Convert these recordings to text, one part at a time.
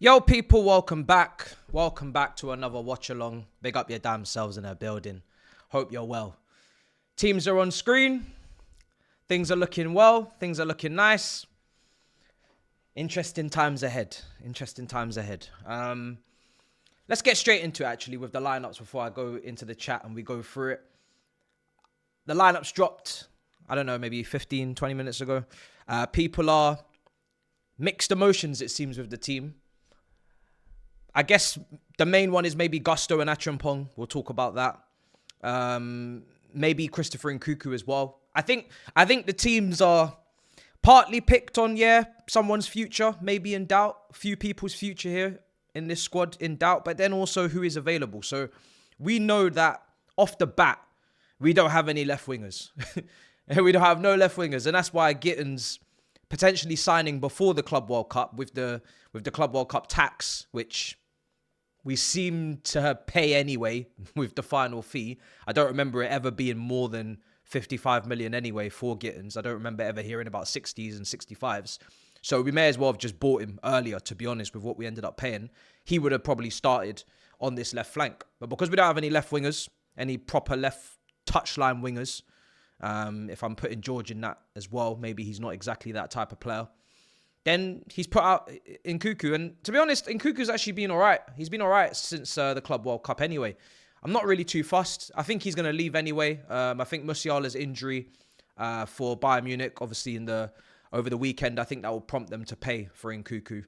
Yo, people, welcome back. Welcome back to another watch along. Big up your damn selves in our building. Hope you're well. Teams are on screen. Things are looking well. Things are looking nice. Interesting times ahead. Interesting times ahead. Let's get straight into it, actually, with the lineups before I go into the chat and we go through it. The lineups dropped, I don't know, maybe 15, 20 minutes ago. People are mixed emotions, it seems, with the team. I guess the main one is maybe Gusto and Achampong. We'll talk about that. Maybe Christopher Nkunku as well. I think the teams are partly picked on, someone's future maybe in doubt. A few people's future here in this squad in doubt, but then also who is available. So we know that off the bat, we don't have any left wingers. We don't have no left wingers. And that's why Gittins potentially signing before the Club World Cup with the Club World Cup tax, which we seem to pay anyway with the final fee. I don't remember it ever being more than 55 million anyway for Gittins. I don't remember ever hearing about 60s and 65s. So we may as well have just bought him earlier, to be honest, with what we ended up paying. He would have probably started on this left flank. But because we don't have any left wingers, any proper left touchline wingers, if I'm putting George in that as well, maybe he's not exactly that type of player, then he's put out Nkunku. And to be honest, Nkunku's actually been all right. He's been all right since the Club World Cup anyway. I'm not really too fussed. I think he's going to leave anyway. I think Musiala's injury for Bayern Munich, obviously over the weekend, I think that will prompt them to pay for Nkunku.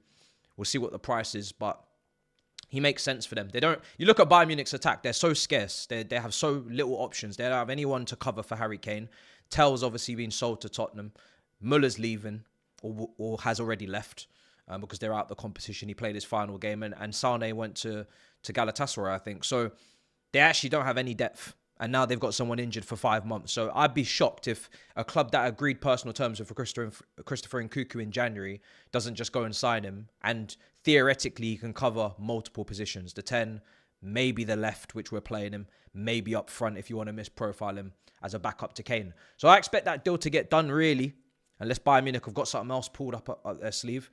We'll see what the price is, but he makes sense for them. You look at Bayern Munich's attack, they're so scarce. They have so little options. They don't have anyone to cover for Harry Kane. Tell's obviously been sold to Tottenham. Muller's leaving or has already left because they're out of the competition. He played his final game and Sane went to Galatasaray, I think. So they actually don't have any depth. And now they've got someone injured for 5 months. So I'd be shocked if a club that agreed personal terms with Christopher Nkunku in January doesn't just go and sign him. And theoretically, he can cover multiple positions. The 10, maybe the left, which we're playing him. Maybe up front if you want to misprofile him as a backup to Kane. So I expect that deal to get done, really. Unless Bayern Munich have got something else pulled up their sleeve.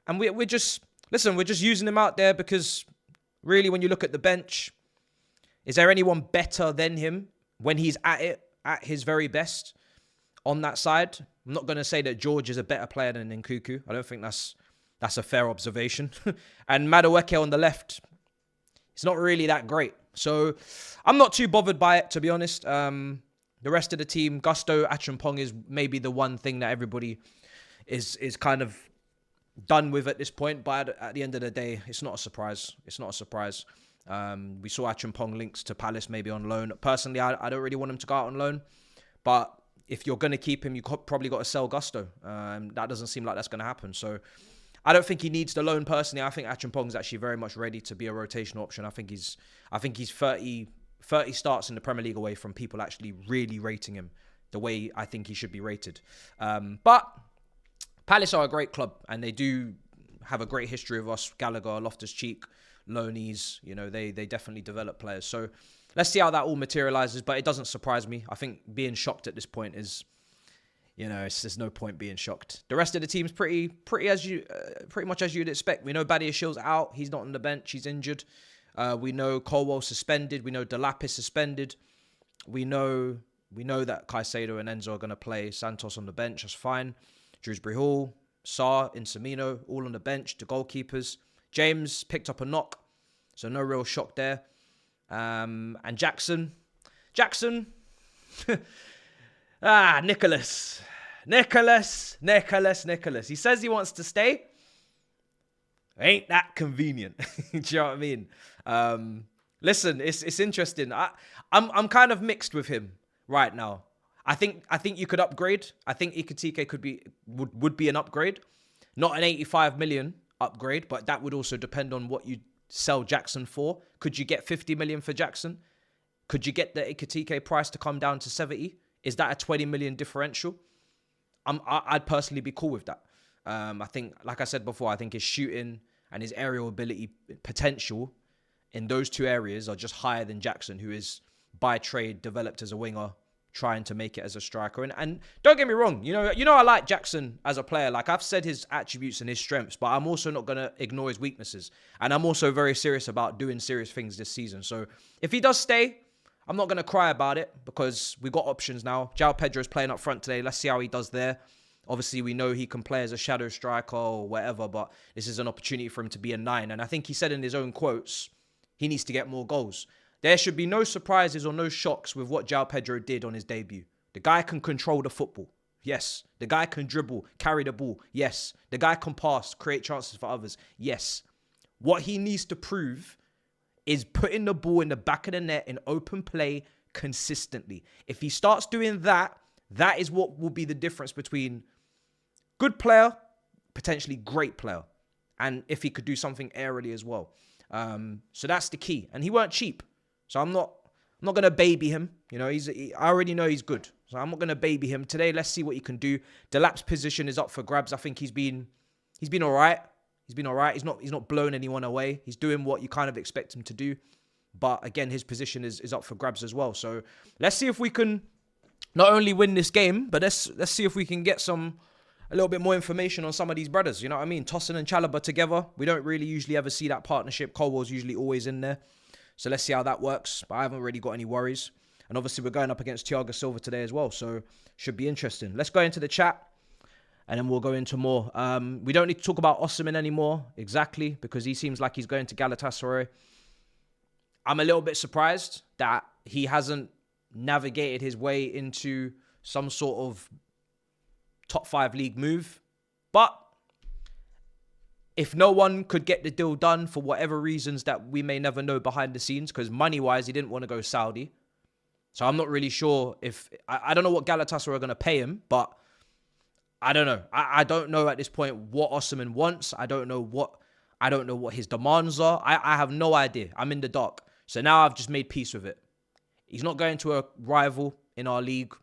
And we're just using him out there because really when you look at the bench, is there anyone better than him when he's at his very best on that side? I'm not going to say that George is a better player than Nkunku. I don't think that's a fair observation. And Madueke on the left, it's not really that great. So I'm not too bothered by it, to be honest. The rest of the team, Gusto, Achampong is maybe the one thing that everybody is kind of done with at this point. But at the end of the day, it's not a surprise. It's not a surprise. We saw Achampong links to Palace maybe on loan. Personally, I don't really want him to go out on loan. But if you're going to keep him, you probably got to sell Gusto. That doesn't seem like that's going to happen. So I don't think he needs the loan personally. I think Achampong is actually very much ready to be a rotational option. I think he's 30 starts in the Premier League away from people actually really rating him the way I think he should be rated. But Palace are a great club and they do have a great history of us. Gallagher, Loftus-Cheek, loanies, they definitely develop players. So let's see how that all materializes, but it doesn't surprise me. I think being shocked at this point is, there's no point being shocked. The rest of the team's pretty much as you'd expect. We know Badiashil's out. He's not on the bench. He's injured. We know Colwell suspended. We know Delap is suspended. We know that Caicedo and Enzo are going to play. Santos on the bench. That's fine. Shrewsbury Hall, Sarr, Insamino, all on the bench. The goalkeepers. James picked up a knock, so no real shock there. And Jackson. Nicholas. He says he wants to stay. Ain't that convenient? Do you know what I mean? Listen, it's interesting. I'm kind of mixed with him right now. I think you could upgrade. I think Ekitike would be an upgrade, not an 85 million upgrade, but that would also depend on what you sell Jackson for. Could you get 50 million for Jackson? Could you get the Ekitike price to come down to 70? Is that a 20 million differential? I'd personally be cool with that. I think, like I said before, I think his shooting and his aerial ability potential in those two areas are just higher than Jackson, who is by trade developed as a winger, trying to make it as a striker. And don't get me wrong, you know, I like Jackson as a player. Like, I've said his attributes and his strengths, but I'm also not going to ignore his weaknesses. And I'm also very serious about doing serious things this season. So if he does stay, I'm not going to cry about it because we got options now. João Pedro's playing up front today. Let's see how he does there. Obviously, we know he can play as a shadow striker or whatever, but this is an opportunity for him to be a 9. And I think he said in his own quotes, he needs to get more goals. There should be no surprises or no shocks with what João Pedro did on his debut. The guy can control the football. Yes. The guy can dribble, carry the ball. Yes. The guy can pass, create chances for others. Yes. What he needs to prove is putting the ball in the back of the net in open play consistently. If he starts doing that, that is what will be the difference between good player, potentially great player. And if he could do something aerially as well. So that's the key. And he weren't cheap. So I'm not going to baby him. You know, I already know he's good. So I'm not going to baby him. Today, let's see what he can do. Delap's position is up for grabs. I think he's been all right. He's been all right. He's not blown anyone away. He's doing what you kind of expect him to do. But again, his position is up for grabs as well. So let's see if we can not only win this game, but let's see if we can get a little bit more information on some of these brothers. You know what I mean? Tosin and Chalobah together. We don't really usually ever see that partnership. Colwell's usually always in there. So let's see how that works. But I haven't really got any worries. And obviously we're going up against Thiago Silva today as well. So should be interesting. Let's go into the chat. And then we'll go into more. We don't need to talk about Osimhen anymore. Exactly. Because he seems like he's going to Galatasaray. I'm a little bit surprised that he hasn't navigated his way into some sort of top 5 league move. But if no one could get the deal done for whatever reasons that we may never know behind the scenes, because money-wise, he didn't want to go Saudi. So I'm not really sure if... I don't know what Galatasaray are going to pay him, but I don't know. I don't know at this point what Osimhen wants. I don't know what his demands are. I have no idea. I'm in the dark. So now I've just made peace with it. He's not going to a rival in our league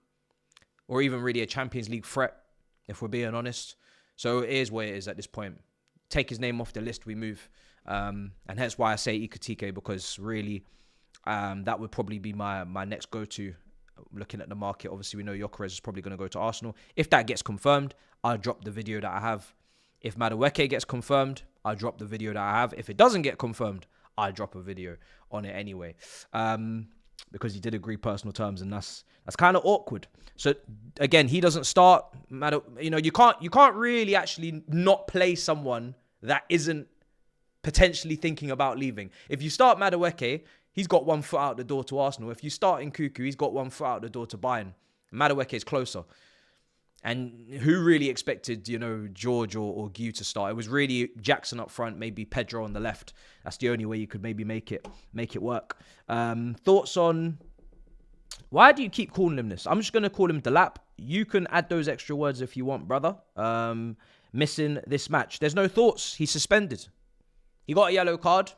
or even really a Champions League threat, if we're being honest. So it is what it is at this point. Take his name off the list, we move. And hence why I say Ekitike, because really that would probably be my next go-to looking at the market. Obviously, we know Gyökeres is probably going to go to Arsenal. If that gets confirmed, I'll drop the video that I have. If Madueke gets confirmed, I'll drop the video that I have. If it doesn't get confirmed, I'll drop a video on it anyway. Because he did agree personal terms, and that's kind of awkward. So again, he doesn't start. You know, you can't really actually not play someone that isn't potentially thinking about leaving. If you start Madueke, he's got one foot out the door to Arsenal. If you start Nkunku, he's got one foot out the door to Bayern. Madueke is closer. And who really expected, you know, George or Gu to start? It was really Jackson up front, maybe Pedro on the left. That's the only way you could maybe make it work. Thoughts on... Why do you keep calling him this? I'm just going to call him Delap. You can add those extra words if you want, brother. Missing this match. There's no thoughts. He's suspended. He got a yellow card.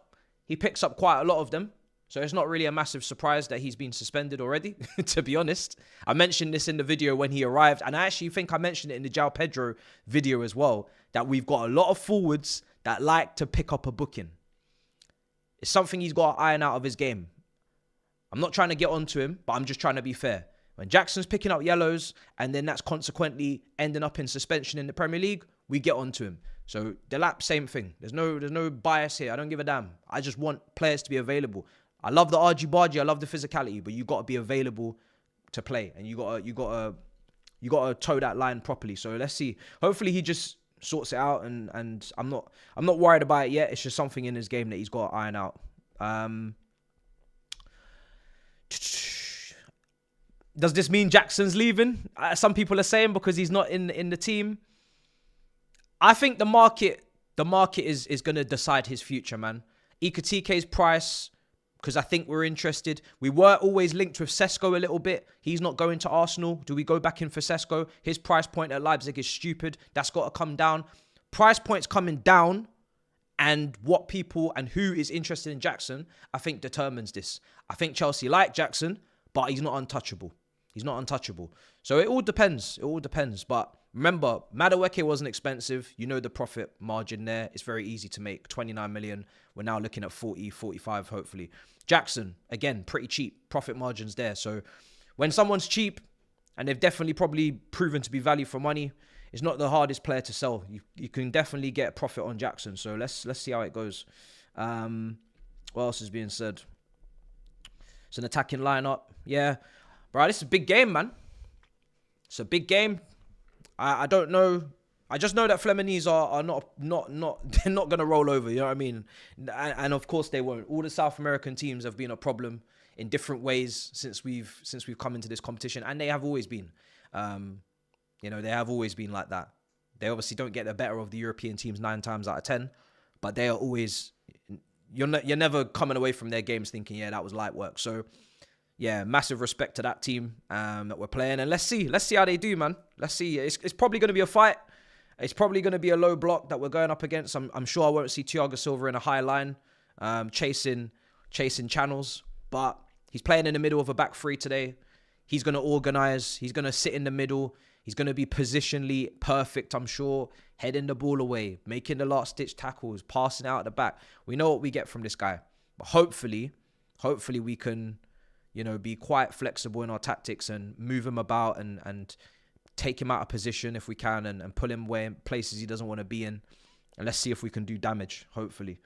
He picks up quite a lot of them. So it's not really a massive surprise that he's been suspended already, to be honest. I mentioned this in the video when he arrived, and I actually think I mentioned it in the João Pedro video as well, that we've got a lot of forwards that like to pick up a booking. It's something he's got to iron out of his game. I'm not trying to get onto him, but I'm just trying to be fair. When Jackson's picking up yellows, and then that's consequently ending up in suspension in the Premier League, we get onto him. So Delap, same thing. There's no bias here. I don't give a damn. I just want players to be available. I love the argy-bargy, I love the physicality, but you got to be available to play, and you got to toe that line properly. So let's see. Hopefully he just sorts it out, and I'm not worried about it yet. It's just something in his game that he's got to iron out. Does this mean Jackson's leaving? Some people are saying because he's not in the team. I think the market is going to decide his future, man. Ekitike's price, because I think we're interested. We were always linked with Sesko a little bit. He's not going to Arsenal. Do we go back in for Sesko? His price point at Leipzig is stupid. That's got to come down. Price points coming down, and what people and who is interested in Jackson, I think determines this. I think Chelsea like Jackson, but he's not untouchable. He's not untouchable. So it all depends. It all depends. But remember, Madueke wasn't expensive. You know the profit margin there. It's very easy to make. 29 million. We're now looking at 40, 45, hopefully. Jackson, again, pretty cheap. Profit margins there. So when someone's cheap, and they've definitely probably proven to be value for money, it's not the hardest player to sell. You can definitely get a profit on Jackson. So let's see how it goes. What else is being said? It's an attacking lineup. Yeah. Bro, this is a big game, man. It's a big game. I don't know. I just know that Fluminense are they're not going to roll over, you know what I mean? And of course they won't. All the South American teams have been a problem in different ways since we've come into this competition, and they have always been. You know, they have always been like that. They obviously don't get the better of the European teams 9 times out of 10, but they are always, you're never coming away from their games thinking, yeah, that was light work. So yeah, massive respect to that team that we're playing, and let's see how they do, man. Let's see. It's probably going to be a fight. It's probably going to be a low block that we're going up against. I'm sure I won't see Thiago Silva in a high line, chasing channels, but he's playing in the middle of a back three today. He's going to organize. He's going to sit in the middle. He's going to be positionally perfect, I'm sure. Heading the ball away, making the last-ditch tackles, passing out at the back. We know what we get from this guy. But hopefully we can, you know, be quite flexible in our tactics and move him about and take him out of position if we can and pull him away in places he doesn't want to be in. And let's see if we can do damage, hopefully.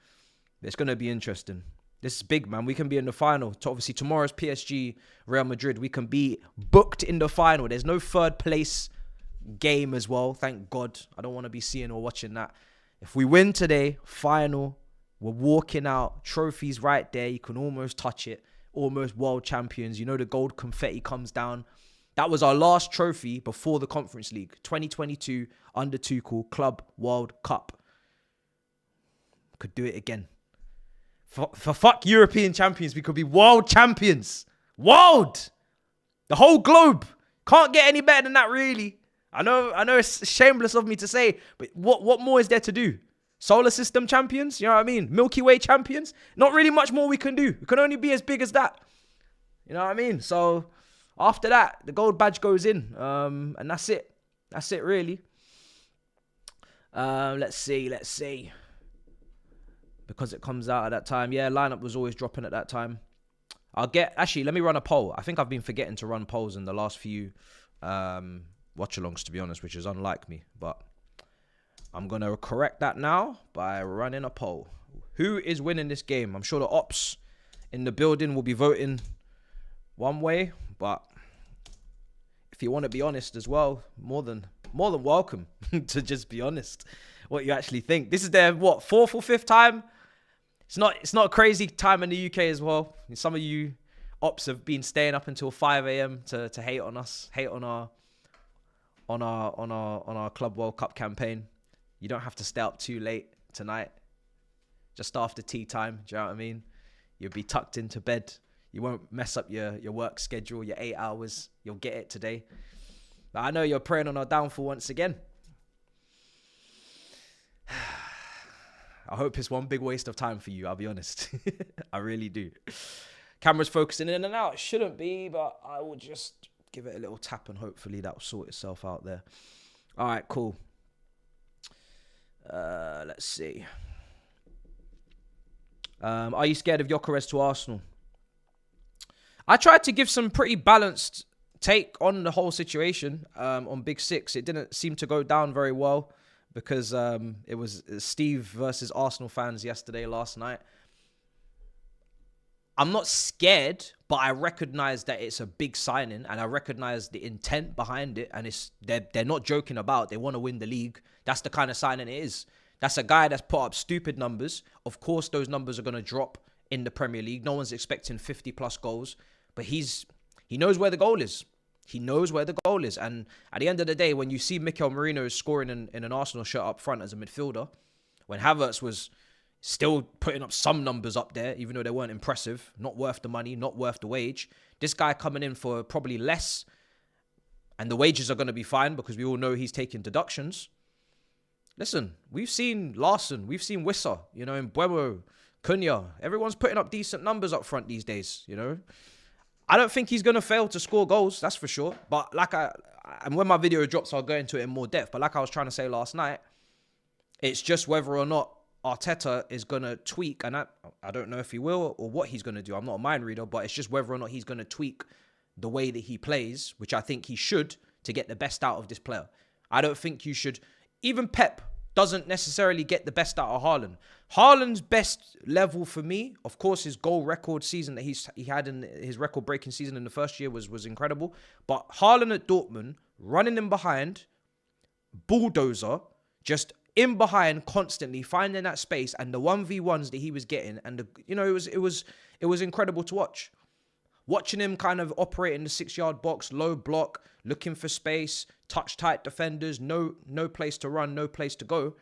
It's going to be interesting. This is big, man. We can be in the final. Obviously, tomorrow's PSG, Real Madrid. We can be booked in the final. There's no third place game as well. Thank God. I don't want to be seeing or watching that. If we win today, final, we're walking out. Trophies right there. You can almost touch it. Almost world champions. You know, the gold confetti comes down. That was our last trophy before the Conference League. 2022 under Tuchel Club World Cup. Could do it again. For fuck European champions, we could be world champions. World! The whole globe. Can't get any better than that, really. I know it's shameless of me to say, but what more is there to do? Solar system champions? You know what I mean? Milky Way champions? Not really much more we can do. We can only be as big as that. You know what I mean? So after that, the gold badge goes in. And that's it. That's it, really. Let's see. Because it comes out at that time. Yeah, lineup was always dropping at that time. Actually, let me run a poll. I think I've been forgetting to run polls in the last few watch-alongs, to be honest, which is unlike me. But I'm going to correct that now by running a poll. Who is winning this game? I'm sure the ops in the building will be voting one way. But if you want to be honest as well, more than welcome to just be honest what you actually think. This is their, 4th or 5th time? It's not a crazy time in the UK as well. Some of you ops have been staying up until 5 a.m. to hate on us, hate on our Club World Cup campaign. You don't have to stay up too late tonight. Just after tea time, do you know what I mean? You'll be tucked into bed. You won't mess up your work schedule, your 8 hours. You'll get it today. But I know you're preying on our downfall once again. I hope it's one big waste of time for you, I'll be honest. I really do. Camera's focusing in and out. It shouldn't be, but I will just give it a little tap and hopefully that will sort itself out there. All right, cool. Let's see. Are you scared of Gyökeres to Arsenal? I tried to give some pretty balanced take on the whole situation on Big Six. It didn't seem to go down very well because it was Steve versus Arsenal fans last night. I'm not scared, but I recognize that it's a big signing and I recognize the intent behind it. And they're not joking about. They want to win the league. That's the kind of signing it is. That's a guy that's put up stupid numbers. Of course, those numbers are going to drop in the Premier League. No one's expecting 50 plus goals, but he knows where the goal is. He knows where the goal is. And at the end of the day, when you see Mikel Merino scoring in an Arsenal shirt up front as a midfielder, when Havertz was still putting up some numbers up there, even though they weren't impressive, not worth the money, not worth the wage, this guy coming in for probably less, and the wages are going to be fine because we all know he's taking deductions. Listen, we've seen Larson, we've seen Wissa, in Mbeumo, Cunha. Everyone's putting up decent numbers up front these days, I don't think he's going to fail to score goals, that's for sure. But and when my video drops, I'll go into it in more depth. But like I was trying to say last night, it's just whether or not Arteta is going to tweak. And I don't know if he will or what he's going to do. I'm not a mind reader, but it's just whether or not he's going to tweak the way that he plays, which I think he should, to get the best out of this player. I don't think you should... Even Pep doesn't necessarily get the best out of Haaland. Haaland's best level for me, of course, his goal record season that he had in his record-breaking season in the first year was incredible. But Haaland at Dortmund, running in behind, bulldozer, just in behind constantly, finding that space, and the 1v1s that he was getting, and it was incredible to watch. Watching him kind of operate in the 6-yard box, low block, looking for space, touch tight defenders, no place to run, no place to go.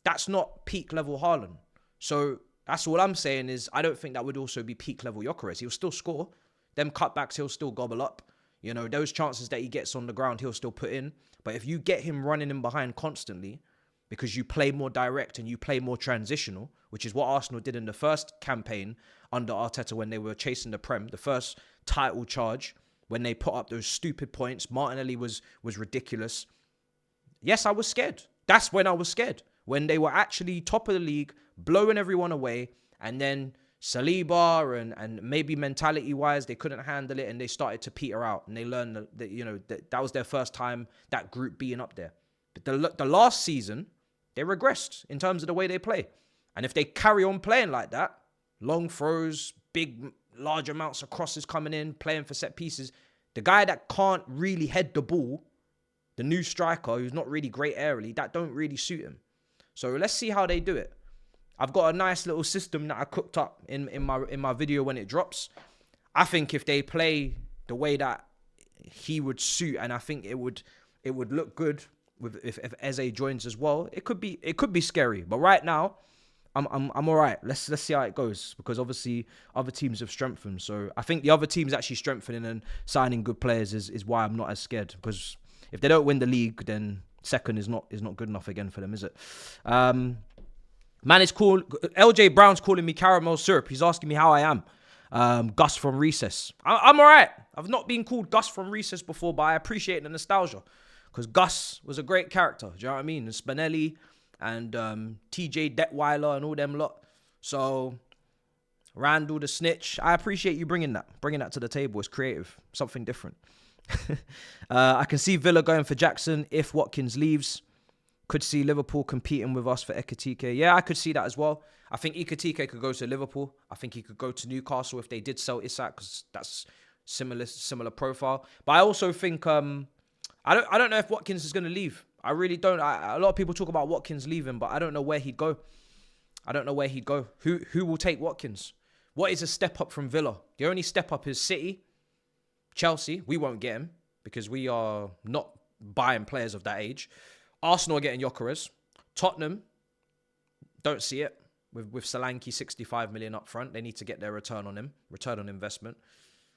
That's not peak level Haaland. So that's all I'm saying is I don't think that would also be peak level Gyökeres. He'll still score. Them cutbacks, he'll still gobble up. You know, those chances that he gets on the ground, he'll still put in. But if you get him running in behind constantly, because you play more direct and you play more transitional, which is what Arsenal did in the first campaign under Arteta when they were chasing the Prem, the first title charge, when they put up those stupid points. Martinelli was ridiculous. Yes, I was scared. That's when I was scared. When they were actually top of the league, blowing everyone away, and then Saliba and maybe mentality-wise, they couldn't handle it and they started to peter out, and they learned that was their first time, that group being up there. But the last season, they regressed in terms of the way they play. And if they carry on playing like that, long throws, big, large amounts of crosses coming in, playing for set pieces, the guy that can't really head the ball, the new striker who's not really great aerially, that don't really suit him. So let's see how they do it. I've got a nice little system that I cooked up in my video when it drops. I think if they play the way that he would suit, and I think it would look good with if Eze joins as well, it could be scary. But right now, I'm all right. Let's see how it goes, because obviously other teams have strengthened. So I think the other teams actually strengthening and signing good players is why I'm not as scared. Because if they don't win the league, then second is not good enough again for them, is it? Man, it's cool. LJ Brown's calling me caramel syrup. He's asking me how I am. Gus from Recess. I'm all right. I've not been called Gus from Recess before, but I appreciate the nostalgia, because Gus was a great character. Do you know what I mean? And Spinelli and TJ Detweiler and all them lot. So Randall the snitch. I appreciate you bringing that to the table. It's creative, something different. I can see Villa going for Jackson if Watkins leaves. Could see Liverpool competing with us for Ekitike. Yeah, I could see that as well. I think Ekitike could go to Liverpool. I think he could go to Newcastle if they did sell Isak, because that's similar profile. But I also think I don't know if Watkins is going to leave. I really don't. A lot of people talk about Watkins leaving, but I don't know where he'd go. Who will take Watkins? What is a step up from Villa? The only step up is City, Chelsea. We won't get him because we are not buying players of that age. Arsenal are getting Gyökeres. Tottenham, don't see it. With Solanke, 65 million up front. They need to get their return on him. Return on investment.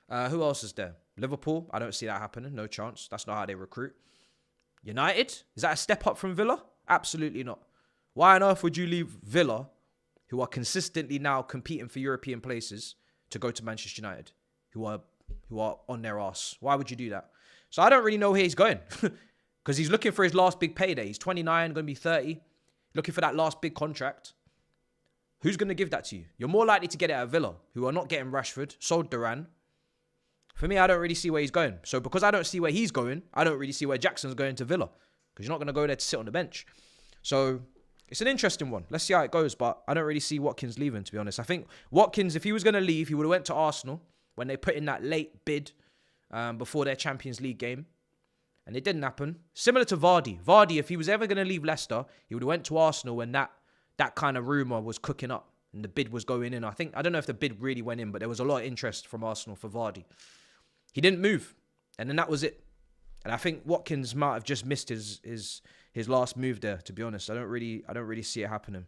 Who else is there? Liverpool, I don't see that happening. No chance. That's not how they recruit. United, is that a step up from Villa? Absolutely not. Why on earth would you leave Villa, who are consistently now competing for European places, to go to Manchester United, who are on their arse? Why would you do that? So I don't really know where he's going. Because he's looking for his last big payday. He's 29, going to be 30. Looking for that last big contract. Who's going to give that to you? You're more likely to get it at Villa, who are not getting Rashford, sold Duran. For me, I don't really see where he's going. So because I don't see where he's going, I don't really see where Jackson's going to Villa. Because you're not going to go there to sit on the bench. So it's an interesting one. Let's see how it goes. But I don't really see Watkins leaving, to be honest. I think Watkins, if he was going to leave, he would have went to Arsenal when they put in that late bid before their Champions League game. And it didn't happen. Similar to Vardy. Vardy, if he was ever going to leave Leicester, he would have went to Arsenal when that kind of rumour was cooking up and the bid was going in. I don't know if the bid really went in, but there was a lot of interest from Arsenal for Vardy. He didn't move. And then that was it. And I think Watkins might have just missed his last move there, to be honest. I don't really see it happening.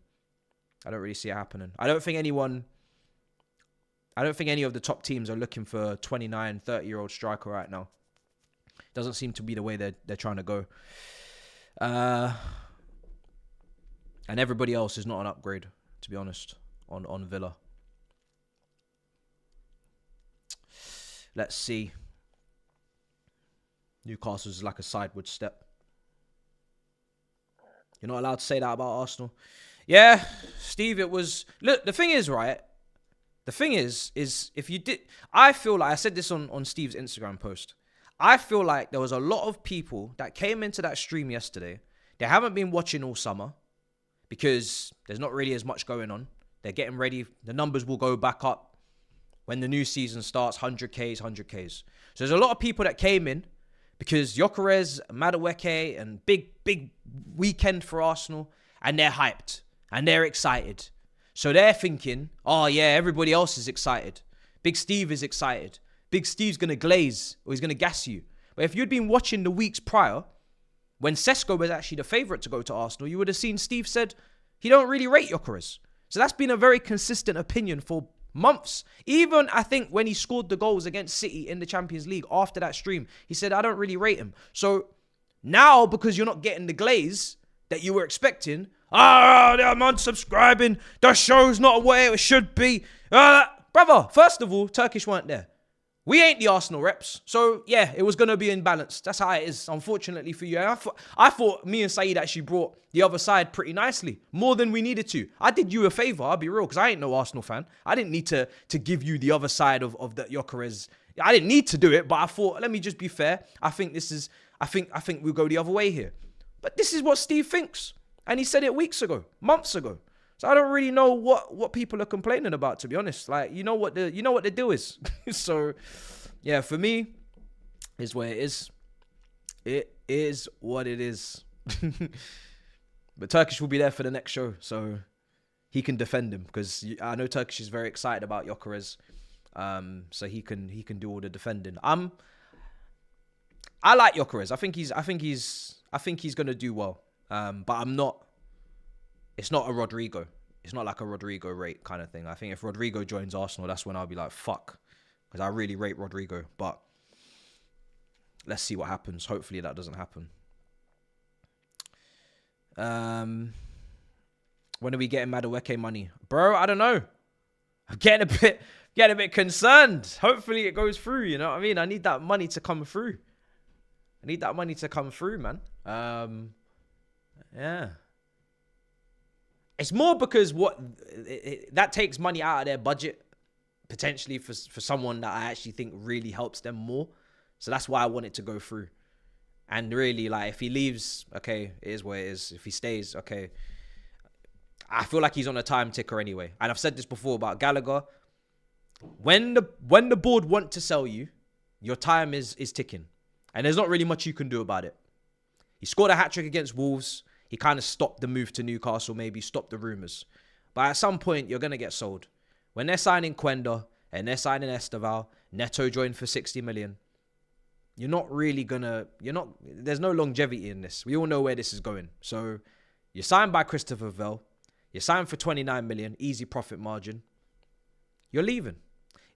I don't think any of the top teams are looking for a 29, 30-year-old striker right now. Doesn't seem to be the way they're trying to go. And everybody else is not an upgrade, to be honest, on Villa. Let's see. Newcastle's like a sideward step. You're not allowed to say that about Arsenal. Yeah, Steve, it was... Look, the thing is, right, The thing is if you did, I feel like I said this on Steve's Instagram post. I feel like there was a lot of people that came into that stream yesterday. They haven't been watching all summer because there's not really as much going on. They're getting ready. The numbers will go back up when the new season starts, 100Ks, 100Ks. So there's a lot of people that came in because Gyökeres, Madueke, and big weekend for Arsenal, and they're hyped and they're excited. So they're thinking, oh yeah, everybody else is excited. Big Steve is excited. Big Steve's going to glaze or he's going to gas you. But if you'd been watching the weeks prior, when Sesko was actually the favourite to go to Arsenal, you would have seen Steve said he don't really rate Gyökeres. So that's been a very consistent opinion for months. Even, I think, when he scored the goals against City in the Champions League after that stream, he said, I don't really rate him. So now, because you're not getting the glaze that you were expecting, I'm unsubscribing, the show's not what it should be. Brother, first of all, Turkish weren't there. We ain't the Arsenal reps. So, yeah, it was going to be imbalanced. That's how it is, unfortunately for you. And I thought me and Saeed actually brought the other side pretty nicely, more than we needed to. I did you a favour, I'll be real, because I ain't no Arsenal fan. I didn't need to give you the other side of the Gyökeres. I didn't need to do it, but I thought, let me just be fair. I think we'll go the other way here. But this is what Steve thinks. And he said it weeks ago, months ago. So I don't really know what people are complaining about, to be honest. Like, you know what the deal is. So, yeah, for me, is what it is. It is what it is. But Turkish will be there for the next show, so he can defend him, because I know Turkish is very excited about Gyökeres. So he can do all the defending. I like Gyökeres. I think he's gonna do well. But I'm not. It's not a Rodrigo. It's not like a Rodrigo rate kind of thing. I think if Rodrigo joins Arsenal, that's when I'll be like, fuck. Because I really rate Rodrigo. But let's see what happens. Hopefully that doesn't happen. When are we getting Madueke money? Bro, I don't know. I'm getting a bit concerned. Hopefully it goes through, you know what I mean? I need that money to come through. Man. Yeah. It's more because that takes money out of their budget, potentially for someone that I actually think really helps them more. So that's why I want it to go through. And really, like, if he leaves, okay, it is what it is. If he stays, okay. I feel like he's on a time ticker anyway. And I've said this before about Gallagher. When the board want to sell you, your time is ticking. And there's not really much you can do about it. He scored a hat-trick against Wolves. He kind of stopped the move to Newcastle, maybe stopped the rumours. But at some point, you're going to get sold. When they're signing Quenda and they're signing Esteval, Neto joined for 60 million. You're not really going to... There's no longevity in this. We all know where this is going. So, you're signed by Christopher Vell. You're signed for 29 million, easy profit margin. You're leaving.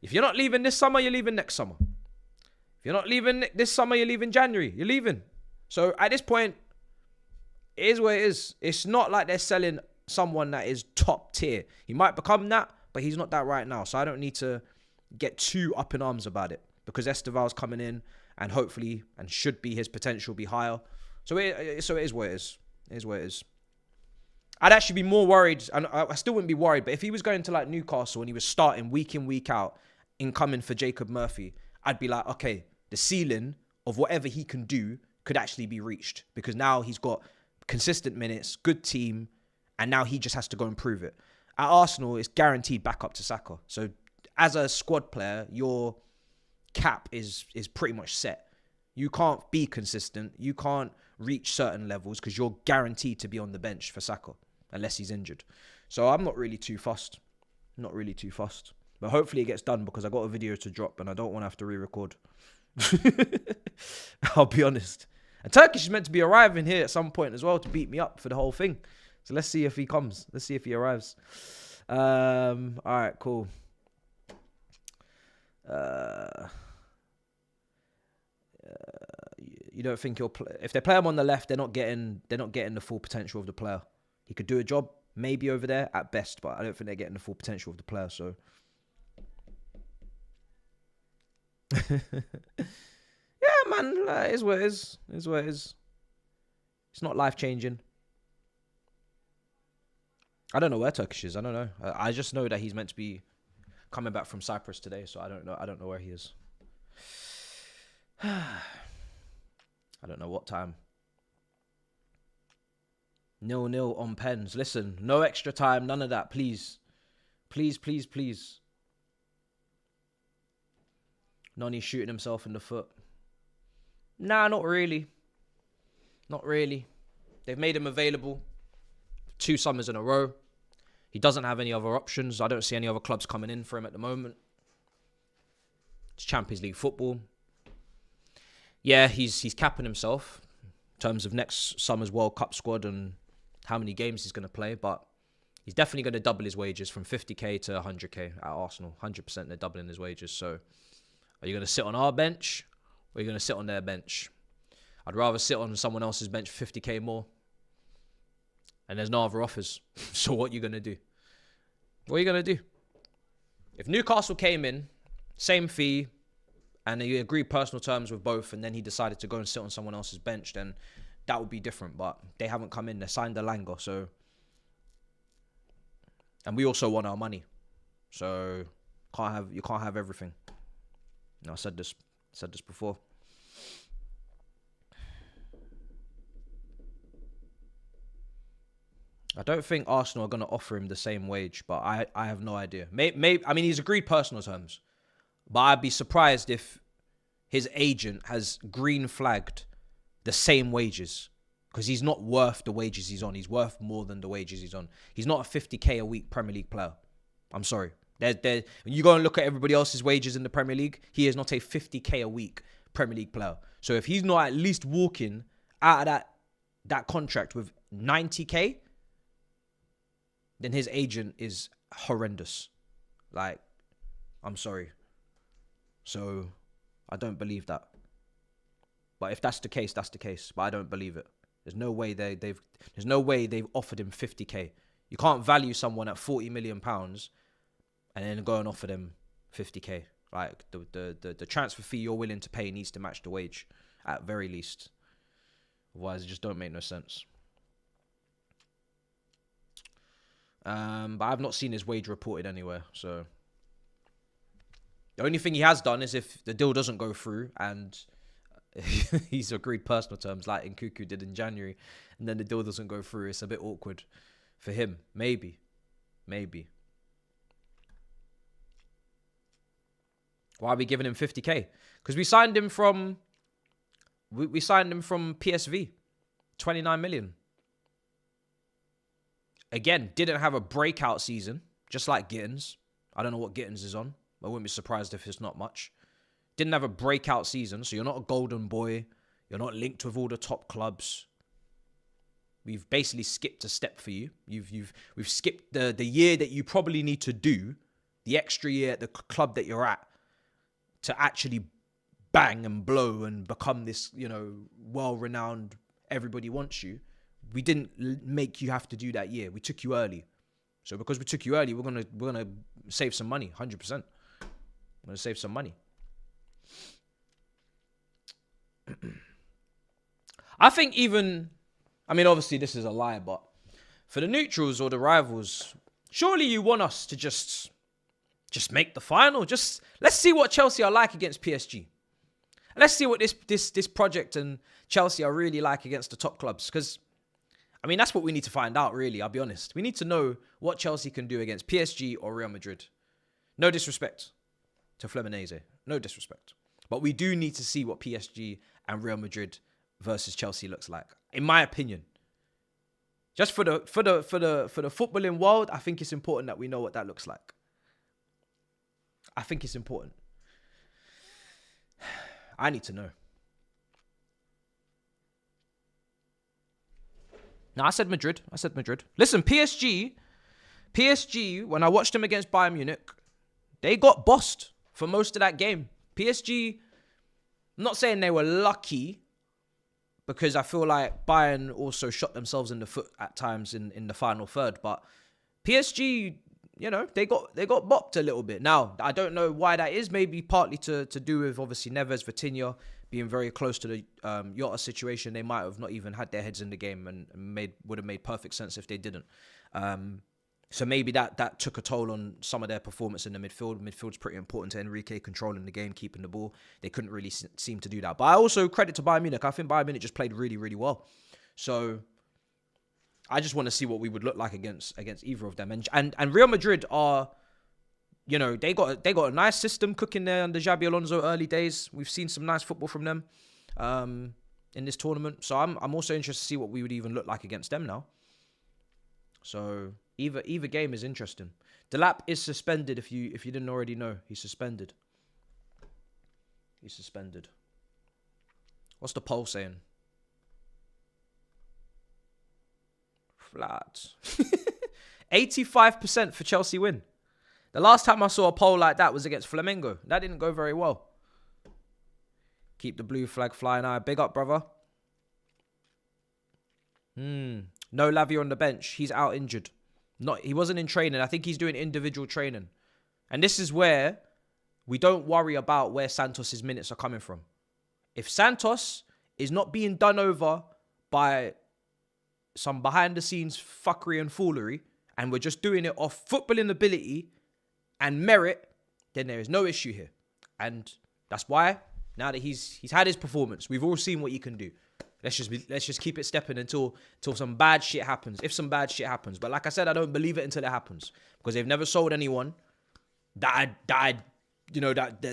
If you're not leaving this summer, you're leaving next summer. If you're not leaving this summer, you're leaving January. You're leaving. So, at this point... It is what it is. It's not like they're selling someone that is top tier. He might become that, but he's not that right now. So I don't need to get too up in arms about it, because Esteval's coming in and hopefully, and should be, his potential be higher. So it is what it is. It is what it is. I'd actually be more worried, and I still wouldn't be worried, but if he was going to like Newcastle and he was starting week in, week out, incoming for Jacob Murphy, I'd be like, okay, the ceiling of whatever he can do could actually be reached, because now he's got consistent minutes, good team, and now he just has to go and prove it. At Arsenal, it's guaranteed back up to Saka. So as a squad player, your cap is pretty much set. You can't be consistent. You can't reach certain levels because you're guaranteed to be on the bench for Saka unless he's injured. So I'm not really too fussed. But hopefully it gets done, because I got a video to drop and I don't want to have to re-record. I'll be honest. And Turkish is meant to be arriving here at some point as well to beat me up for the whole thing. So let's see if he comes. Let's see if he arrives. All right, cool. You don't think if they play him on the left, they're not getting the full potential of the player. He could do a job maybe over there at best, but I don't think they're getting the full potential of the player. So. Yeah, man, it is what it is. It is what it is. It's not life-changing. I don't know where Turkish is. I don't know. I just know that he's meant to be coming back from Cyprus today, so I don't know where he is. I don't know what time. 0-0 on pens. Listen, no extra time, none of that, please. Please, please, please. Noni shooting himself in the foot. Nah, not really. Not really. They've made him available 2 summers in a row. He doesn't have any other options. I don't see any other clubs coming in for him at the moment. It's Champions League football. Yeah, he's capping himself in terms of next summer's World Cup squad and how many games he's going to play, but he's definitely going to double his wages from 50k to 100k at Arsenal. 100% they're doubling his wages. So are you going to sit on our bench or are you going to sit on their bench? I'd rather sit on someone else's bench for 50k more. And there's no other offers. So what are you going to do? What are you going to do? If Newcastle came in, same fee, and you agreed personal terms with both, and then he decided to go and sit on someone else's bench, then that would be different. But they haven't come in. They signed Elanga, so... And we also want our money. So you can't have everything. I said this before. I don't think Arsenal are going to offer him the same wage, but I have no idea. Maybe, I mean, he's agreed personal terms, but I'd be surprised if his agent has green flagged the same wages, because he's not worth the wages he's on. He's worth more than the wages he's on. He's not a 50k a week Premier League player. I'm sorry. When you go and look at everybody else's wages in the Premier League, he is not a 50k a week Premier League player. So if he's not at least walking out of that contract with 90k, then his agent is horrendous. Like, I'm sorry. So, I don't believe that. But if that's the case, that's the case. But I don't believe it. There's no way they've offered him 50k. You can't value someone at 40 million pounds and then go and offer them 50k. Like, the transfer fee you're willing to pay needs to match the wage at very least. Otherwise, it just don't make no sense. But I've not seen his wage reported anywhere. So the only thing he has done is if the deal doesn't go through and he's agreed personal terms like Nkunku did in January, and then the deal doesn't go through, it's a bit awkward for him. Maybe. Why are we giving him 50k? Because we signed him from PSV, 29 million. Again, didn't have a breakout season, just like Gittins. I don't know what Gittins is on. I wouldn't be surprised if it's not much. Didn't have a breakout season, so you're not a golden boy. You're not linked with all the top clubs. We've basically skipped a step for you. We've skipped the year that you probably need to do, the extra year at the club that you're at, to actually bang and blow and become this, well-renowned, everybody wants you. We didn't make you have to do that year. We took you early. So because we took you early, we're gonna save some money, 100%. We're gonna save some money. I think obviously this is a lie, but for the neutrals or the rivals, surely you want us to just make the final. Let's see what Chelsea are like against PSG. Let's see what this project and Chelsea are really like against the top clubs, because that's what we need to find out, really. I'll be honest. We need to know what Chelsea can do against PSG or Real Madrid. No disrespect to Fluminense. No disrespect. But we do need to see what PSG and Real Madrid versus Chelsea looks like, in my opinion. Just for the footballing world, I think it's important that we know what that looks like. I think it's important. I need to know. No, I said Madrid. Listen, PSG, when I watched them against Bayern Munich, they got bossed for most of that game. PSG, I'm not saying they were lucky, because I feel like Bayern also shot themselves in the foot at times in the final third. But PSG, they got bopped a little bit. Now, I don't know why that is. Maybe partly to do with, obviously, Neves, Vitinha being very close to the Jota situation. They might have not even had their heads in the game, and would have made perfect sense if they didn't. So maybe that took a toll on some of their performance in the midfield. Midfield's pretty important to Enrique, controlling the game, keeping the ball. They couldn't really seem to do that. But I also credit to Bayern Munich. I think Bayern Munich just played really, really well. So I just want to see what we would look like against either of them. And Real Madrid are, you know, they got a nice system cooking there under Xabi Alonso early days. We've seen some nice football from them in this tournament. So I'm also interested to see what we would even look like against them now. So either game is interesting. Delap is suspended. If you didn't already know, he's suspended. He's suspended. What's the poll saying? Flat. 85% for Chelsea win. The last time I saw a poll like that was against Flamengo. That didn't go very well. Keep the blue flag flying high. Big up, brother. No Lavia on the bench. He's out injured. He wasn't in training. I think he's doing individual training. And this is where we don't worry about where Santos' minutes are coming from. If Santos is not being done over by some behind-the-scenes fuckery and foolery, and we're just doing it off footballing ability and merit, then there is no issue here. And that's why, now that he's had his performance, we've all seen what he can do. Let's just keep it stepping until some bad shit happens. If some bad shit happens. But like I said, I don't believe it until it happens. Because they've never sold anyone that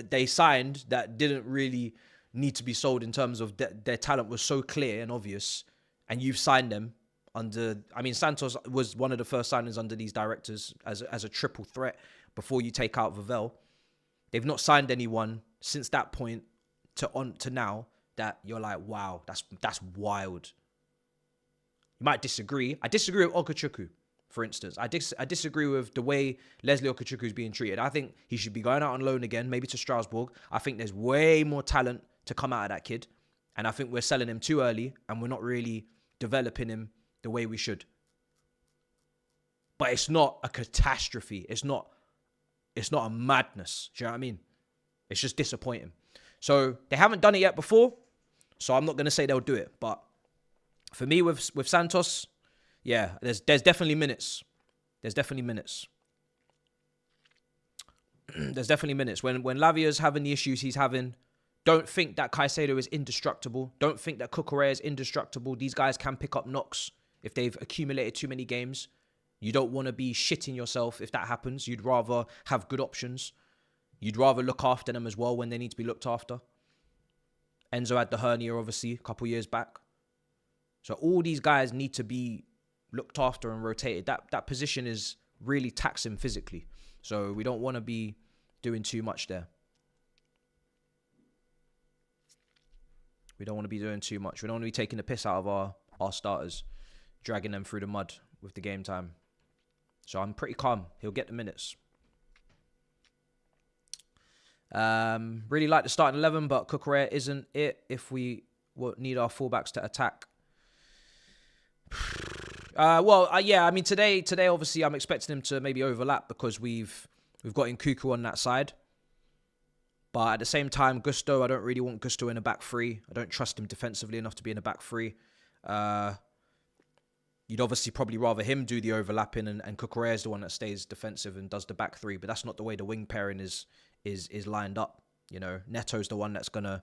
they signed that didn't really need to be sold in terms of their talent was so clear and obvious. And you've signed them under... I mean, Santos was one of the first signings under these directors as a triple threat before you take out Vavel. They've not signed anyone since that point to now that you're like, wow, that's wild. You might disagree. I disagree with Okachukwu, for instance. I disagree with the way Leslie Okachukwu is being treated. I think he should be going out on loan again, maybe to Strasbourg. I think there's way more talent to come out of that kid. And I think we're selling him too early and we're not really developing him the way we should. But it's not a catastrophe. It's not a madness. Do you know what I mean? It's just disappointing. So they haven't done it yet before. So I'm not going to say they'll do it. But for me with Santos, yeah, there's definitely minutes. There's definitely minutes. There's definitely minutes. When Lavia's having the issues he's having, don't think that Caicedo is indestructible. Don't think that Cucurella is indestructible. These guys can pick up knocks if they've accumulated too many games. You don't want to be shitting yourself if that happens. You'd rather have good options. You'd rather look after them as well when they need to be looked after. Enzo had the hernia, obviously, a couple years back. So all these guys need to be looked after and rotated. That position is really taxing physically. So we don't want to be doing too much there. We don't want to be doing too much. We don't want to be taking the piss out of our starters, dragging them through the mud with the game time. So I'm pretty calm. He'll get the minutes. Really like the starting 11, but Cucurella isn't it if we need our fullbacks to attack. Yeah, I mean, today, obviously, I'm expecting him to maybe overlap because we've got Nkuku on that side. But at the same time, Gusto, I don't really want Gusto in a back three. I don't trust him defensively enough to be in a back three. You'd obviously probably rather him do the overlapping and Cucurella is the one that stays defensive and does the back three. But that's not the way the wing pairing is lined up. You know, Neto's the one that's going to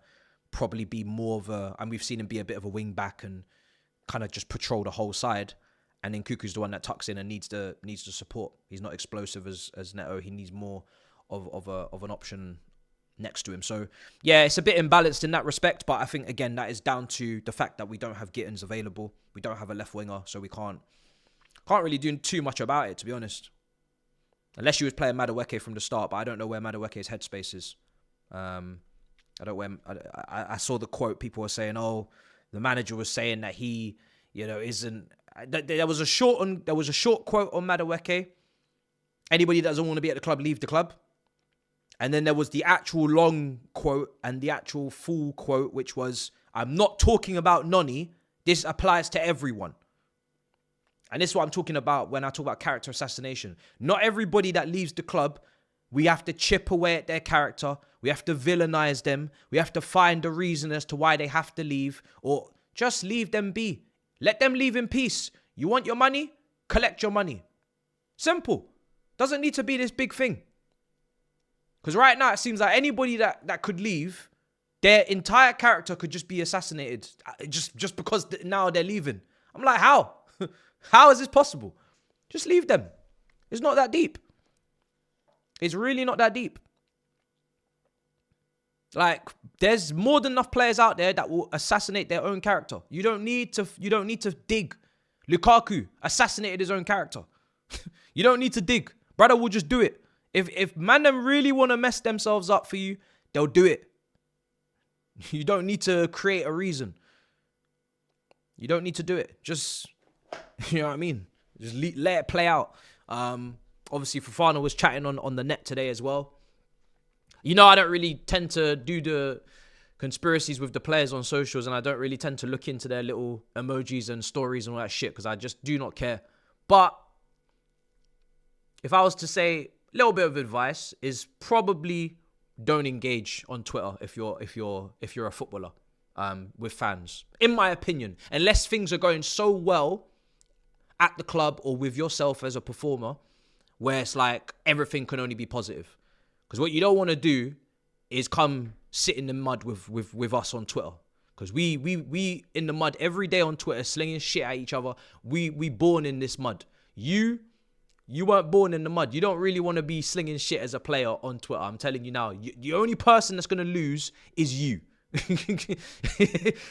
probably be more of a... And we've seen him be a bit of a wing back and kind of just patrol the whole side. And then Nkuku's the one that tucks in and needs the support. He's not explosive as Neto. He needs more of an option next to him. So, yeah, it's a bit imbalanced in that respect. But I think, again, that is down to the fact that we don't have Gittins available. We don't have a left winger. So we can't really do too much about it, to be honest. Unless you was playing Madueke from the start. But I don't know where Madueke's headspace is. I saw the quote. People were saying, oh, the manager was saying that he, isn't... There was a short quote on Madueke. Anybody that doesn't want to be at the club, leave the club. And then there was the actual long quote and the actual full quote, which was, I'm not talking about Noni. This applies to everyone. And this is what I'm talking about when I talk about character assassination. Not everybody that leaves the club, we have to chip away at their character. We have to villainize them. We have to find a reason as to why they have to leave, or just leave them be. Let them leave in peace. You want your money? Collect your money. Simple. Doesn't need to be this big thing. Because right now it seems like anybody that could leave, their entire character could just be assassinated just because now they're leaving. I'm like, how? How is this possible? Just leave them. It's not that deep. It's really not that deep. Like, there's more than enough players out there that will assassinate their own character. You don't need to dig. Lukaku assassinated his own character. You don't need to dig. Brother will just do it. If man them really want to mess themselves up for you, they'll do it. You don't need to create a reason. You don't need to do it. Just, you know what I mean? Just let it play out. Obviously, Fofana was chatting on the net today as well. You know, I don't really tend to do the conspiracies with the players on socials, and I don't really tend to look into their little emojis and stories and all that shit because I just do not care. But if I was to say a little bit of advice is probably don't engage on Twitter if you're a footballer with fans. In my opinion, unless things are going so well at the club or with yourself as a performer, where it's like everything can only be positive. Because what you don't want to do is come sit in the mud with us on Twitter. Because we in the mud every day on Twitter, slinging shit at each other. We born in this mud. You weren't born in the mud. You don't really want to be slinging shit as a player on Twitter. I'm telling you now. The only person that's going to lose is you.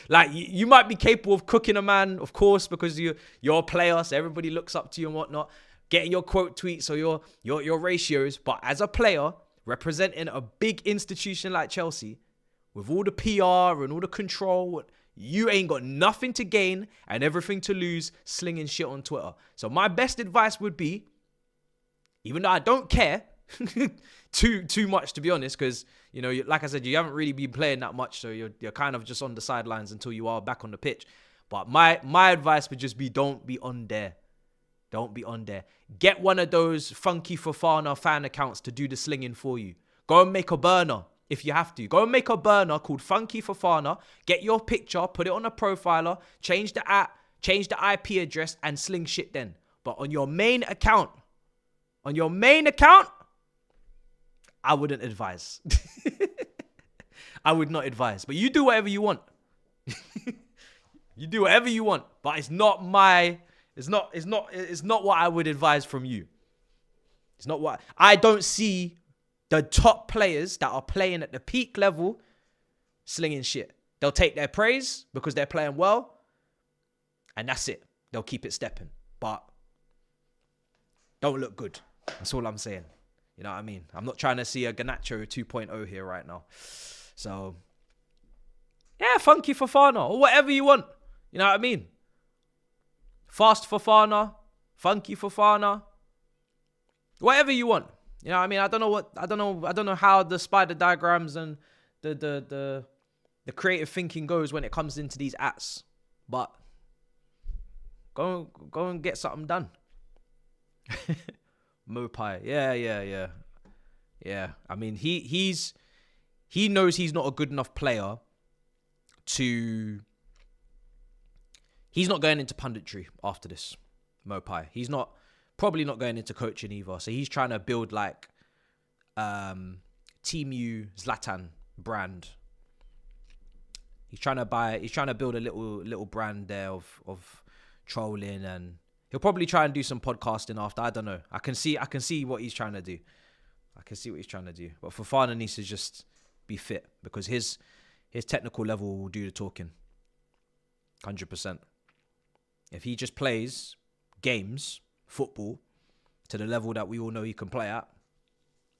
Like, you might be capable of cooking a man, of course, because you're a player, so everybody looks up to you and whatnot. Getting your quote tweets or your ratios. But as a player, representing a big institution like Chelsea, with all the PR and all the control, you ain't got nothing to gain and everything to lose slinging shit on Twitter. So my best advice would be, even though I don't care too much, to be honest, because, you know, like I said, you haven't really been playing that much, so you're kind of just on the sidelines until you are back on the pitch. But my advice would just be, don't be on there. Don't be on there. Get one of those Funky Fofana fan accounts to do the slinging for you. Go and make a burner if you have to. Go and make a burner called Funky Fofana. Get your picture, put it on a profiler, change the app, change the IP address, and sling shit then. But on your main account, I wouldn't advise. I would not advise. But you do whatever you want. You do whatever you want. But it's not what I would advise from you. It's not what I don't see the top players that are playing at the peak level slinging shit. They'll take their praise because they're playing well, and that's it. They'll keep it stepping. But don't look good. That's all I'm saying. You know what I mean? I'm not trying to see a Garnacho 2.0 here right now. So, yeah, Funky Fofana or whatever you want. You know what I mean? Fast Fofana, Funky Fofana, whatever you want. You know what I mean? I don't know how the spider diagrams and the creative thinking goes when it comes into these apps. But go and get something done. Mopai. Yeah. I mean, he knows he's not a good enough player to. He's not going into punditry after this, Mopai. He's probably not going into coaching either. So he's trying to build like Team U Zlatan brand. He's trying to build a little brand there of trolling, and he'll probably try and do some podcasting after. I don't know. I can see what he's trying to do. But Fofana needs to just be fit because his technical level will do the talking. 100%. If he just plays games, football, to the level that we all know he can play at,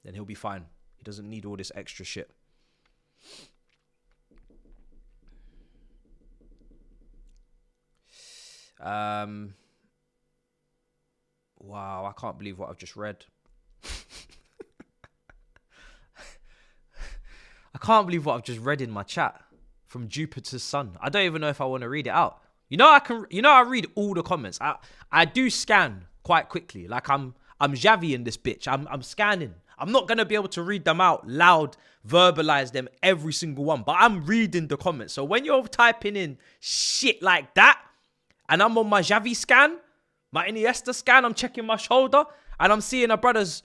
then he'll be fine. He doesn't need all this extra shit. Wow, I can't believe what I've just read. I can't believe what I've just read in my chat from Jupiter's Sun. I don't even know if I want to read it out. I read all the comments. I do scan quite quickly. Like I'm Xavi in this bitch. I'm scanning. I'm not going to be able to read them out loud, verbalize them, every single one. But I'm reading the comments. So when you're typing in shit like that, and I'm on my Xavi scan, my Iniesta scan, I'm checking my shoulder, And I'm seeing our brothers.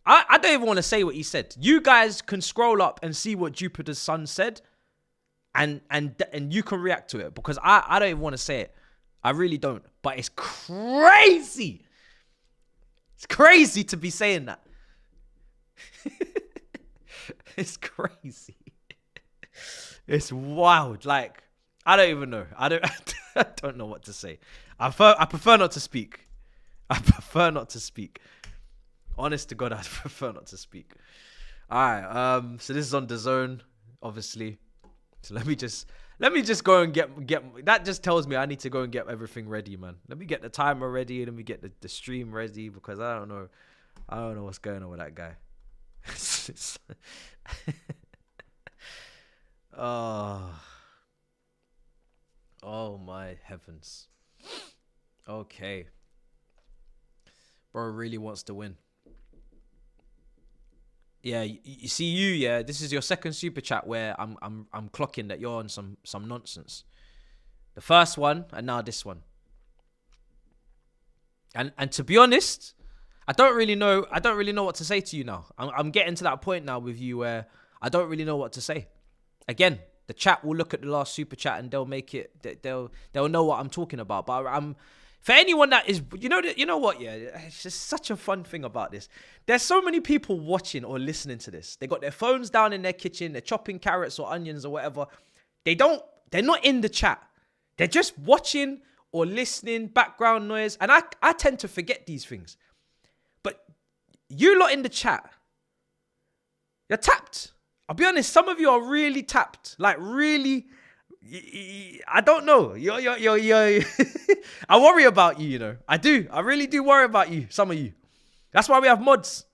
I don't even want to say what he said. You guys can scroll up and see what Jupiter's son said, and you can react to it, because I don't even want to say it. I really don't. But it's crazy. It's crazy to be saying that. It's crazy. It's wild. Like, I don't even know. I don't know what to say. I prefer not to speak. I prefer not to speak. Honest to God, I prefer not to speak. All right. So this is on DAZN, obviously. So let me just go and get. That just tells me I need to go and get everything ready, man. Let me get the timer ready. Let me get the stream ready, because I don't know what's going on with that guy. Oh my heavens. Okay. Bro really wants to win. Yeah, you see, yeah, this is your second super chat where I'm clocking that you're on some nonsense. The first one and now this one. And to be honest, I don't really know what to say to you now. I'm getting to that point now with you where I don't really know what to say. Again, the chat will look at the last super chat and they'll make it. They'll know what I'm talking about. But for anyone that is, you know what? Yeah, it's just such a fun thing about this. There's so many people watching or listening to this. They got their phones down in their kitchen. They're chopping carrots or onions or whatever. They're not in the chat. They're just watching or listening, background noise. And I tend to forget these things. But you lot in the chat, you're tapped. I'll be honest, some of you are really tapped. Like, really, I don't know. You're I worry about you, you know. I do. I really do worry about you, some of you. That's why we have mods.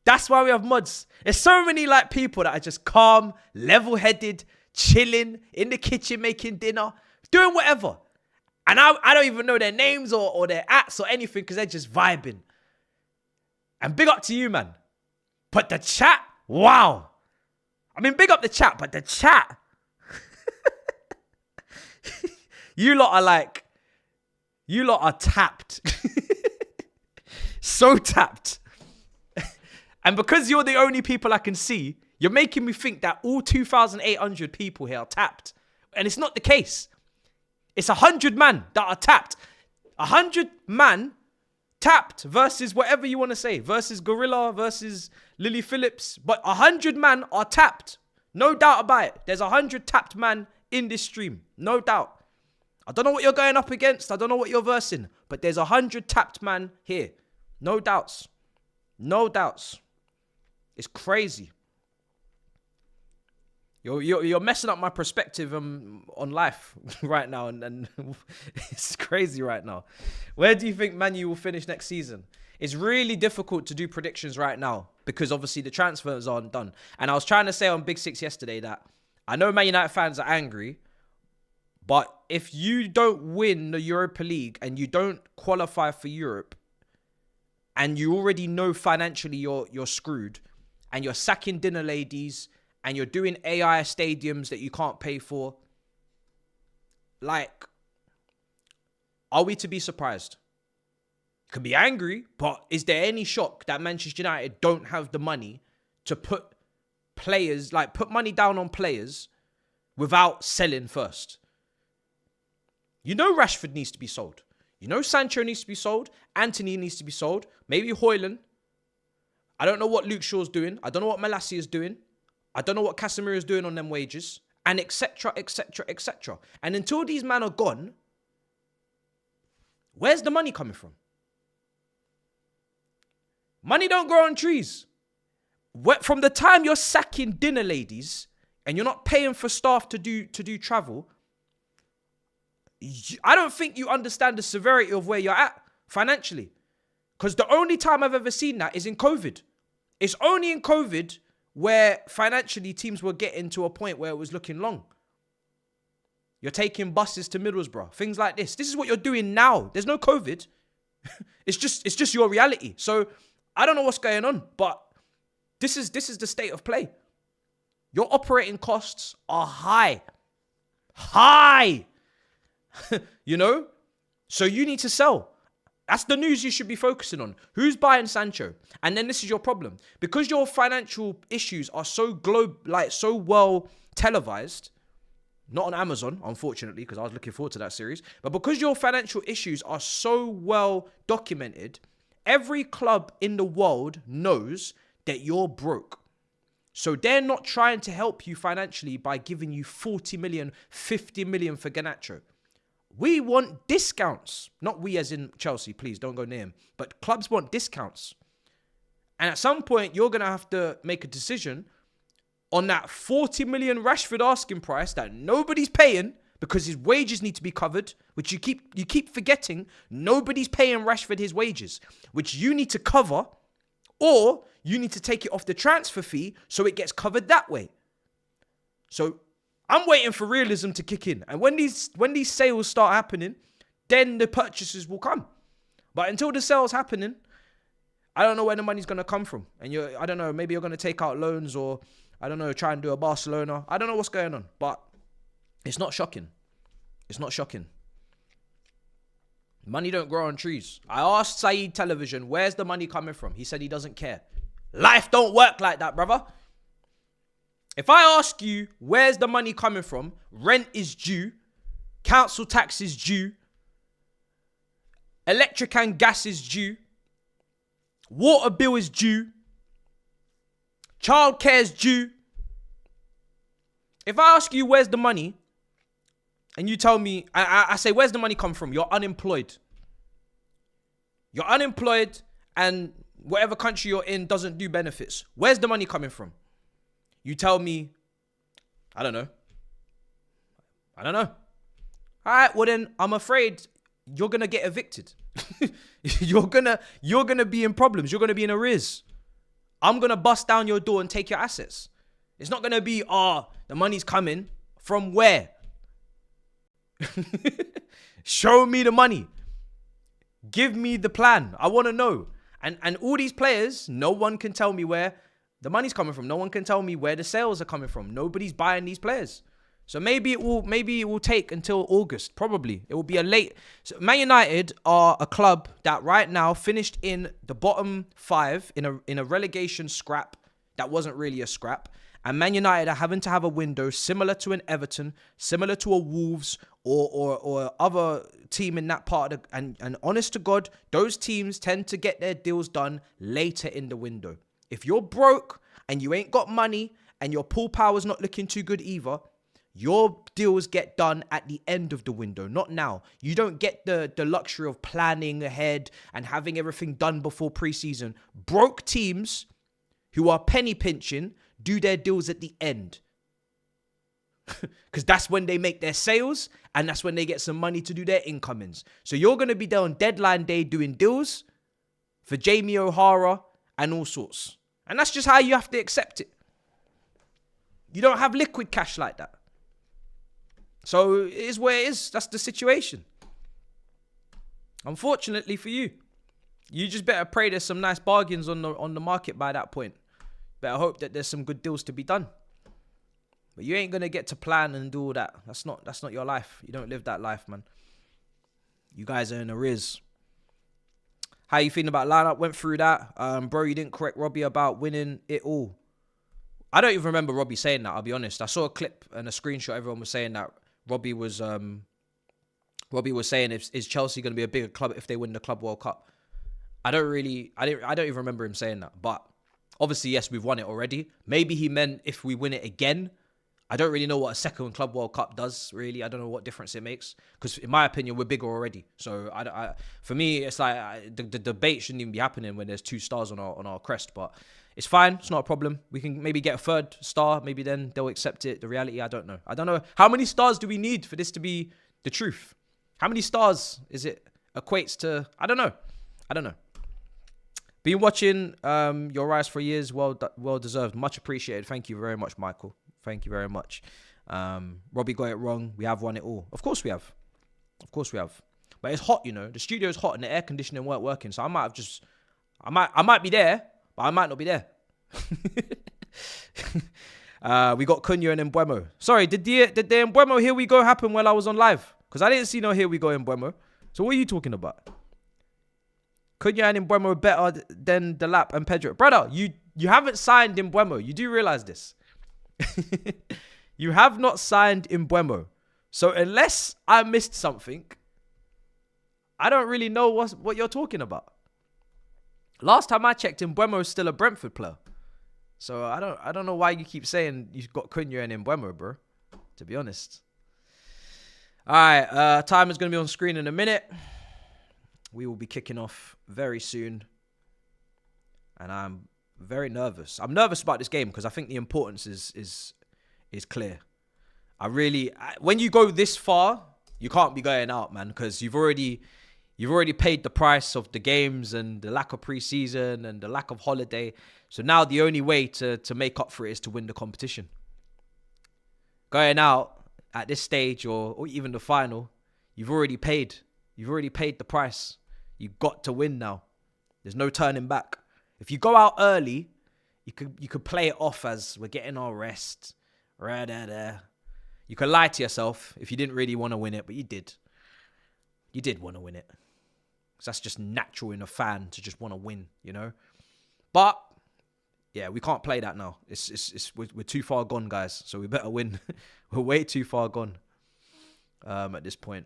There's so many, like, people that are just calm, level-headed, chilling, in the kitchen, making dinner, doing whatever. And I don't even know their names or their ats or anything, because they're just vibing. And big up to you, man. But the chat, wow. I mean, big up the chat, but the chat. You lot are tapped. So tapped. And because you're the only people I can see, you're making me think that all 2,800 people here are tapped. And it's not the case. It's 100 man that are tapped. 100 man tapped versus whatever you want to say. Versus Gorilla, versus Lily Phillips. But 100 man are tapped. No doubt about it. There's 100 tapped man in this stream. No doubt. I don't know what you're going up against. I don't know what you're versing. But there's 100 tapped man here. No doubts. No doubts. It's crazy. You're messing up my perspective on life right now. And it's crazy right now. Where do you think Man U will finish next season? It's really difficult to do predictions right now because obviously the transfers aren't done. And I was trying to say on Big Six yesterday that I know Man United fans are angry, but if you don't win the Europa League and you don't qualify for Europe and you already know financially you're screwed and you're sacking dinner ladies and you're doing AI stadiums that you can't pay for, like, are we to be surprised? You can be angry, but is there any shock that Manchester United don't have the money to put players, like put money down on players without selling first? You know Rashford needs to be sold. You know Sancho needs to be sold. Anthony needs to be sold. Maybe Hairline. I don't know what Luke Shaw's doing. I don't know what Malassi is doing. I don't know what Casemiro is doing on them wages. And etc, etc, etc. And until these men are gone, where's the money coming from? Money don't grow on trees. From the time you're sacking dinner ladies and you're not paying for staff to do travel, I don't think you understand the severity of where you're at financially. Because the only time I've ever seen that is in COVID. It's only in COVID where financially teams were getting to a point where it was looking long. You're taking buses to Middlesbrough, things like this. This is what you're doing now. There's no COVID. It's just your reality. So I don't know what's going on, but this is the state of play. Your operating costs are high. High. You know? So you need to sell. That's the news you should be focusing on. Who's buying Sancho? And then this is your problem. Because your financial issues are so so well televised, not on Amazon, unfortunately, because I was looking forward to that series, but because your financial issues are so well documented, every club in the world knows that you're broke. So they're not trying to help you financially by giving you 40 million, 50 million for Garnacho. We want discounts. Not we as in Chelsea, please don't go near him. But clubs want discounts. And at some point, you're going to have to make a decision on that 40 million Rashford asking price that nobody's paying because his wages need to be covered, which you keep forgetting. Nobody's paying Rashford his wages, which you need to cover, or you need to take it off the transfer fee so it gets covered that way. So I'm waiting for realism to kick in. And when these sales start happening, then the purchases will come. But until the sales happening, I don't know where the money's going to come from. And I don't know, maybe you're going to take out loans or, I don't know, try and do a Barcelona. I don't know what's going on, but it's not shocking. It's not shocking. Money don't grow on trees. I asked Saeed Television, where's the money coming from? He said he doesn't care. Life don't work like that, brother. If I ask you, where's the money coming from? Rent is due. Council tax is due. Electric and gas is due. Water bill is due. Childcare is due. If I ask you, where's the money? And you tell me, I say, where's the money come from? You're unemployed. You're unemployed and whatever country you're in doesn't do benefits. Where's the money coming from? You tell me, I don't know. All right, well then, I'm afraid you're going to get evicted. You're gonna be in problems. You're going to be in arrears. I'm going to bust down your door and take your assets. It's not going to be, the money's coming. From where? Show me the money. Give me the plan. I want to know. And all these players, no one can tell me where the money's coming from. No one can tell me where the sales are coming from. Nobody's buying these players. So maybe it will take until August. Probably. It will be a late. So Man United are a club that right now finished in the bottom 5 in a relegation scrap that wasn't really a scrap. And Man United are having to have a window similar to an Everton, similar to a Wolves or other team in that part of and honest to God, those teams tend to get their deals done later in the window. If you're broke and you ain't got money and your pull power's not looking too good either, your deals get done at the end of the window, not now. You don't get the luxury of planning ahead and having everything done before preseason. Broke teams who are penny pinching do their deals at the end. Because that's when they make their sales and that's when they get some money to do their incomings. So you're going to be there on deadline day doing deals for Jamie O'Hara and all sorts. And that's just how you have to accept it. You don't have liquid cash like that. So it is where it is. That's the situation. Unfortunately for you, you just better pray there's some nice bargains on the market by that point. Better hope that there's some good deals to be done. But you ain't going to get to plan and do all that. That's not your life. You don't live that life, man. You guys are in arrears. How you feeling about lineup? Went through that. Bro, you didn't correct Robbie about winning it all. I don't even remember Robbie saying that, I'll be honest. I saw a clip and a screenshot. Everyone was saying that Robbie was saying, is Chelsea going to be a bigger club if they win the Club World Cup? I don't even remember him saying that. But obviously, yes, we've won it already. Maybe he meant if we win it again. I don't really know what a second Club World Cup does, really. I don't know what difference it makes. Because in my opinion, we're bigger already. So for me, it's like the debate shouldn't even be happening when there's 2 stars on our crest. But it's fine. It's not a problem. We can maybe get a 3rd star. Maybe then they'll accept it. The reality, I don't know. I don't know. How many stars do we need for this to be the truth? How many stars is it equates to? I don't know. Been watching your rise for years. Well deserved. Much appreciated. Thank you very much, Michael. Thank you very much. Robbie got it wrong. We have won it all. Of course we have. But it's hot, you know. The studio's hot and the air conditioning weren't working. So I might be there, but I might not be there. We got Cunha and Mbeumo. Sorry, did the Mbeumo Here We Go happen while I was on live? Because I didn't see no Here We Go Mbeumo. So what are you talking about? Cunha and Mbeumo are better than Delap and Pedro. Brother, you haven't signed Mbeumo. You do realize this. You have not signed Mbeumo. So unless I missed something, I don't really know what you're talking about. Last time I checked, Mbeumo is still a Brentford player. So I don't know why you keep saying you've got Cunha and Mbeumo, bro. To be honest. All right, time is going to be on screen in a minute. We will be kicking off very soon. And I'm very nervous. I'm nervous about this game because I think the importance is clear. When you go this far, you can't be going out, man, because you've already paid the price of the games and the lack of preseason and the lack of holiday. So now the only way to make up for it is to win the competition. Going out at this stage or even the final, you've already paid. You've already paid the price. You've got to win now. There's no turning back. If you go out early, you could play it off as we're getting our rest. You could lie to yourself if you didn't really want to win it, but you did. You did want to win it. Because that's just natural in a fan to just want to win, you know? But, yeah, we can't play that now. We're too far gone, guys. So we better win. We're way too far gone at this point.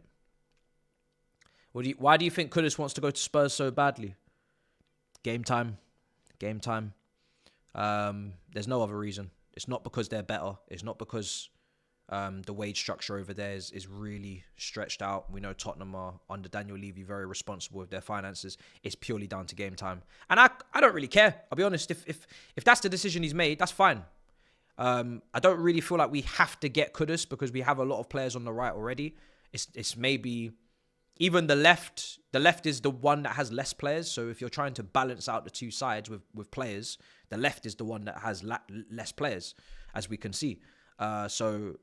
Why do you think Kudus wants to go to Spurs so badly? Game time. Game time. There's no other reason. It's not because they're better. It's not because the wage structure over there is really stretched out. We know Tottenham are, under Daniel Levy, very responsible with their finances. It's purely down to game time. And I don't really care. I'll be honest. If that's the decision he's made, that's fine. I don't really feel like we have to get Kudus because we have a lot of players on the right already. It's maybe even the left. The left is the one that has less players. So if you're trying to balance out the two sides with players, the left is the one that has less players, as we can see. So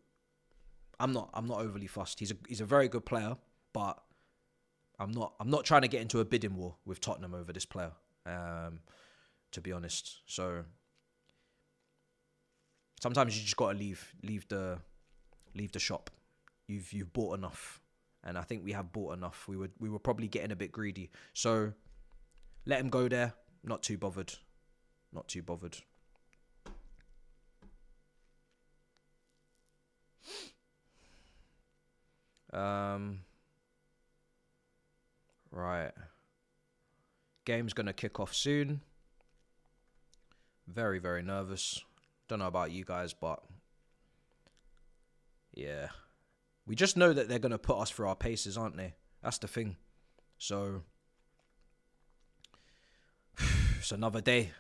I'm not overly fussed. He's a very good player, but I'm not trying to get into a bidding war with Tottenham over this player. To be honest, so sometimes you just gotta leave the shop. You've bought enough, and I think we have bought enough. We were probably getting a bit greedy, so let him go there. Not too bothered. Not too bothered. Right. Game's gonna kick off soon. Very, very nervous. Don't know about you guys, but yeah. We just know that they're gonna put us through our paces, aren't they? That's the thing. So it's another day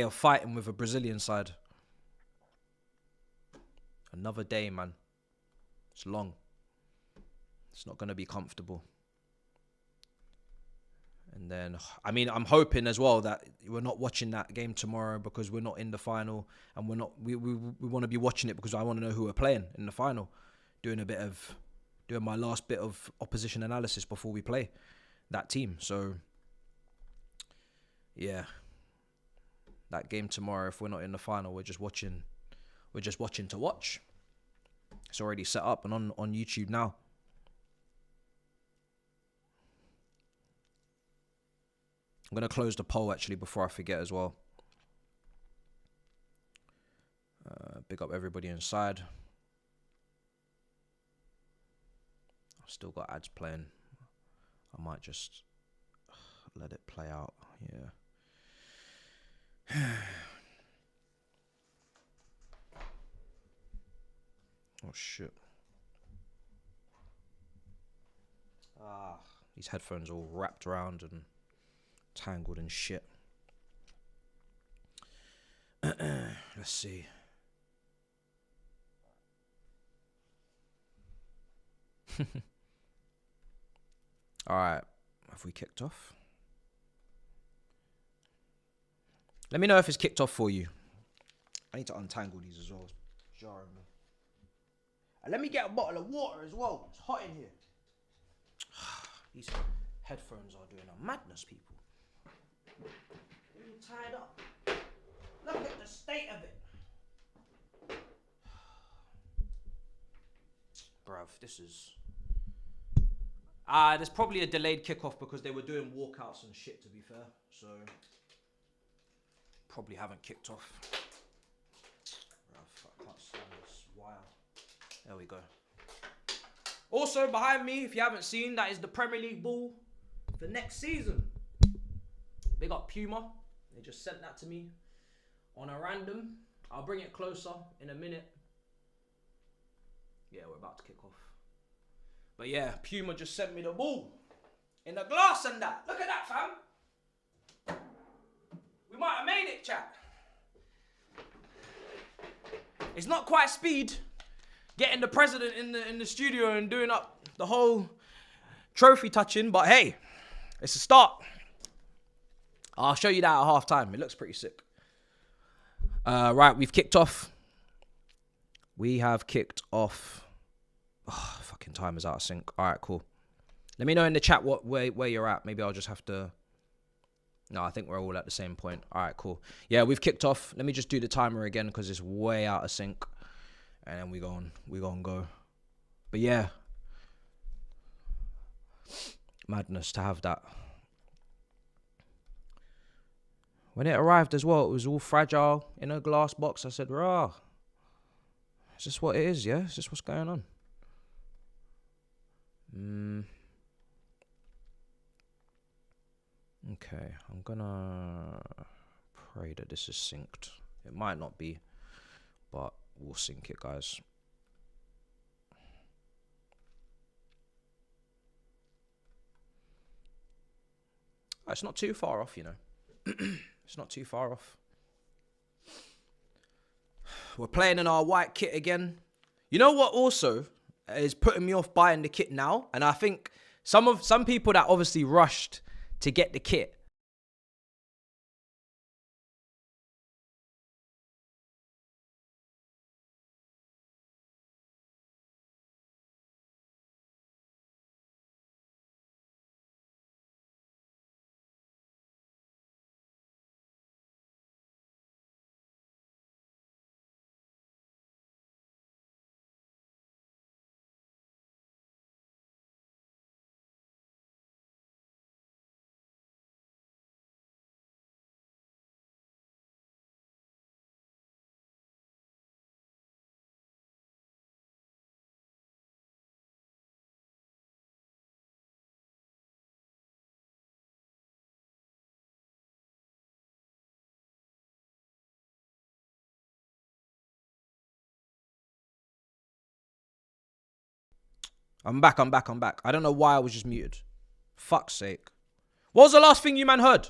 of fighting with a Brazilian side. Another day, man. It's long. It's not going to be comfortable. And then, I mean, I'm hoping as well that we're not watching that game tomorrow because we're not in the final, and we want to be watching it because I want to know who we're playing in the final. Doing my last bit of opposition analysis before we play that team. So yeah, that game tomorrow, if we're not in the final, we're just watching to watch. It's already set up and on YouTube now. I'm going to close the poll actually before I forget as well. Big up everybody inside. I've still got ads playing. I might just let it play out. Yeah. Oh shit. These headphones all wrapped around and tangled and shit. Let's see. Alright. Have we kicked off? Let me know if it's kicked off for you. I need to untangle these as well. It's jarring me. And let me get a bottle of water as well. It's hot in here. These headphones are doing a madness, people. They're all tied up. Look at the state of it. Bruv, this is... There's probably a delayed kickoff because they were doing walkouts and shit, to be fair. So, probably haven't kicked off. Oh, fuck, I can't stand this wire. There we go. Also, behind me, if you haven't seen, that is the Premier League ball for next season. Big up Puma. They just sent that to me on a random. I'll bring it closer in a minute. Yeah, we're about to kick off. But yeah, Puma just sent me the ball in the glass and that. Look at that, fam. We might have made it, chat. It's not quite speed getting the president in the studio and doing up the whole trophy touching, but hey, it's a start. I'll show you that at half time. It looks pretty sick. Right, we've kicked off. We have kicked off. Oh, fucking time is out of sync. All right, cool. Let me know in the chat where you're at. Maybe I'll just have to. No, I think we're all at the same point. All right, cool. Yeah, we've kicked off. Let me just do the timer again because it's way out of sync. And then we gonna go. But yeah. Madness to have that. When it arrived as well, it was all fragile in a glass box. I said, rah. Is this what it is, yeah? Is this what's going on? Okay, I'm gonna pray that this is synced. It might not be, but we'll sync it, guys. It's not too far off, you know. It's not too far off. We're playing in our white kit again. You know what also is putting me off buying the kit now? And I think some people that obviously rushed to get the kit. I'm back. I don't know why I was just muted. Fuck's sake. What was the last thing you man heard?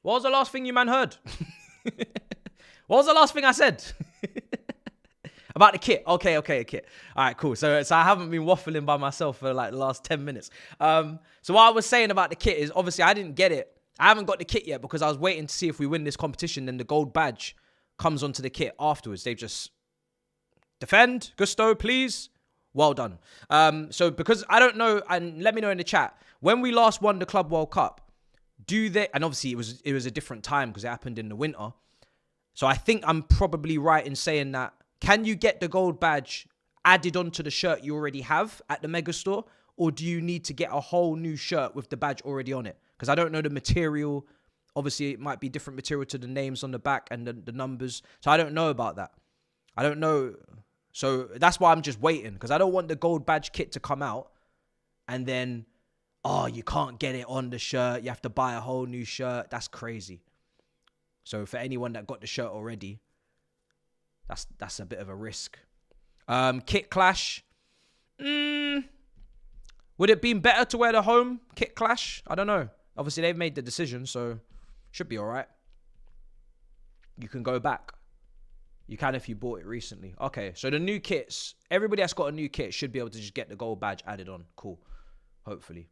What was the last thing you man heard? What was the last thing I said? About the kit. Okay, kit. All right, cool. So I haven't been waffling by myself for like the last 10 minutes. So what I was saying about the kit is obviously I didn't get it. I haven't got the kit yet because I was waiting to see if we win this competition. Then the gold badge comes onto the kit afterwards. They've just defend, Gusto, please. Well done. So because I don't know, and let me know in the chat, when we last won the Club World Cup, do they, and obviously it was a different time because it happened in the winter. So I think I'm probably right in saying that, can you get the gold badge added onto the shirt you already have at the mega store? Or do you need to get a whole new shirt with the badge already on it? Because I don't know the material. Obviously, it might be different material to the names on the back and the numbers. So I don't know about that. I don't know. So that's why I'm just waiting. Because I don't want the gold badge kit to come out. And then, oh, you can't get it on the shirt. You have to buy a whole new shirt. That's crazy. So for anyone that got the shirt already, that's a bit of a risk. Kit clash. Would it been better to wear the home kit clash? I don't know. Obviously, they've made the decision, so should be all right. You can go back. You can if you bought it recently. Okay, so the new kits, everybody that's got a new kit should be able to just get the gold badge added on. Cool. Hopefully.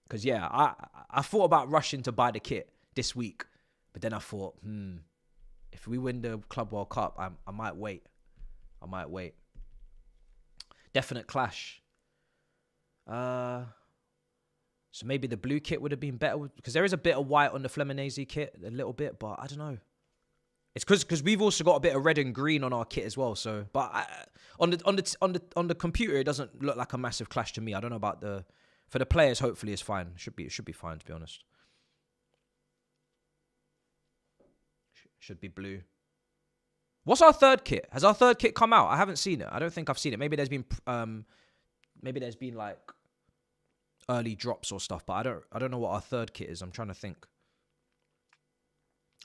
Because, yeah, I thought about rushing to buy the kit this week. But then I thought, if we win the Club World Cup, I might wait. Definite clash. So maybe the blue kit would have been better because there is a bit of white on the Fluminense kit, a little bit, but I don't know. It's because we've also got a bit of red and green on our kit as well. So, but on the computer, it doesn't look like a massive clash to me. I don't know about for the players. Hopefully, it's fine. It should be fine, to be honest. Should be blue. What's our third kit? Has our third kit come out? I haven't seen it. I don't think I've seen it. Maybe there's been like early drops or stuff, but I don't know what our third kit is. I'm trying to think.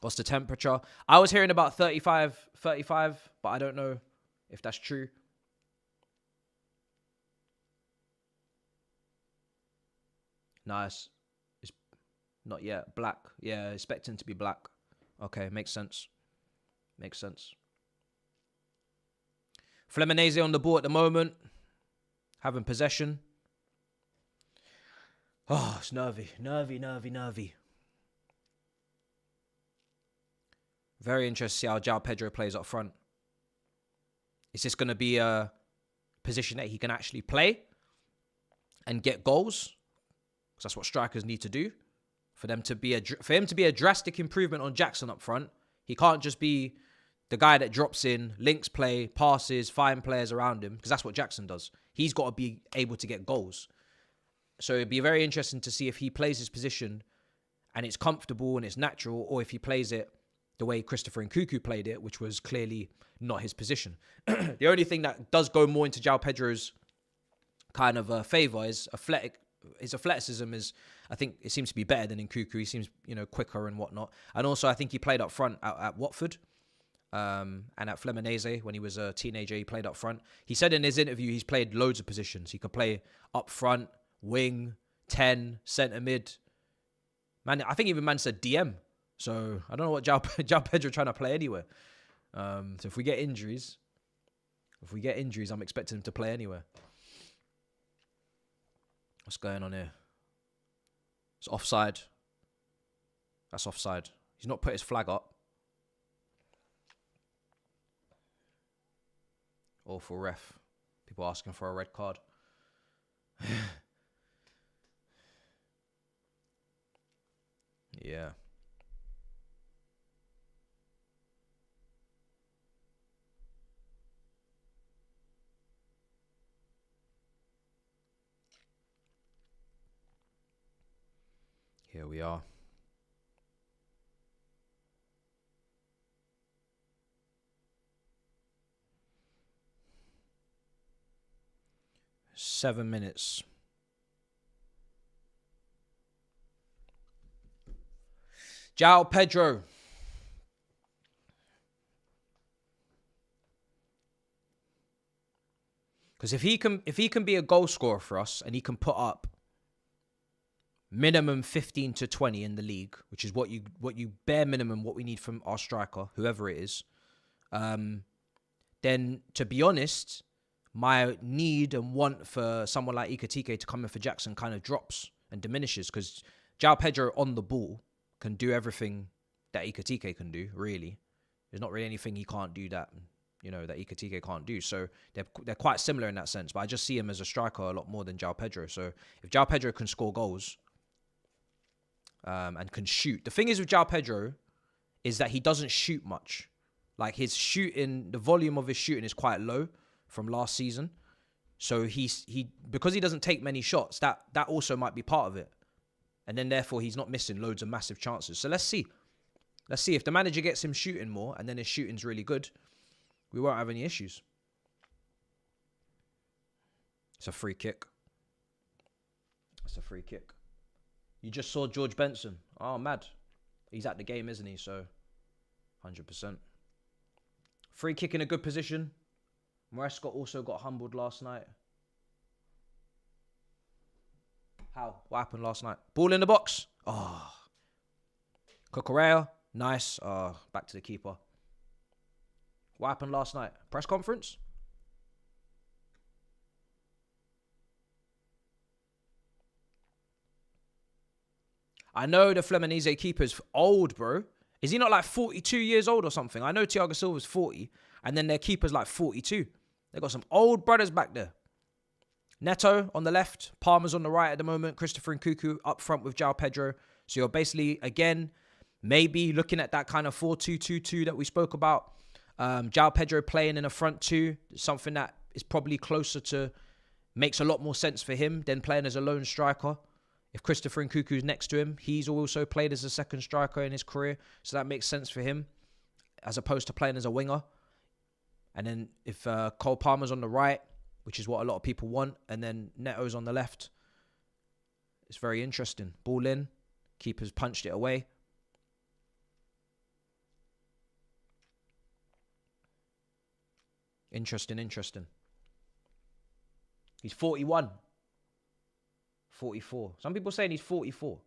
What's the temperature? I was hearing about 35, but I don't know if that's true. Nice. It's not yet. Black. Yeah, expecting to be black. Okay, makes sense. Makes sense. Fluminense on the ball at the moment. Having possession. Oh, it's nervy. Nervy. Very interested to see how João Pedro plays up front. Is this going to be a position that he can actually play and get goals? Because that's what strikers need to do. For him to be a drastic improvement on Jackson up front, he can't just be the guy that drops in, links play, passes, find players around him, because that's what Jackson does. He's got to be able to get goals. So it'd be very interesting to see if he plays his position and it's comfortable and it's natural, or if he plays it the way Christopher Nkunku played it, which was clearly not his position. The only thing that does go more into João Pedro's kind of favour is his athleticism is, I think it seems to be better than Nkunku. He seems, quicker and whatnot. And also I think he played up front at Watford and at Fluminense when he was a teenager. He played up front. He said in his interview he's played loads of positions. He could play up front, wing, 10, centre mid. Man, I think even man said DM. So I don't know what João Pedro trying to play anywhere. So if we get injuries, I'm expecting him to play anywhere. What's going on here? It's offside. That's offside. He's not put his flag up. Awful ref. People asking for a red card. Yeah. Here we are. Seven minutes. João Pedro. Because if he can be a goal scorer for us and he can put up minimum 15 to 20 in the league, which is what you bare minimum what we need from our striker, whoever it is, then to be honest, my need and want for someone like XTRA to come in for Jackson kind of drops and diminishes, because João Pedro on the ball can do everything that XTRA can do, really. There's not really anything he can't do that XTRA can't do. So they're quite similar in that sense, but I just see him as a striker a lot more than João Pedro. So if João Pedro can score goals and can shoot. The thing is with João Pedro is that he doesn't shoot much. Like his shooting, the volume of his shooting is quite low from last season. So he because he doesn't take many shots, that also might be part of it. And then therefore he's not missing loads of massive chances. So let's see. Let's see if the manager gets him shooting more and then his shooting's really good, we won't have any issues. It's a free kick. It's a free kick. You just saw George Benson. Oh, mad. He's at the game, isn't he? So, 100%. Free kick in a good position. Maresca also got humbled last night. How? What happened last night? Ball in the box. Oh. Cucurella. Nice. Back to the keeper. What happened last night? Press conference? I know the Fluminense keeper's old, bro. Is he not like 42 years old or something? I know Thiago Silva's 40, and then their keeper's like 42. They got some old brothers back there. Neto on the left, Palmer's on the right at the moment, Christopher Nkunku up front with João Pedro. So you're basically, again, Maybe looking at that kind of 4-2-2-2 that we spoke about. João Pedro playing in a front two, something that is probably closer to, makes a lot more sense for him than playing as a lone striker. If Christopher Nkunku's next to him, he's also played as a second striker in his career, so that makes sense for him, as opposed to playing as a winger. And then if Cole Palmer's on the right, which is what a lot of people want, and then Neto's on the left, it's very interesting. Ball in, keeper's punched it away. Interesting. He's 41. 44. Some people saying he's 44.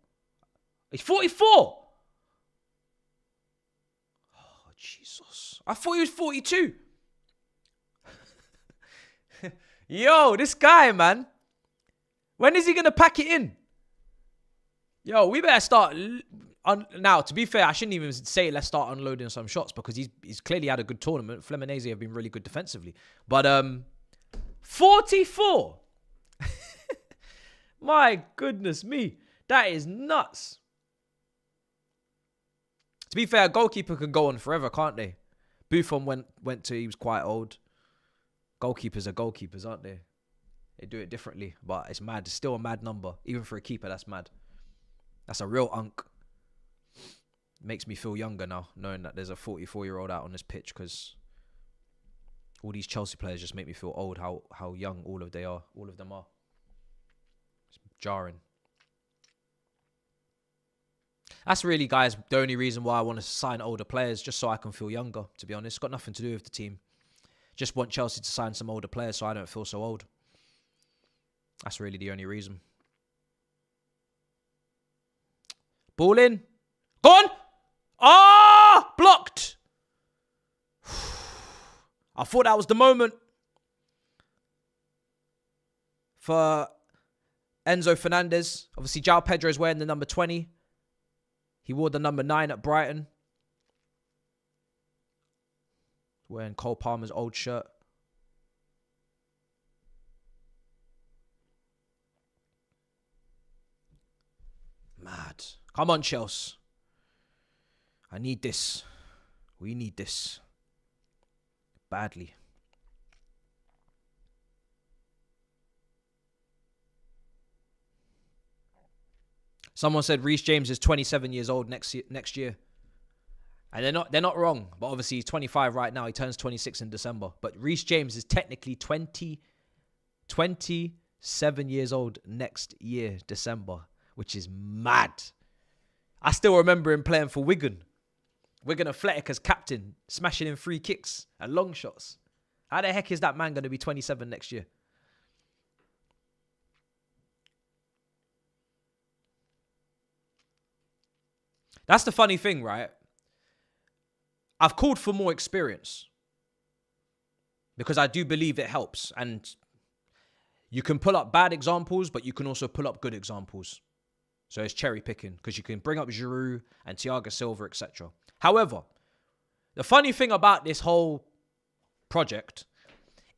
He's 44! Oh, Jesus. I thought he was 42. Yo, this guy, man. When is he going to pack it in? Yo, we better start... Now, to be fair, I shouldn't even say let's start unloading some shots because he's clearly had a good tournament. Fluminense have been really good defensively. But 44! My goodness me. That is nuts. To be fair, a goalkeeper can go on forever, can't they? Buffon went to, he was quite old. Goalkeepers are goalkeepers, aren't they? They do it differently, but it's mad. It's still a mad number. Even for a keeper, that's mad. That's a real unk. Makes me feel younger now, knowing that there's a 44-year-old out on this pitch, because all these Chelsea players just make me feel old, how young all of them are. It's jarring. That's really, guys, the only reason why I want to sign older players, just so I can feel younger, to be honest. It's got nothing to do with the team. Just want Chelsea to sign some older players so I don't feel so old. That's really the only reason. Ball in. Go on! Ah! Blocked! I thought that was the moment for Enzo Fernandez. Obviously, João Pedro is wearing the number 20. He wore the number 9 at Brighton. Wearing Cole Palmer's old shirt. Mad. Come on, Chelsea. I need this. We need this. Badly. Someone said Reece James is 27 years old next year. And they're not wrong. But obviously he's 25 right now. He turns 26 in December. But Reece James is technically 27 years old next year, December. Which is mad. I still remember him playing for Wigan. Wigan Athletic as captain. Smashing in free kicks and long shots. How the heck is that man going to be 27 next year? That's the funny thing, right? I've called for more experience. Because I do believe it helps. And you can pull up bad examples, but you can also pull up good examples. So it's cherry picking. Because you can bring up Giroud and Thiago Silva, etc. However, the funny thing about this whole project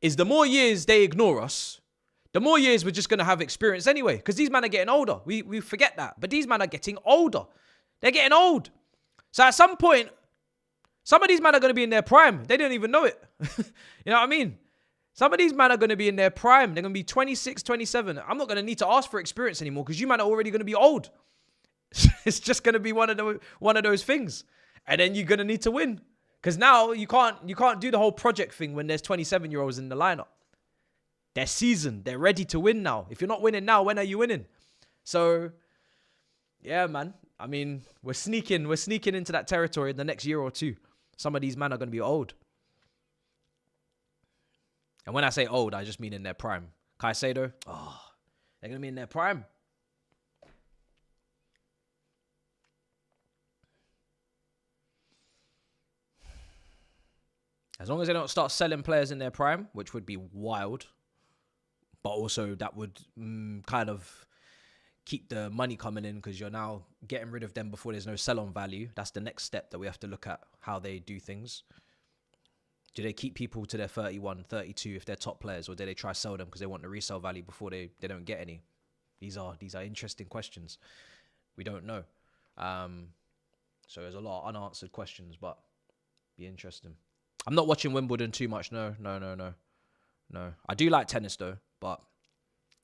is the more years they ignore us, the more years we're just going to have experience anyway. Because these men are getting older. We forget that. But these men are getting older. They're getting old. So at some point, some of these men are going to be in their prime. They don't even know it. You know what I mean? Some of these men are going to be in their prime. They're going to be 26, 27. I'm not going to need to ask for experience anymore because you men are already going to be old. It's just going to be one of those things. And then you're going to need to win. Because now you can't do the whole project thing when there's 27-year-olds in the lineup. They're seasoned. They're ready to win now. If you're not winning now, when are you winning? So, yeah, man. I mean, we're sneaking into that territory in the next year or two. Some of these men are going to be old. And when I say old, I just mean in their prime. Caicedo, they're going to be in their prime. As long as they don't start selling players in their prime, which would be wild. But also that would kind of keep the money coming in because you're now getting rid of them before there's no sell-on value. That's the next step that we have to look at, how they do things. Do they keep people to their 31, 32 if they're top players, or do they try to sell them because they want the resale value before they don't get any? These are interesting questions. We don't know. So there's a lot of unanswered questions, but be interesting. I'm not watching Wimbledon too much. No. I do like tennis though, but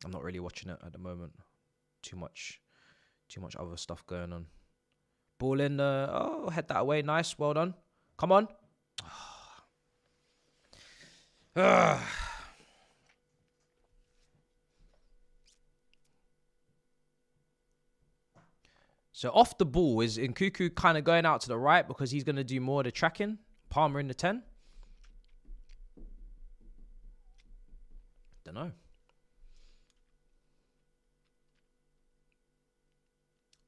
I'm not really watching it at the moment. Too much other stuff going on. Ball in. Head that away. Nice. Well done. Come on. So off the ball, is Nkuku kind of going out to the right because he's going to do more of the tracking? Palmer in the 10? Don't know.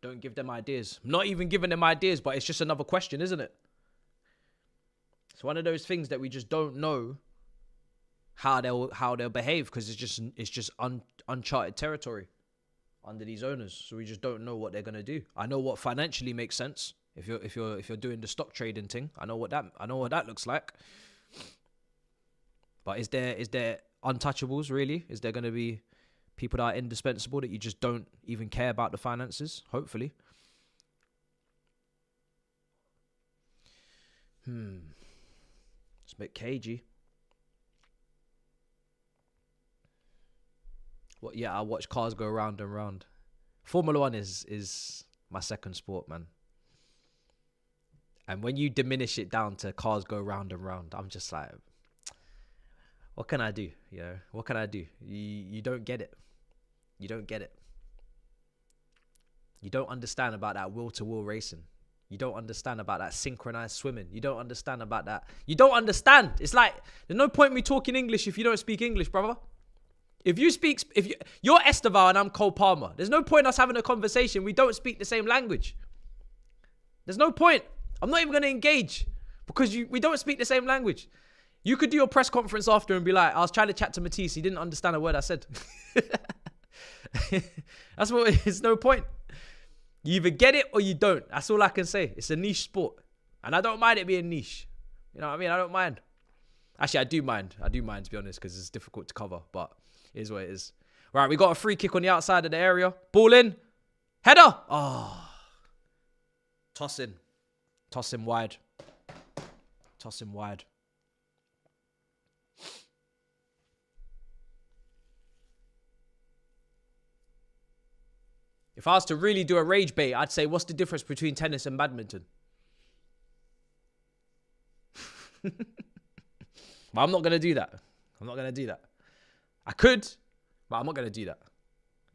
Don't give them ideas. I'm not even giving them ideas, but it's just another question, isn't it? It's one of those things that we just don't know how they'll behave because it's just uncharted territory under these owners. So we just don't know what they're gonna do. I know what financially makes sense if you're doing the stock trading thing. I know what that looks like. But is there untouchables really? Is there gonna be people that are indispensable that you just don't even care about the finances? Hopefully. It's a bit cagey. Well, yeah, I watch cars go round and round. Formula One is my second sport, man. And when you diminish it down to cars go round and round, I'm just like, what can I do? You know, what can I do? You don't get it. You don't get it. You don't understand about that wheel-to-wheel racing. You don't understand about that synchronized swimming. You don't understand about that. You don't understand. It's like, there's no point in me talking English if you don't speak English, brother. You're Esteval and I'm Cole Palmer. There's no point us having a conversation. We don't speak the same language. There's no point. I'm not even going to engage because we don't speak the same language. You could do your press conference after and be like, I was trying to chat to Matisse. He didn't understand a word I said. That's what it is. No point. You either get it or you don't. That's all I can say. It's a niche sport. And I don't mind it being niche. You know what I mean? I don't mind. Actually, I do mind. I do mind, to be honest, because it's difficult to cover. But it is what it is. Right, we got a free kick on the outside of the area. Ball in. Header. Oh. Toss in. Toss him wide. Toss him wide. If I was to really do a rage bait, I'd say, what's the difference between tennis and badminton? But I'm not going to do that. I'm not going to do that. I could, but I'm not going to do that.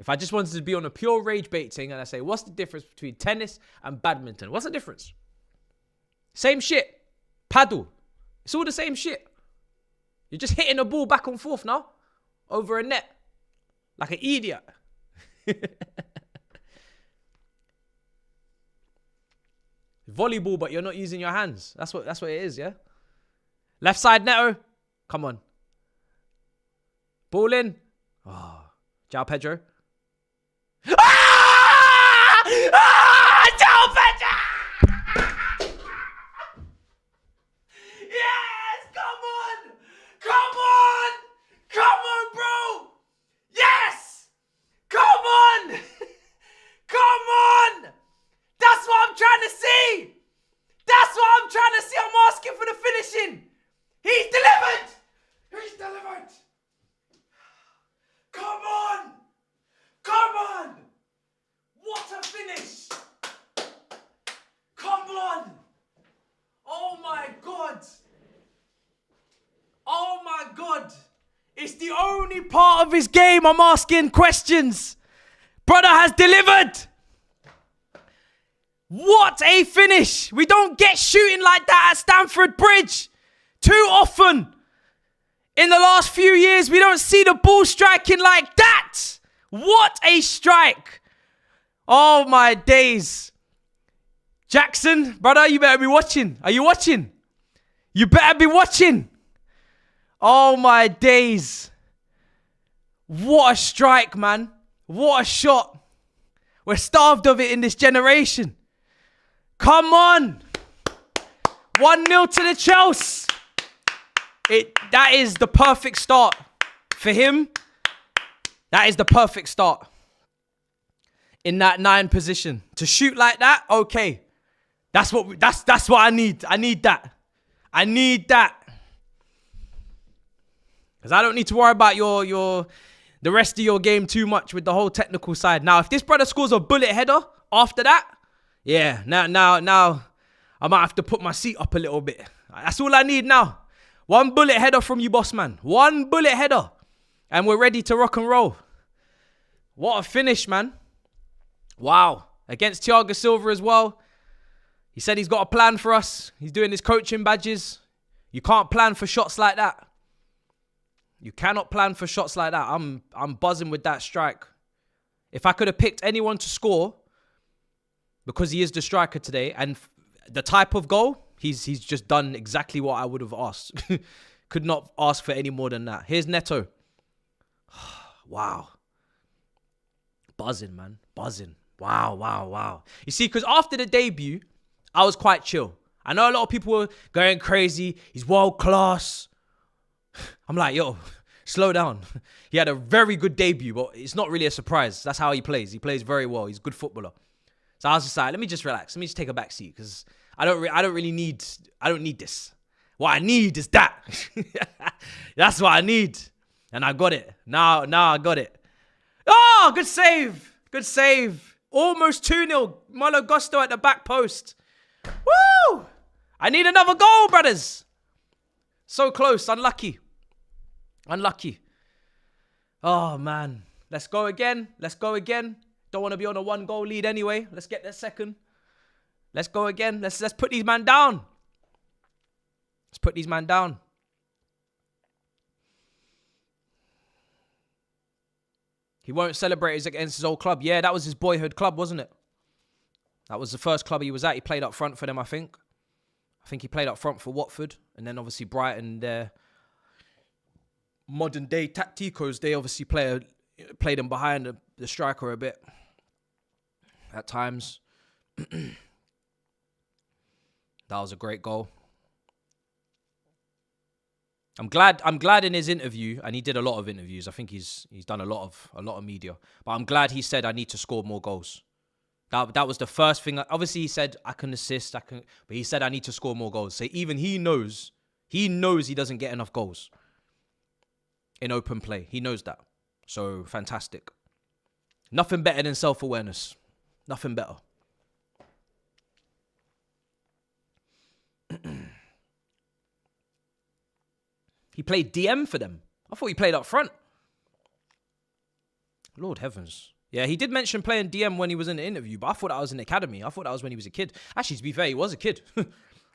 If I just wanted to be on a pure rage bait thing and I say, what's the difference between tennis and badminton? What's the difference? Same shit. Paddle. It's all the same shit. You're just hitting a ball back and forth now over a net like an idiot. Volleyball, but you're not using your hands. That's what it is, yeah? Left side, Neto. Come on. Ball in. Oh. João Pedro. Ah! Ah! João Pedro! Yes! Come on! Come on! Come on, bro! Yes! Come on! Come on! That's what I'm trying to see! That's what I'm trying to see! I'm asking for the finishing! He's delivered! He's delivered! Come on! Come on! What a finish! Come on! Oh my God! Oh my God! It's the only part of his game I'm asking questions. Brother has delivered! What a finish! We don't get shooting like that at Stamford Bridge too often. In the last few years, we don't see the ball striking like that. What a strike. Oh my days. Jackson, brother, you better be watching. Are you watching? You better be watching. Oh my days. What a strike, man. What a shot. We're starved of it in this generation. Come on. 1-0 to the Chelsea. That is the perfect start for him. That is the perfect start in that 9 position. To shoot like that, okay. That's what I need. I need that. I need that. Because I don't need to worry about the rest of your game too much with the whole technical side. Now, if this brother scores a bullet header after that, yeah, now I might have to put my seat up a little bit. That's all I need now. One bullet header from you, boss man. One bullet header. And we're ready to rock and roll. What a finish, man. Wow. Against Thiago Silva as well. He said he's got a plan for us. He's doing his coaching badges. You can't plan for shots like that. You cannot plan for shots like that. I'm buzzing with that strike. If I could have picked anyone to score, because he is the striker today, and the type of goal, he's just done exactly what I would have asked. Could not ask for any more than that. Here's Neto. Wow. Buzzing, man. Buzzing. Wow. You see, because after the debut, I was quite chill. I know a lot of people were going crazy. He's world class. I'm like, yo, slow down. He had a very good debut, but it's not really a surprise. That's how he plays. He plays very well. He's a good footballer. So I was just like, let me just relax. Let me just take a back seat because I don't need this. What I need is that. That's what I need. And I got it. Now I got it. Oh, good save. Good save. Almost 2-0. Malo Gusto at the back post. Woo! I need another goal, brothers. So close. Unlucky. Oh, man. Let's go again. Don't want to be on a 1-goal lead anyway. Let's get that second. Let's go again. Let's put these man down. He won't celebrate against his old club. Yeah, that was his boyhood club, wasn't it? That was the first club he was at. He played up front for them, I think. I think he played up front for Watford. And then obviously Brighton, their modern day tacticos, they obviously play them behind the striker a bit at times. That was a great goal. I'm glad in his interview, and he did a lot of interviews. I think he's done a lot of media. But I'm glad he said I need to score more goals. That was the first thing. Obviously, he said I can assist, but he said I need to score more goals. So even he knows he doesn't get enough goals in open play. He knows that. So fantastic. Nothing better than self-awareness. Nothing better. He played DM for them. I thought he played up front. Lord heavens. Yeah, he did mention playing DM when he was in the interview, but I thought that was in the academy. I thought that was when he was a kid. Actually, to be fair, he was a kid.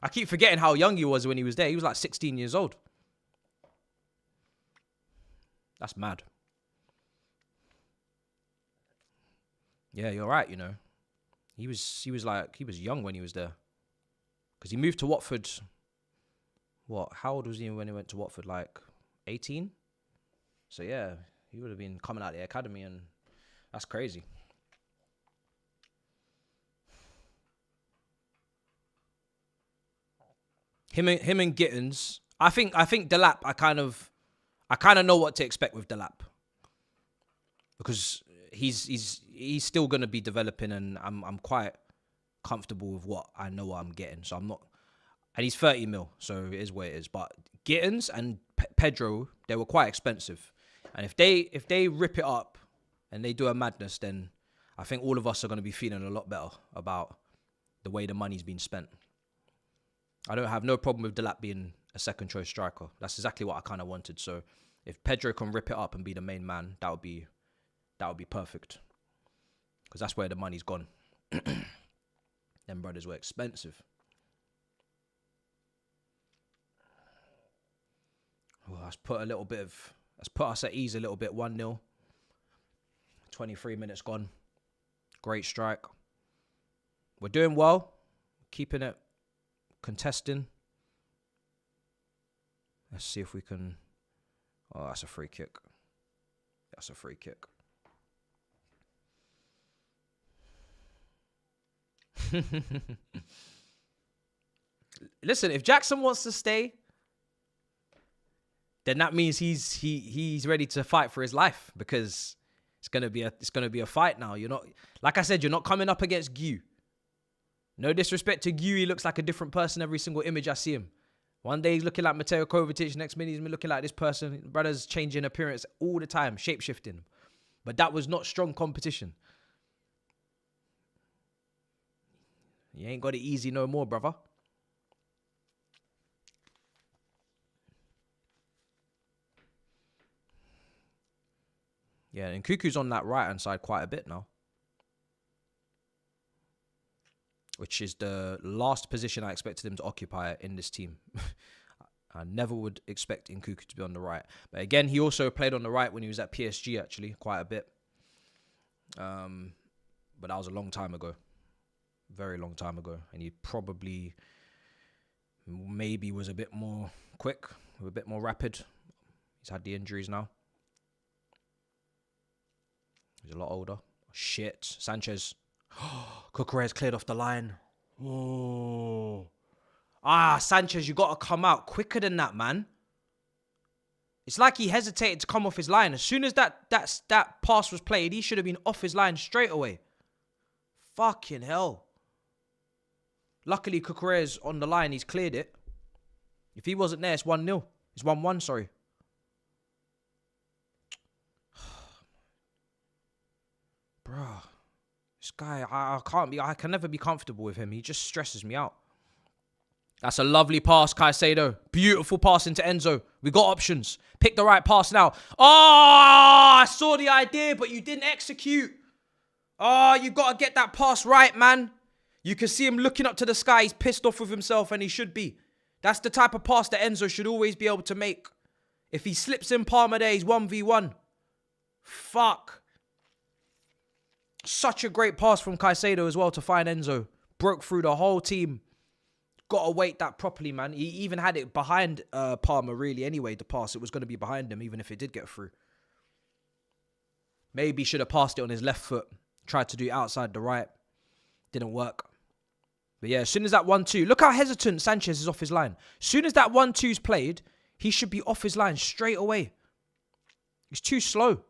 I keep forgetting how young he was when he was there. He was like 16 years old. That's mad. Yeah, you're right, you know. He was young when he was there. Because he moved to Watford. What? How old was he when he went to Watford? Like 18? So yeah, he would have been coming out of the academy, and that's crazy. Him and Gittins. I think Delap. I kind of know what to expect with Delap, because he's still gonna be developing, and I'm quite comfortable with what I know what I'm getting. So I'm not. And he's 30 mil, so it is what it is. But Gittins and Pedro, they were quite expensive. And if they rip it up and they do a madness, then I think all of us are going to be feeling a lot better about the way the money's been spent. I don't have no problem with Delap being a second choice striker. That's exactly what I kind of wanted. So if Pedro can rip it up and be the main man, that would be perfect. Because that's where the money's gone. Them brothers were expensive. Well, let's put us at ease a little bit. 1-0. 23 minutes gone. Great strike. We're doing well. Keeping it. Contesting. Let's see if we can. Oh, that's a free kick. Listen, if Jackson wants to stay, then that means he's ready to fight for his life, because it's gonna be a fight now. You're not, like I said, you're not coming up against Gu. No disrespect to Gu, he looks like a different person every single image I see him. One day he's looking like Mateo Kovacic, next minute he's looking like this person. Brother's changing appearance all the time, shape-shifting. But that was not strong competition. You ain't got it easy no more, brother. Yeah, and Cuckoo's on that right-hand side quite a bit now. Which is the last position I expected him to occupy in this team. I never would expect Nkuku to be on the right. But again, he also played on the right when he was at PSG, actually, quite a bit. But that was a long time ago. Very long time ago. And he probably maybe was a bit more quick, a bit more rapid. He's had the injuries now. He's a lot older. Shit. Sanchez. Cucurella's cleared off the line. Oh. Sanchez, you got to come out quicker than that, man. It's like he hesitated to come off his line. As soon as that pass was played, he should have been off his line straight away. Fucking hell. Luckily, Cucurella's on the line. He's cleared it. If he wasn't there, it's 1-0. It's 1-1, sorry. Bruh. This guy, I can never be comfortable with him. He just stresses me out. That's a lovely pass, Caicedo. Beautiful pass into Enzo. We got options. Pick the right pass now. Oh, I saw the idea, but you didn't execute. Oh, you got to get that pass right, man. You can see him looking up to the sky. He's pissed off with himself, and he should be. That's the type of pass that Enzo should always be able to make. If he slips in Palmer there, he's 1v1. Fuck. Such a great pass from Caicedo as well to find Enzo. Broke through the whole team. Got to weight that properly, man. He even had it behind Palmer, really, anyway, the pass. It was going to be behind him, even if it did get through. Maybe should have passed it on his left foot. Tried to do it outside the right. Didn't work. But yeah, as soon as that 1-2... Look how hesitant Sanchez is off his line. As soon as that 1-2's played, he should be off his line straight away. He's too slow.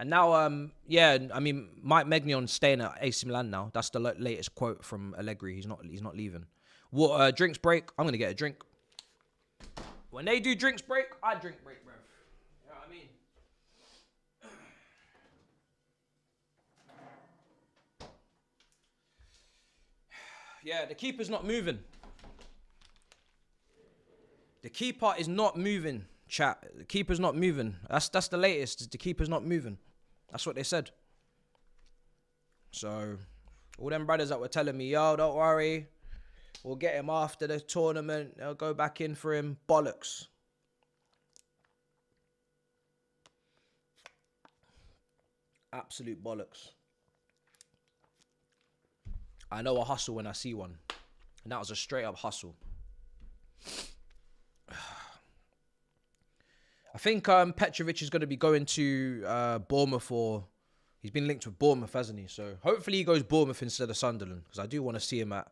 And now, yeah, I mean, Mike Maignan staying at AC Milan now. That's the latest quote from Allegri. He's not leaving. What drinks break? I'm gonna get a drink. When they do drinks break, I drink break, bro. You know what I mean? Yeah, the keeper's not moving. The keeper is not moving, chat. The keeper's not moving. That's the latest. The keeper's not moving. That's what they said. So, all them brothers that were telling me, yo, don't worry. We'll get him after the tournament. They'll go back in for him. Bollocks. Absolute bollocks. I know a hustle when I see one. And that was a straight up hustle. I think Petrovic is going to be going to Bournemouth, or he's been linked with Bournemouth, hasn't he? So hopefully he goes Bournemouth instead of Sunderland, because I do want to see him at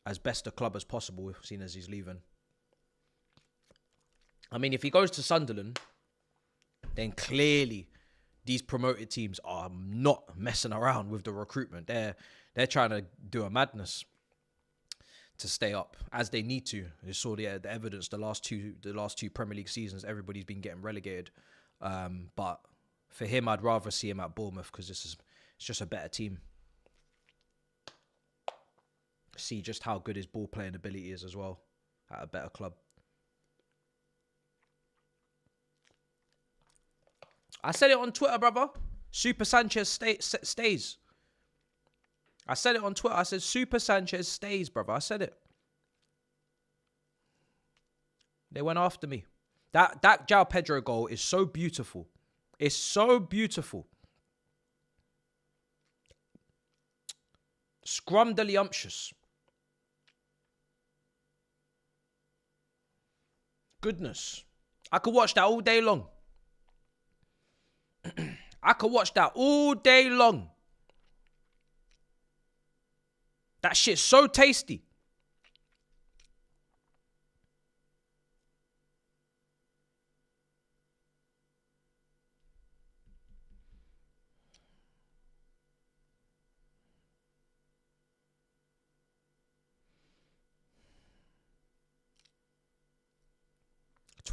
as best a club as possible, seeing as he's leaving. I mean, if he goes to Sunderland, then clearly these promoted teams are not messing around with the recruitment. They're trying to do a madness to stay up, as they need to. You saw the evidence the last two Premier League seasons. Everybody's been getting relegated, but for him, I'd rather see him at Bournemouth, because it's just a better team. See just how good his ball playing ability is as well at a better club. I said it on Twitter, brother. Super Sanchez stays. I said it on Twitter. I said Super Sanchez stays, brother. I said it. They went after me. That João Pedro goal is so beautiful. It's so beautiful. Scrumdiddlyumptious. Goodness. I could watch that all day long. I could watch that all day long. That shit's so tasty.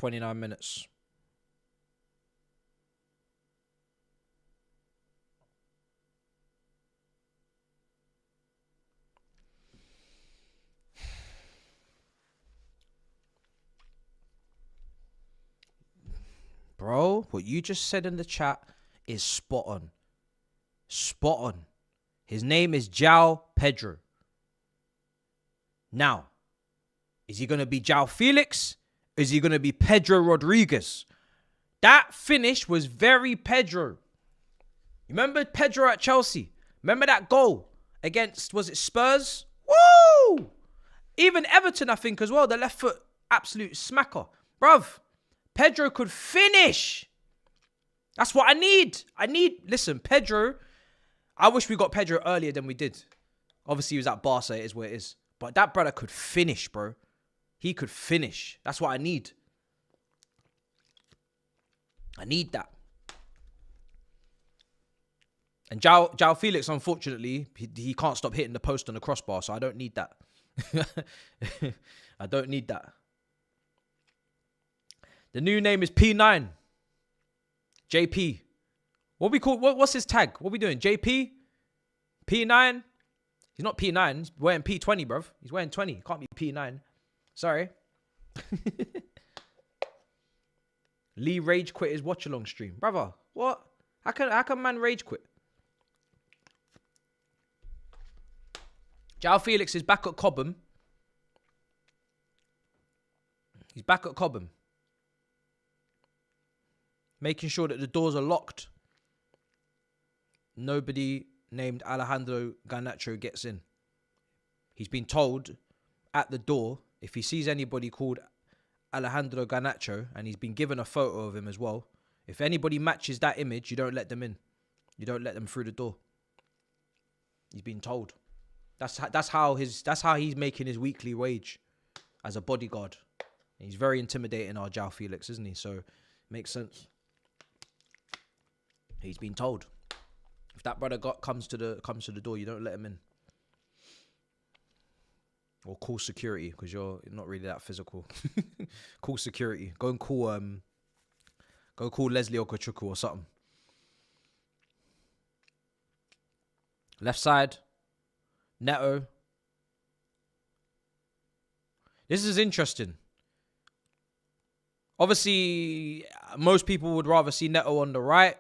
29 minutes. Bro, what you just said in the chat is spot on. Spot on. His name is João Pedro. Now, is he going to be João Felix? Is he going to be Pedro Rodriguez? That finish was very Pedro. You remember Pedro at Chelsea? Remember that goal against, was it Spurs? Woo! Even Everton, I think, as well. The left foot, absolute smacker. Bruv, Pedro could finish. That's what I need. Listen, Pedro, I wish we got Pedro earlier than we did. Obviously, he was at Barca, it is where it is. But that brother could finish, bro. He could finish. That's what I need. I need that. And João Felix, unfortunately, he can't stop hitting the post on the crossbar, so I don't need that. I don't need that. The new name is P9. JP. What's his tag? What we doing? JP? P9? He's not P9. He's wearing P20, bruv. He's wearing 20. Can't be P9. Sorry. Lee rage quit his watch along stream. Brother, what? How can man rage quit? João Felix is back at Cobham. He's back at Cobham. Making sure that the doors are locked. Nobody named Alejandro Garnacho gets in. He's been told at the door, if he sees anybody called Alejandro Garnacho, and he's been given a photo of him as well, if anybody matches that image, you don't let them in. You don't let them through the door. He's been told. That's how he's making his weekly wage as a bodyguard. He's very intimidating, our João Felix, isn't he? So makes sense. He's been told. If that brother comes to the door, you don't let him in. Or call security, because you're not really that physical. Call security. Go and call Leslie Okachuku or something. Left side. Neto. This is interesting. Obviously, most people would rather see Neto on the right,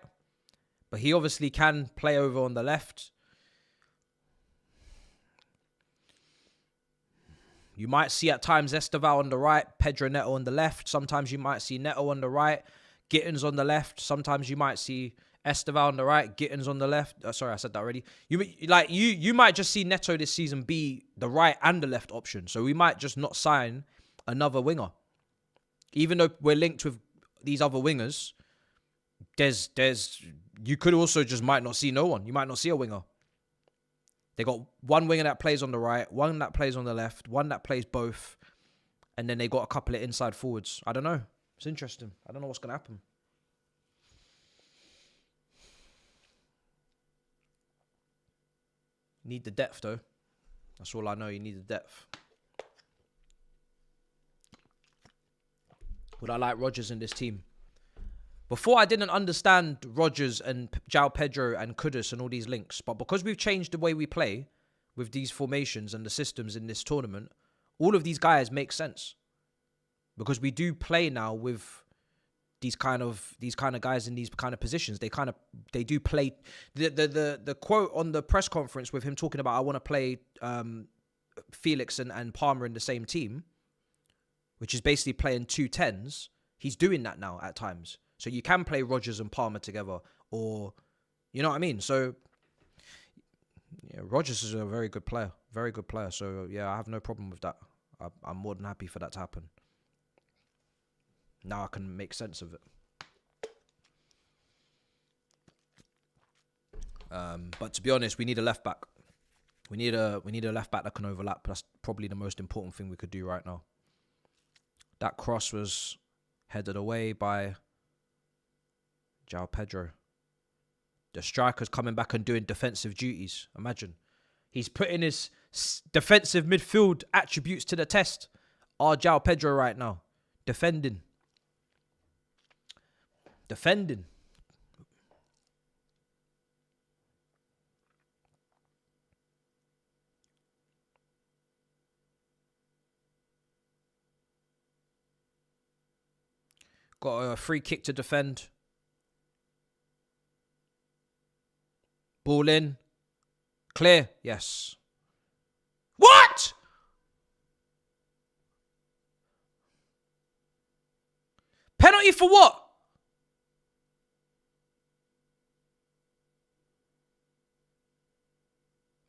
but he obviously can play over on the left. You might see at times Esteval on the right, Pedro Neto on the left. Sometimes you might see Neto on the right, Gittins on the left. Sometimes you might see Esteval on the right, Gittins on the left. Sorry, I said that already. You might just see Neto this season be the right and the left option. So we might just not sign another winger. Even though we're linked with these other wingers, you could also just might not see no one. You might not see a winger. They got one winger that plays on the right, one that plays on the left, one that plays both, and then they got a couple of inside forwards. I don't know. It's interesting. I don't know what's going to happen. Need the depth, though. That's all I know. You need the depth. Would I like Rodgers in this team? Before, I didn't understand Rodgers and João Pedro and Kudus and all these links. But because we've changed the way we play with these formations and the systems in this tournament, all of these guys make sense. Because we do play now with these kind of guys in these kind of positions. They do play. The quote on the press conference with him talking about, I want to play Felix and Palmer in the same team, which is basically playing 2 10s. He's doing that now at times. So you can play Rodgers and Palmer together, or, you know what I mean? So, yeah, Rodgers is a very good player. Very good player. So, yeah, I have no problem with that. I'm more than happy for that to happen. Now I can make sense of it. But to be honest, we need a left back. We need a left back that can overlap. That's probably the most important thing we could do right now. That cross was headed away by João Pedro. The striker's coming back and doing defensive duties. Imagine. He's putting his defensive midfield attributes to the test. Our João Pedro right now. Defending. Defending. Got a free kick to defend. Ball in. Clear. Yes. What? Penalty for what?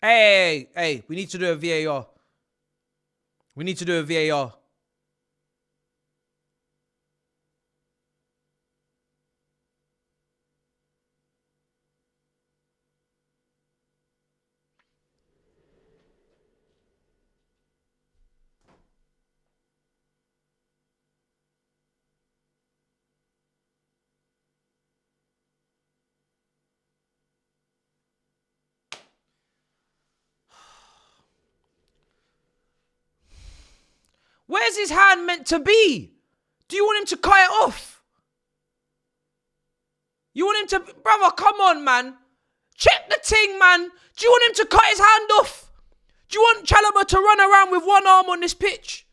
Hey, we need to do a VAR. We need to do a VAR. Where's his hand meant to be? Do you want him to cut it off? You want him to... Brother, come on, man. Check the ting, man. Do you want him to cut his hand off? Do you want Chalobah to run around with one arm on this pitch?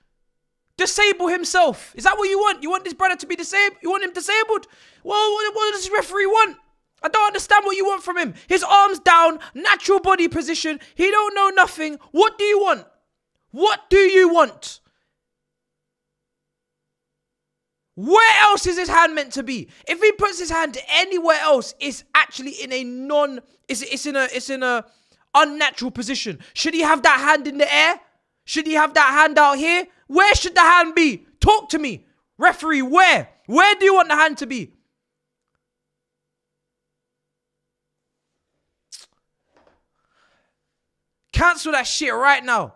Disable himself. Is that what you want? You want this brother to be disabled? You want him disabled? Well, what does this referee want? I don't understand what you want from him. His arms down, natural body position. He don't know nothing. What do you want? What do you want? Where else is his hand meant to be? If he puts his hand anywhere else, it's actually in a it's in a unnatural position. Should he have that hand in the air? Should he have that hand out here? Where should the hand be? Talk to me. Referee, where? Where do you want the hand to be? Cancel that shit right now.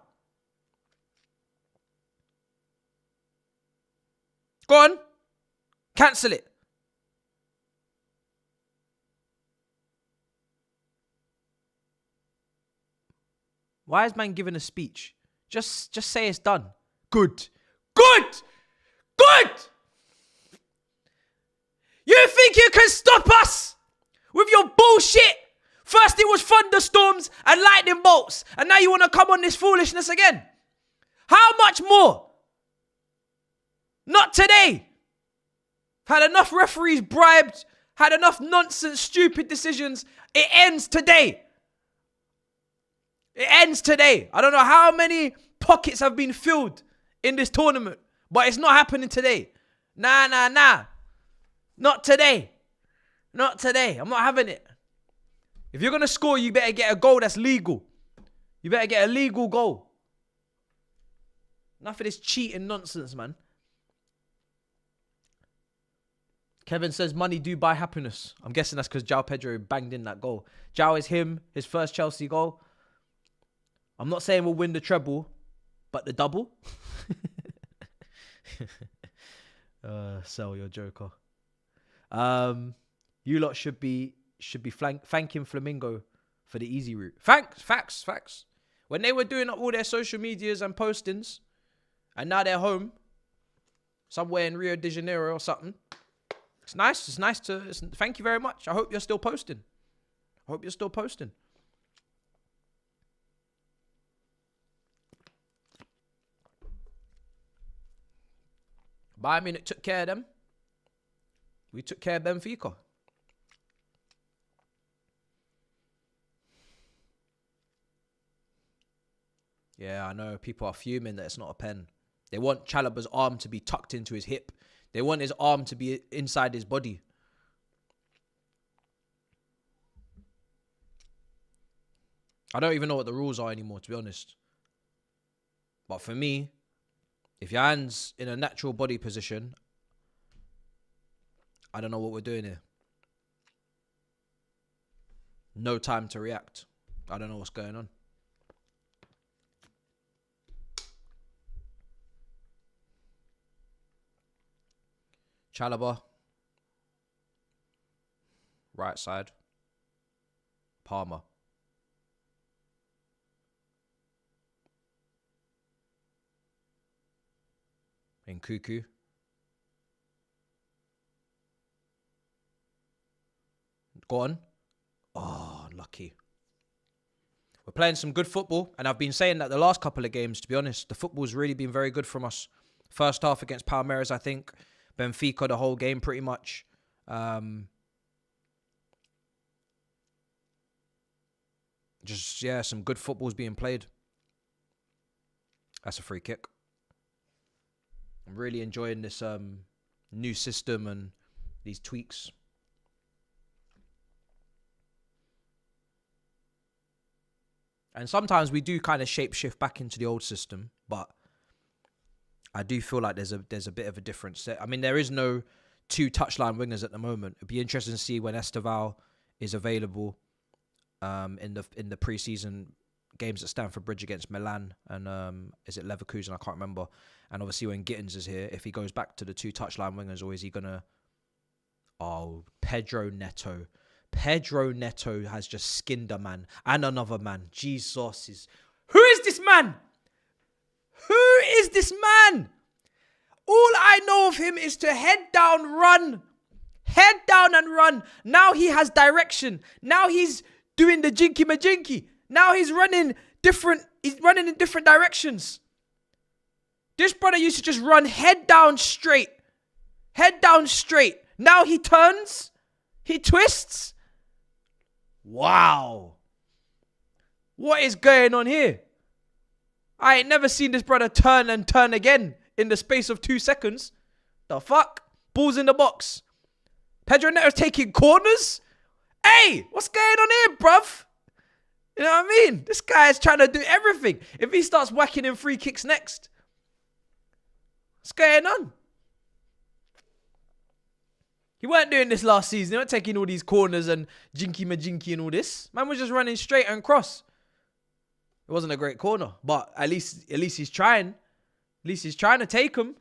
Go on. Cancel it. Why is man giving a speech? Just say it's done. Good. Good. Good. You think you can stop us with your bullshit? First it was thunderstorms and lightning bolts, and now you want to come on this foolishness again. How much more? Not today. Had enough referees bribed, had enough nonsense, stupid decisions. It ends today. It ends today. I don't know how many pockets have been filled in this tournament, but it's not happening today. Nah. Not today. Not today. I'm not having it. If you're going to score, you better get a goal that's legal. You better get a legal goal. Enough of this cheating nonsense, man. Kevin says money do buy happiness. I'm guessing that's because João Pedro banged in that goal. João is him, his first Chelsea goal. I'm not saying we'll win the treble, but the double. Sell your joker. You lot should be thanking Flamingo for the easy route. Facts. When they were doing up all their social medias and postings, and now they're home, somewhere in Rio de Janeiro or something. It's nice. It's nice to... thank you very much. I hope you're still posting. Bayern Munich took care of them. We took care of Benfica. Yeah, I know. People are fuming that it's not a pen. They want Chalobah's arm to be tucked into his hip. They want his arm to be inside his body. I don't even know what the rules are anymore, to be honest. But for me, if your hand's in a natural body position, I don't know what we're doing here. No time to react. I don't know what's going on. Chalobah. Right side. Palmer. In Cuckoo. Go on. Oh, lucky. We're playing some good football, and I've been saying that the last couple of games, to be honest. The football's really been very good from us. First half against Palmeiras, I think. Benfica, the whole game, pretty much. Just, yeah, some good football's being played. That's a free kick. I'm really enjoying this new system and these tweaks. And sometimes we do kind of shape shift back into the old system, but I do feel like there's a bit of a difference. I mean, there is no 2 touchline wingers at the moment. It'd be interesting to see when Esteval is available in the preseason games at Stamford Bridge against Milan and is it Leverkusen? I can't remember. And obviously when Gittins is here, if he goes back to the 2 touchline wingers, or is he gonna? Oh, Pedro Neto. Pedro Neto has just skinned a man and another man. Jesus. Who is this man? Who is this man? All I know of him is to head down, run. Head down and run. Now he has direction. Now he's doing the jinky majinky. Now he's running different. He's running in different directions. This brother used to just run head down straight. Head down straight. Now he turns. He twists. Wow. What is going on here? I ain't never seen this brother turn and turn again in the space of 2 seconds. The fuck? Balls in the box. Pedro Neto's taking corners? Hey, what's going on here, bruv? You know what I mean? This guy is trying to do everything. If he starts whacking in free kicks next, what's going on? He weren't doing this last season. He weren't taking all these corners and jinky majinky and all this. Man was just running straight and cross. It wasn't a great corner, but at least he's trying. At least he's trying to take him.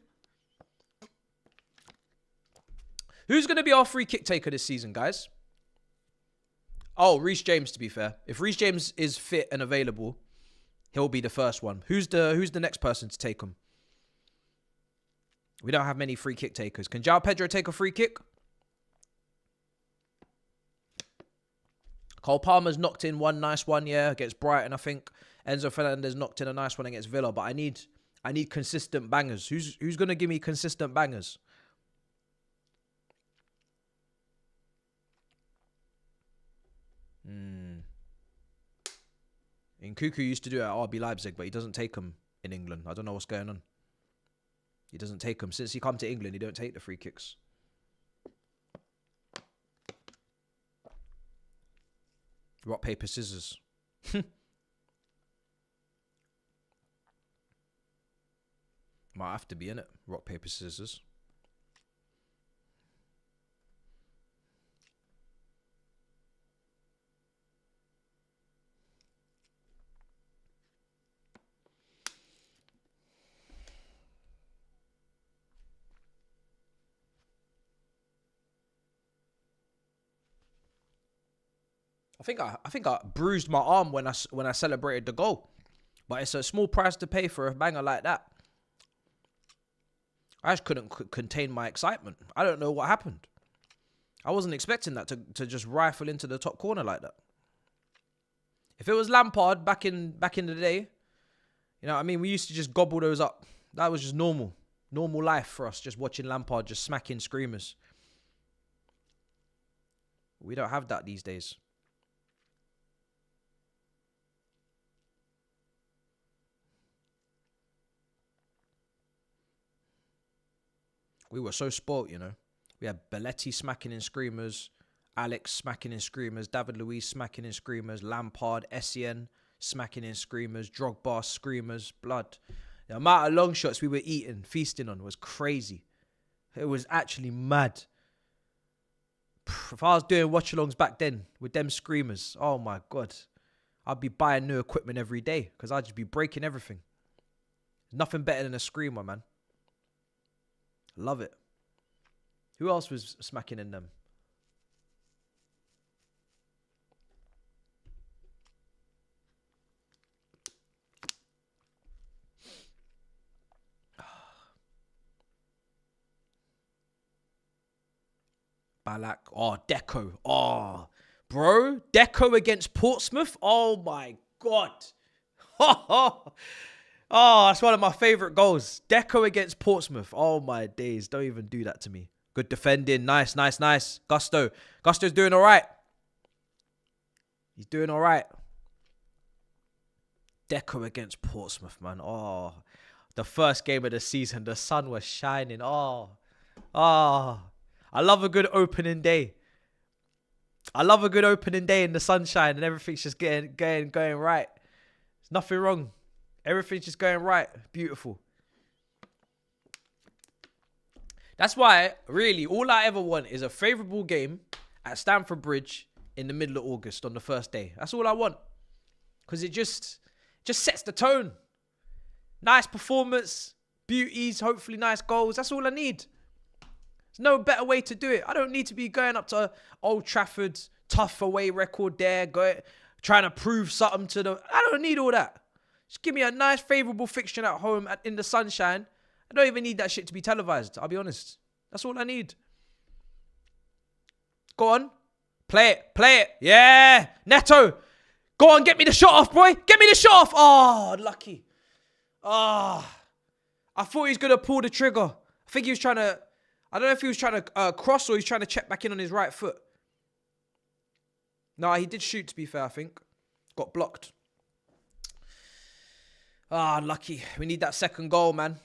Who's going to be our free kick taker this season, guys? Oh, Reece James, to be fair. If Reece James is fit and available, he'll be the first one. Who's the next person to take him? We don't have many free kick takers. Can João Pedro take a free kick? Cole Palmer's knocked in one nice one, yeah, against Brighton, I think. Enzo Fernandez knocked in a nice one against Villa, but I need consistent bangers. Who's going to give me consistent bangers? Nkuku used to do it at RB Leipzig, but he doesn't take them in England. I don't know what's going on. He doesn't take them. Since he come to England, he don't take the free kicks. Rock, paper, scissors. Might have to be in it. Rock, paper, scissors. I think I bruised my arm when I celebrated the goal, but it's a small price to pay for a banger like that. I just couldn't contain my excitement. I don't know what happened. I wasn't expecting that to just rifle into the top corner like that. If it was Lampard back in the day, you know what I mean, we used to just gobble those up. That was just normal life for us, just watching Lampard just smacking screamers. We don't have that these days. We were so spoilt, you know. We had Belletti smacking in screamers, Alex smacking in screamers, David Luiz smacking in screamers, Lampard, Essien smacking in screamers, Drogba screamers, blood. The amount of long shots we were eating, feasting on was crazy. It was actually mad. If I was doing watch-alongs back then with them screamers, oh my God, I'd be buying new equipment every day because I'd just be breaking everything. Nothing better than a screamer, man. Love it. Who else was smacking in them? Balak. Oh, Deco. Oh, bro. Deco against Portsmouth. Oh, my God. Oh, that's one of my favourite goals. Deco against Portsmouth. Oh, my days. Don't even do that to me. Good defending. Nice, nice, nice. Gusto. Gusto's doing all right. He's doing all right. Deco against Portsmouth, man. Oh, the first game of the season. The sun was shining. Oh. I love a good opening day. I love a good opening day in the sunshine and everything's just going right. There's nothing wrong. Everything's just going right. Beautiful. That's why, really, all I ever want is a favourable game at Stamford Bridge in the middle of August on the first day. That's all I want. Because it just sets the tone. Nice performance, beauties, hopefully nice goals. That's all I need. There's no better way to do it. I don't need to be going up to Old Trafford, tough away record there, trying to prove something to the... I don't need all that. Just give me a nice, favourable fixture at home in the sunshine. I don't even need that shit to be televised, I'll be honest. That's all I need. Go on. Play it. Yeah. Neto. Go on, get me the shot off, boy. Get me the shot off. Oh, lucky. Oh. I thought he was going to pull the trigger. I think he was trying to... I don't know if he was trying to cross or he's trying to check back in on his right foot. No, he did shoot, to be fair, I think. Got blocked. Ah, lucky. We need that second goal, man.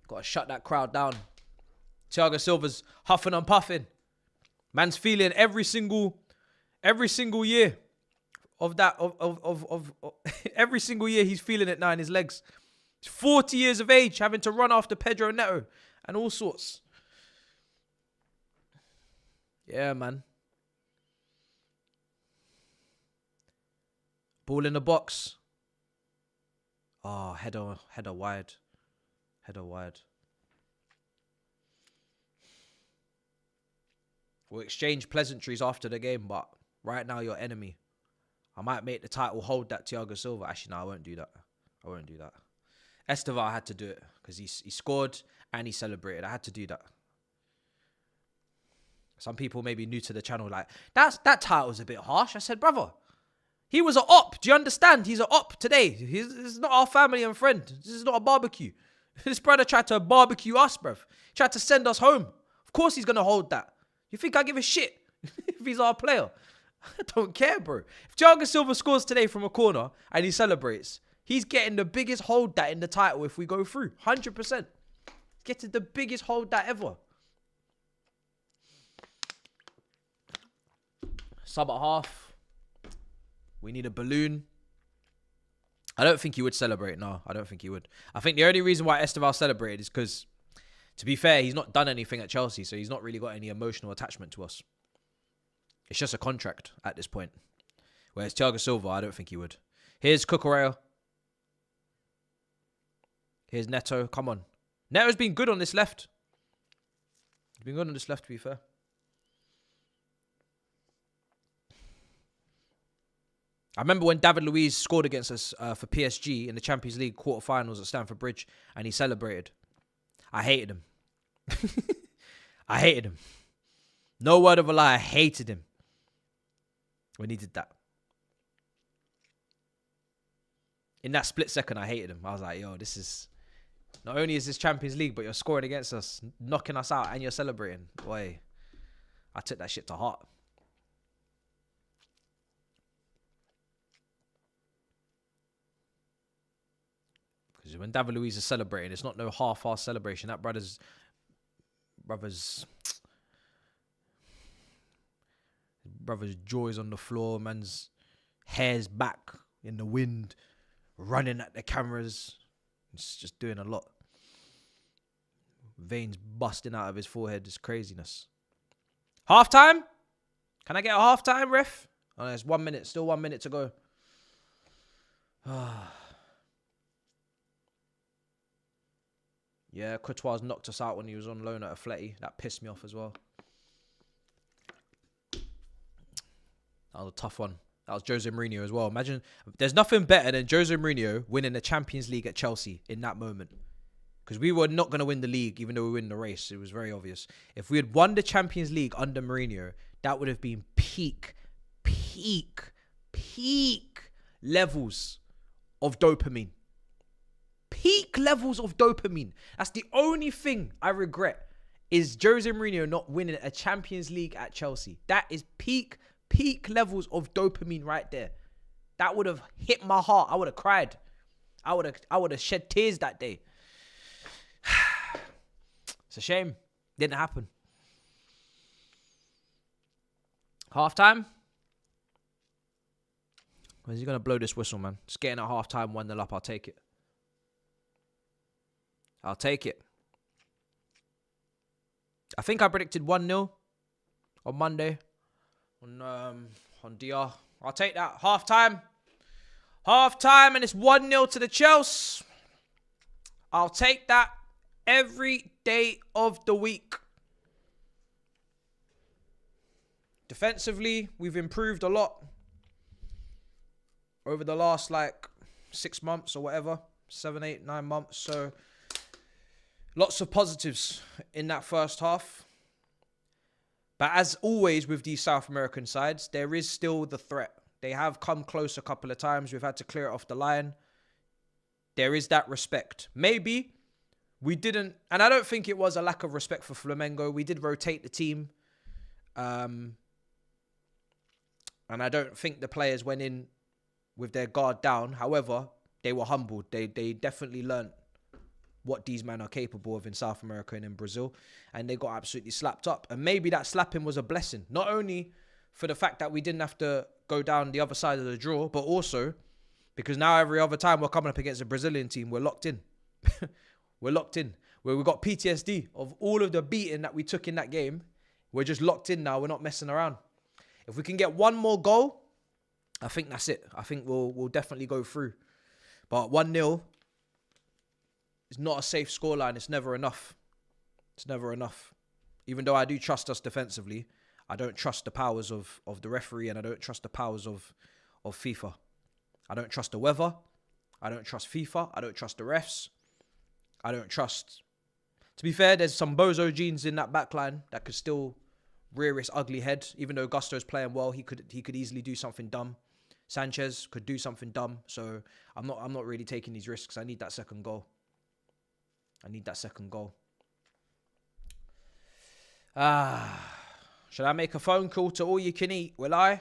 Got to shut that crowd down. Thiago Silva's huffing and puffing. Man's feeling every single year of that every single year he's feeling it now in his legs. He's 40 years of age, having to run after Pedro Neto and all sorts. Yeah, man. Ball in the box. Oh, header wide. Header wide. We'll exchange pleasantries after the game, but right now you're enemy. I might make the title hold that Thiago Silva. Actually, no, I won't do that. Estevar had to do it because he scored and he celebrated. I had to do that. Some people may be new to the channel like, that title's a bit harsh. I said, brother, he was an op. Do you understand? He's an op today. This is not our family and friend. This is not a barbecue. This brother tried to barbecue us, bruv. He tried to send us home. Of course he's going to hold that. You think I give a shit if he's our player? I don't care, bro. If Thiago Silva scores today from a corner and he celebrates, he's getting the biggest hold that in the title if we go through. 100%. Getting the biggest hold that ever. Sub at half. We need a balloon. I don't think he would celebrate. No, I don't think he would. I think the only reason why Esteval celebrated is because, to be fair, he's not done anything at Chelsea, so he's not really got any emotional attachment to us. It's just a contract at this point. Whereas Thiago Silva, I don't think he would. Here's Cucurella. Here's Neto. Come on. Neto's been good on this left. He's been good on this left, to be fair. I remember when David Luiz scored against us for PSG in the Champions League quarterfinals at Stamford Bridge and he celebrated. I hated him. I hated him. No word of a lie, I hated him when he did that. In that split second, I hated him. I was like, yo, this is... Not only is this Champions League, but you're scoring against us, knocking us out, and you're celebrating. Boy, I took that shit to heart. Because when David Luiz is celebrating, it's not no half-assed celebration. That brother's jaw's on the floor. Man's hair's back in the wind, running at the cameras. It's just doing a lot. Veins busting out of his forehead. It's craziness. Half-time? Can I get a half-time, ref? Oh, there's 1 minute. Still 1 minute to go. Yeah, Courtois knocked us out when he was on loan at a Fletty. That pissed me off as well. That was a tough one. That was Jose Mourinho as well. Imagine, there's nothing better than Jose Mourinho winning the Champions League at Chelsea in that moment. because we were not going to win the league, even though we win the race. It was very obvious. If we had won the Champions League under Mourinho, that would have been peak levels of dopamine. Peak levels of dopamine. That's the only thing I regret, is Jose Mourinho not winning a Champions League at Chelsea. That is peak levels of dopamine right there. That would have hit my heart. I would have cried. I would have shed tears that day. It's a shame. Didn't happen. Halftime. When's he going to blow this whistle, man? Just getting at halftime, 1-0 up. I'll take it. I'll take it. I think I predicted 1-0 on Monday on DR. I'll take that. Halftime. And it's 1-0 to the Chelsea. I'll take that every day of the week. Defensively, we've improved a lot over the last 6 months or whatever. 7, 8, 9 months. So lots of positives in that first half. But as always with these South American sides, there is still the threat. They have come close a couple of times. We've had to clear it off the line. There is that respect. Maybe we didn't, and I don't think it was a lack of respect for Flamengo. We did rotate the team. And I don't think the players went in with their guard down. However, they were humbled. They definitely learnt what these men are capable of in South America and in Brazil. And they got absolutely slapped up. And maybe that slapping was a blessing. Not only for the fact that we didn't have to go down the other side of the draw, but also because now every other time we're coming up against a Brazilian team, we're locked in. We're locked in. Where we got PTSD of all of the beating that we took in that game. We're just locked in now. We're not messing around. If we can get one more goal, I think that's it. I think we'll definitely go through. But 1-0 is not a safe scoreline. It's never enough. It's never enough. Even though I do trust us defensively, I don't trust the powers of the referee, and I don't trust the powers of FIFA. I don't trust the weather. I don't trust FIFA. I don't trust the refs. I don't trust... To be fair, there's some bozo genes in that backline that could still rear its ugly head. Even though Gusto's playing well, he could easily do something dumb. Sanchez could do something dumb. So I'm not really taking these risks. I need that second goal. Should I make a phone call to All You Can Eat? Will I?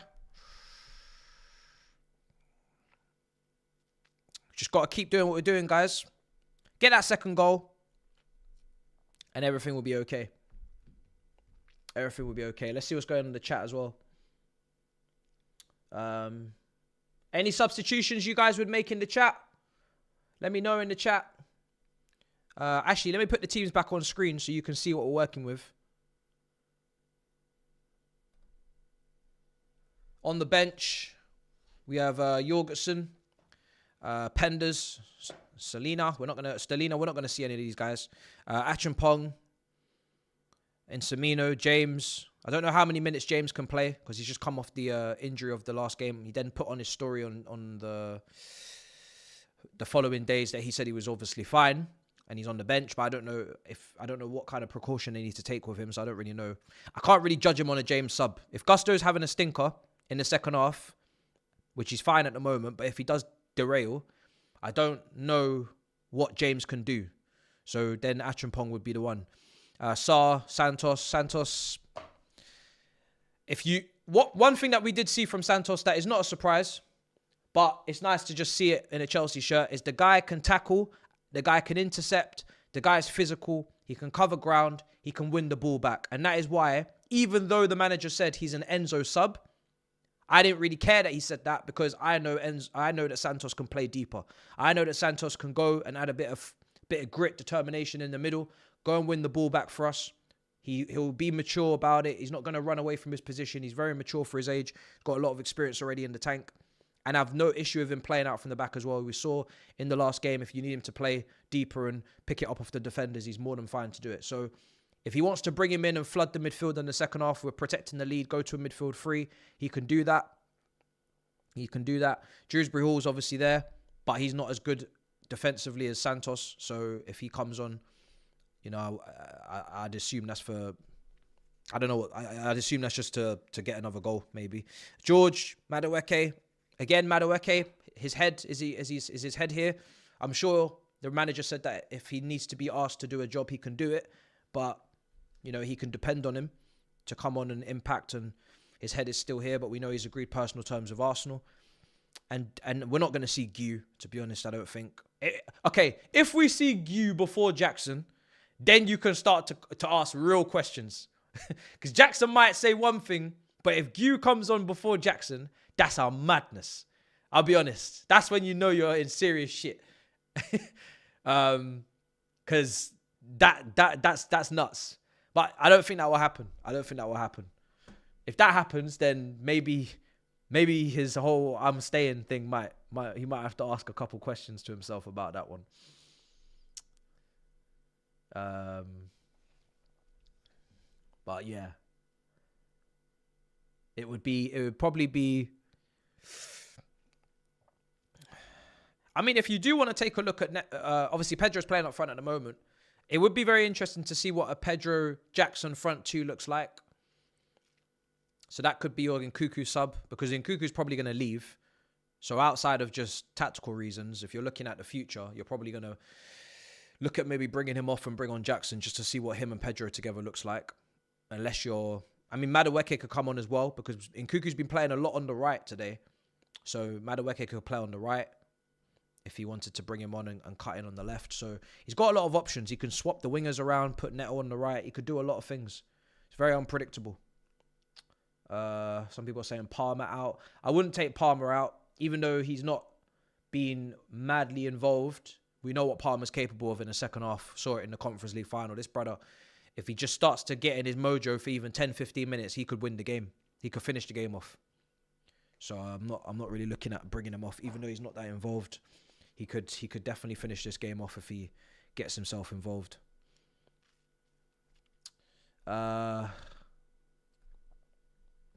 Just got to keep doing what we're doing, guys. Get that second goal. And everything will be okay. Everything will be okay. Let's see what's going on in the chat as well. Any substitutions you guys would make in the chat? Let me know in the chat. Actually, let me put the teams back on screen so you can see what we're working with. On the bench, we have Jorgensen, Penders, Stelina. We're not gonna see any of these guys. Achampong, Insamino, James. I don't know how many minutes James can play because he's just come off the injury of the last game. He then put on his story on the following days that he said he was obviously fine and he's on the bench, but I don't know what kind of precaution they need to take with him, so I don't really know. I can't really judge him on a James sub. If Gusto's having a stinker in the second half, which he's fine at the moment, but if he does derail, I don't know what James can do. So then Achampong would be the one. Santos. One thing that we did see from Santos that is not a surprise, but it's nice to just see it in a Chelsea shirt, is the guy can tackle, the guy can intercept, the guy's physical, he can cover ground, he can win the ball back. And that is why, even though the manager said he's an Enzo sub, I didn't really care that he said that because I know that Santos can play deeper. I know that Santos can go and add a bit of grit, determination in the middle, go and win the ball back for us. He'll be mature about it. He's not going to run away from his position. He's very mature for his age. Got a lot of experience already in the tank. And I've no issue with him playing out from the back as well. We saw in the last game, if you need him to play deeper and pick it up off the defenders, he's more than fine to do it. So if he wants to bring him in and flood the midfield in the second half, we're protecting the lead, go to a midfield free, he can do that. Dewsbury Hall's obviously there, but he's not as good defensively as Santos. So if he comes on, you know, I'd assume that's for, I don't know. I'd assume that's just to get another goal, maybe. George Madueke, again, Madueke, his head, is his head here? I'm sure the manager said that if he needs to be asked to do a job, he can do it. But, you know, he can depend on him to come on and impact, and his head is still here, but we know he's agreed personal terms with Arsenal. And we're not going to see Gue, to be honest, I don't think. Okay, if we see Gue before Jackson, then you can start to ask real questions. Because Jackson might say one thing, but if Gue comes on before Jackson, that's our madness. I'll be honest. That's when you know you're in serious shit. Because that's nuts. But I don't think that will happen. If that happens, then maybe his whole I'm staying thing he might have to ask a couple questions to himself about that one. But yeah, it would probably be. I mean, if you do want to take a look at, obviously Pedro's playing up front at the moment. It would be very interesting to see what a Pedro Jackson front two looks like. So that could be your Nkuku sub, because Nkuku's probably going to leave. So outside of just tactical reasons, if you're looking at the future, you're probably going to look at maybe bringing him off and bring on Jackson just to see what him and Pedro together looks like. Unless I mean, Madueke could come on as well, because Nkuku's been playing a lot on the right today. So Madueke could play on the right if he wanted to bring him on and cut in on the left. So he's got a lot of options. He can swap the wingers around, put Neto on the right. He could do a lot of things. It's very unpredictable. Some people are saying Palmer out. I wouldn't take Palmer out, even though he's not been madly involved. We know what Palmer's capable of in the second half. Saw it in the Conference League final. This brother, if he just starts to get in his mojo for even 10, 15 minutes, he could win the game. He could finish the game off. So I'm not really looking at bringing him off, even though he's not that involved. He could definitely finish this game off if he gets himself involved.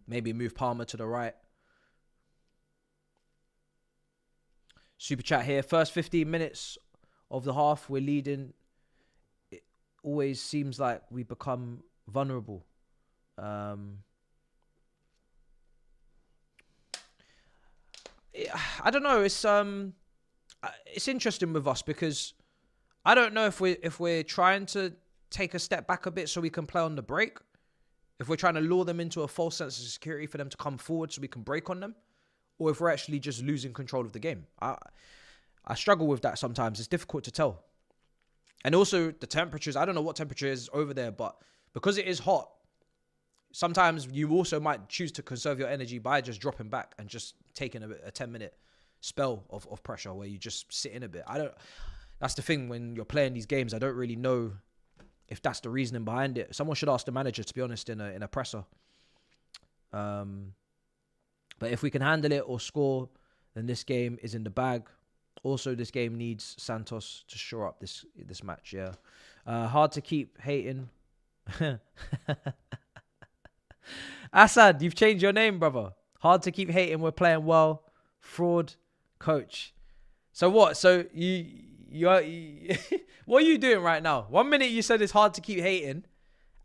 Maybe move Palmer to the right. Super chat here. First 15 minutes of the half, we're leading. It always seems like we become vulnerable. I don't know. It's interesting with us, because I don't know if we're trying to take a step back a bit so we can play on the break. If we're trying to lure them into a false sense of security for them to come forward so we can break on them, or if we're actually just losing control of the game. I struggle with that sometimes. It's difficult to tell. And also the temperatures. I don't know what temperature is over there, but because it is hot, sometimes you also might choose to conserve your energy by just dropping back and just taking a 10-minute spell of pressure where you just sit in a bit. That's the thing when you're playing these games. I don't really know if that's the reasoning behind it. Someone should ask the manager, to be honest, in a presser. But if we can handle it or score, then this game is in the bag. Also, this game needs Santos to shore up this match. Yeah, hard to keep hating. Assad, you've changed your name, brother. Hard to keep hating. We're playing well. Fraud, coach. So what? So you what are you doing right now? 1 minute you said it's hard to keep hating,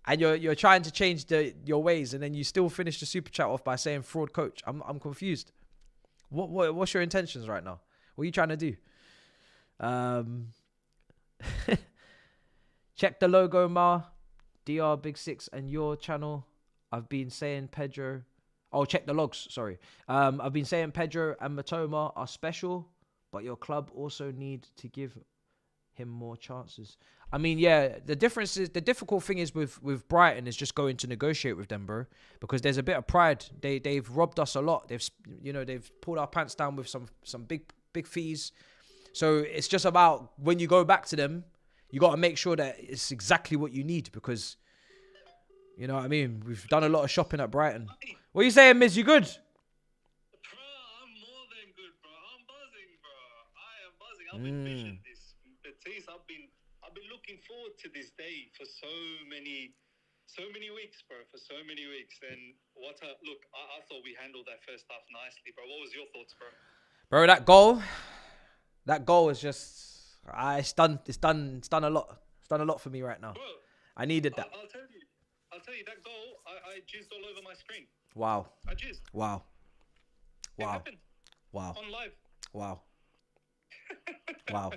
and you're trying to change your ways, and then you still finish the super chat off by saying fraud coach. I'm confused. What's your intentions right now? What are you trying to do? Check the logo, Ma. DR Big Six and your channel. I've been saying Pedro. Oh, check the logs. Sorry. I've been saying Pedro and Matoma are special, but your club also need to give him more chances. I mean, yeah, the difficult thing is with Brighton is just going to negotiate with them, bro, because there's a bit of pride. They've robbed us a lot. They've pulled our pants down with some big fees. So it's just about when you go back to them, you got to make sure that it's exactly what you need, because you know what I mean. We've done a lot of shopping at Brighton. What are you saying, Miz? You good? Bro, I'm more than good, bro. I'm buzzing, bro. I am buzzing. I've envisioned this. Baptiste, I've been looking forward to this day for so many weeks, bro. For so many weeks. And look, I thought we handled that first half nicely, bro. What was your thoughts, bro? Bro, that goal is just It's done a lot. It's done a lot for me right now. Bro, I needed that. I'll tell you that goal. I jizzed all over my screen. Wow. I jizzed. Wow. It Wow. happened Wow. on live. Wow. Wow.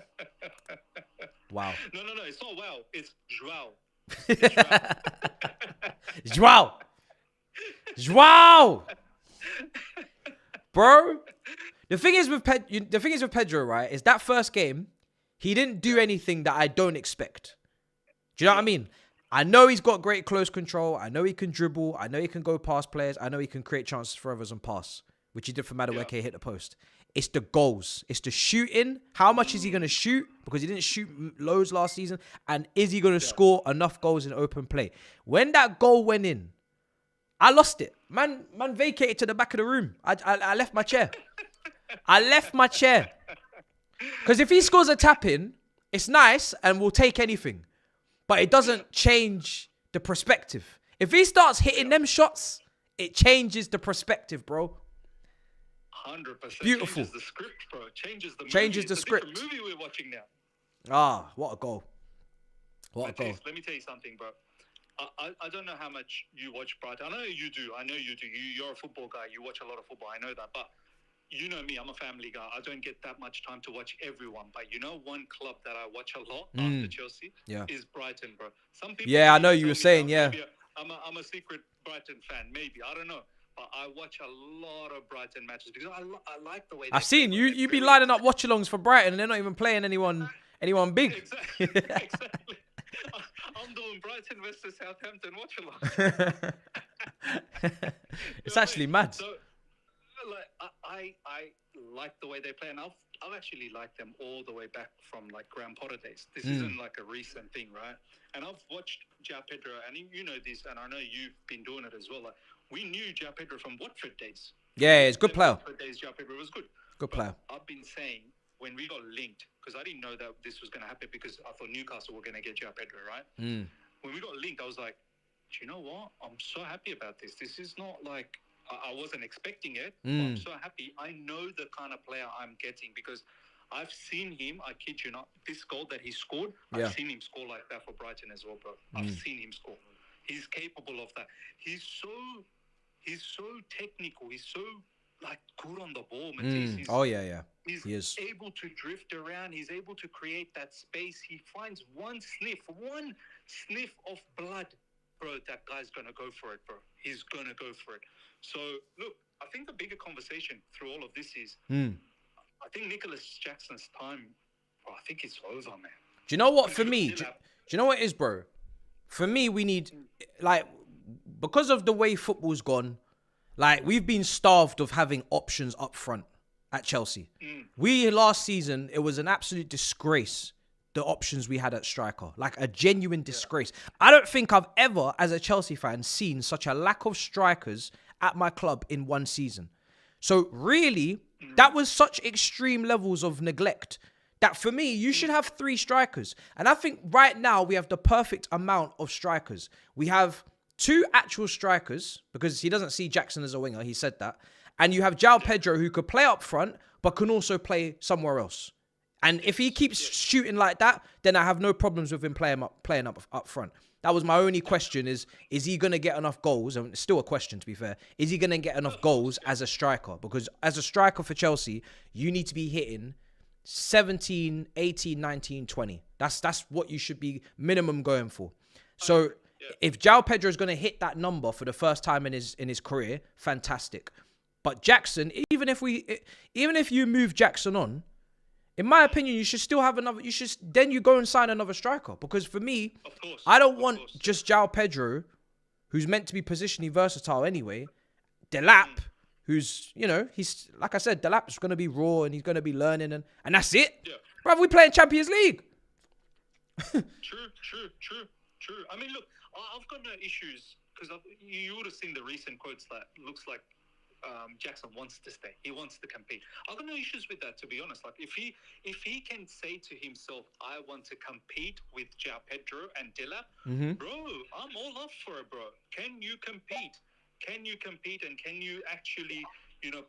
Wow. No. It's not wow. It's Joao. Joao. Joao. Bro, the thing is with Pedro, right? Is that first game, he didn't do anything that I don't expect. Do you know what I mean? I know he's got great close control. I know he can dribble. I know he can go past players. I know he can create chances for others and pass, which he did for Madueke, hit the post. It's the goals. It's the shooting. How much is he going to shoot? Because he didn't shoot loads last season. And is he going to score enough goals in open play? When that goal went in, I lost it. Man vacated to the back of the room. I left my chair. I left my chair. Because if he scores a tap-in, it's nice and we'll take anything. But it doesn't change the perspective. If he starts hitting them shots, it changes the perspective, bro. 100%. Beautiful. Changes the script, bro. Changes the script. It's a movie we're watching now. Ah, what a goal. What a goal. Let me tell you something, bro. I don't know how much you watch Brighton. I know you do. You're a football guy. You watch a lot of football. I know that. But you know me, I'm a family guy. I don't get that much time to watch everyone. But you know one club that I watch a lot after Chelsea is Brighton, bro. Some people I know you were saying, I'm a secret Brighton fan. Maybe. I don't know. But I watch a lot of Brighton matches because I like the way I've seen you. You be lining up watch-alongs for Brighton and they're not even playing anyone big. Exactly. I'm doing Brighton versus Southampton watch-along. It's actually mad. So, like, I like the way they play, and I've actually liked them all the way back from like Graham Potter days. This isn't like a recent thing, right? And I've watched João Pedro, and you know this, and I know you've been doing it as well. Like, we knew João Pedro from Watford days. Yeah, it's a good player. Watford days, João Pedro was good. Good player. But I've been saying when we got linked, because I didn't know that this was going to happen because I thought Newcastle were going to get João Pedro, right? When we got linked, I was like, do you know what? I'm so happy about this. This is not like, I wasn't expecting it. But I'm so happy. I know the kind of player I'm getting because I've seen him, I kid you not, this goal that he scored, I've seen him score like that for Brighton as well, bro. I've seen him score. He's capable of that. He's so technical. He's so like good on the ball, Matisse. He is able to drift around. He's able to create that space. He finds one sniff of blood, bro. That guy's gonna go for it, bro. He's gonna go for it. So look, I think the bigger conversation through all of this is, I think Nicholas Jackson's time, bro, I think it's over, man. Do you know what? For me, do you know what it is, bro? For me, we need, like, because of the way football's gone, like, we've been starved of having options up front at Chelsea. We, last season, it was an absolute disgrace, the options we had at striker. Like, a genuine disgrace. I don't think I've ever, as a Chelsea fan, seen such a lack of strikers at my club in one season. So, really, that was such extreme levels of neglect that, for me, you should have 3 strikers. And I think right now we have the perfect amount of strikers. We have 2 actual strikers, because he doesn't see Jackson as a winger. He said that. And you have João Pedro, who could play up front, but can also play somewhere else. And if he keeps shooting like that, then I have no problems with him playing up front. That was my only question, is he going to get enough goals? And it's still a question, to be fair. Is he going to get enough goals as a striker? Because as a striker for Chelsea, you need to be hitting 17, 18, 19, 20. That's what you should be minimum going for. So if João Pedro is going to hit that number for the first time in his career, fantastic. But Jackson, even if you move Jackson on, in my opinion, you should still have another. Then you go and sign another striker. Because for me, I don't want just João Pedro, who's meant to be positionally versatile anyway. Delap, who's, he's, like I said, Delap's going to be raw and he's going to be learning and that's it. Yeah. Bruv, we playing Champions League. True. I mean, look, I've got no issues because you would have seen the recent quotes that looks like Jackson wants to stay. He wants to compete. I've got no issues with that, to be honest. Like, if he can say to himself, I want to compete with João Pedro and Delap, bro, I'm all up for it, bro. Can you compete? Can you compete and can you actually,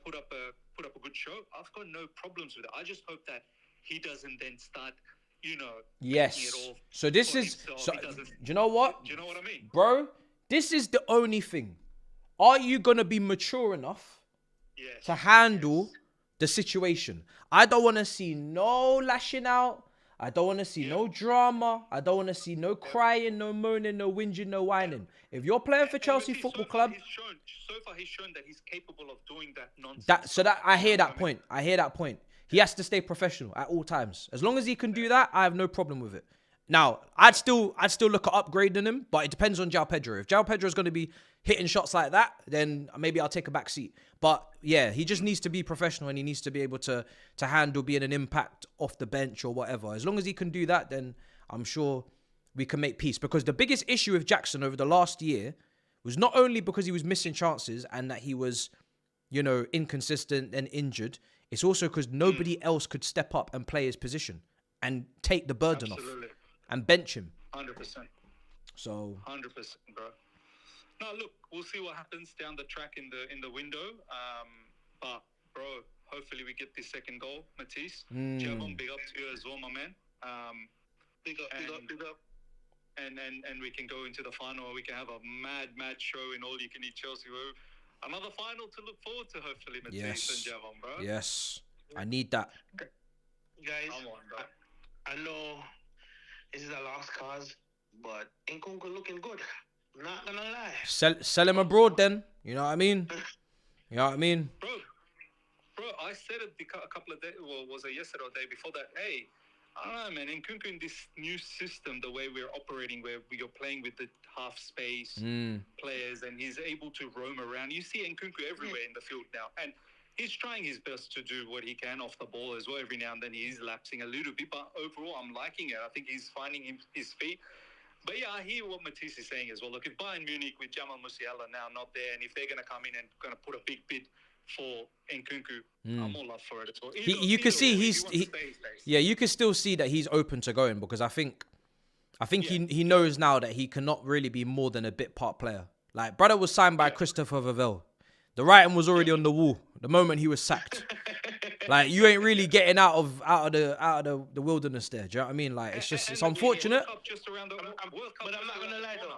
put up a good show? I've got no problems with it. I just hope that he doesn't then start you know, Yes. making it all So this for is himself. so. He Do doesn't. you know what, Do you know what I mean? bro? This is the only thing. Are you gonna be mature enough Yes. to handle the situation? I don't want to see no lashing out. I don't want to see no drama. I don't want to see no crying, no moaning, no whinging, no whining. If you're playing for Chelsea Football Club, So far he's shown that he's capable of doing that nonsense. I hear that point. I hear that point. He has to stay professional at all times. As long as he can do that, I have no problem with it. Now, I'd still look at upgrading him, but it depends on João Pedro. If João Pedro is going to be hitting shots like that, then maybe I'll take a back seat. But yeah, he just needs to be professional and he needs to be able to handle being an impact off the bench or whatever. As long as he can do that, then I'm sure we can make peace. Because the biggest issue with Jackson over the last year was not only because he was missing chances and that he was, you know, inconsistent and injured. It's also because nobody else could step up and play his position and take the burden off and bench him. 100%. So 100%, bro. Now look, we'll see what happens down the track in the window. But bro, hopefully we get this second goal, Matisse. Javon, big up to you as well, my man. Big up. And we can go into the final. We can have a mad show in All You Can Eat Chelsea. Another final to look forward to, hopefully, Matisse and Javon, bro. Yes, I need that. Guys, come on, bro. I know this is a lost cause, but Nkunku looking good. Not gonna lie. Sell him abroad then. You know what I mean? You know what I mean? Bro, I said it a couple of days, well, was it yesterday or the day before that? Hey, I don't know, man. Nkunku in this new system, the way we're operating, where you're playing with the half space players, and he's able to roam around. You see Nkunku everywhere in the field now, and he's trying his best to do what he can off the ball as well. Every now and then he is lapsing a little bit, but overall, I'm liking it. I think he's finding his feet. But yeah, I hear what Matisse is saying as well. Look, if Bayern Munich with Jamal Musiala now not there, and if they're going to come in and going to put a big bid for Nkunku, I'm all up for it as well. You can see you can still see that he's open to going, because I think he knows now that he cannot really be more than a bit part player. Like, brother was signed by Christopher Vavell. The writing was already on the wall the moment he was sacked. Like, you ain't really getting out of the wilderness there. Do you know what I mean? Like, it's unfortunate. But I'm not gonna lie though.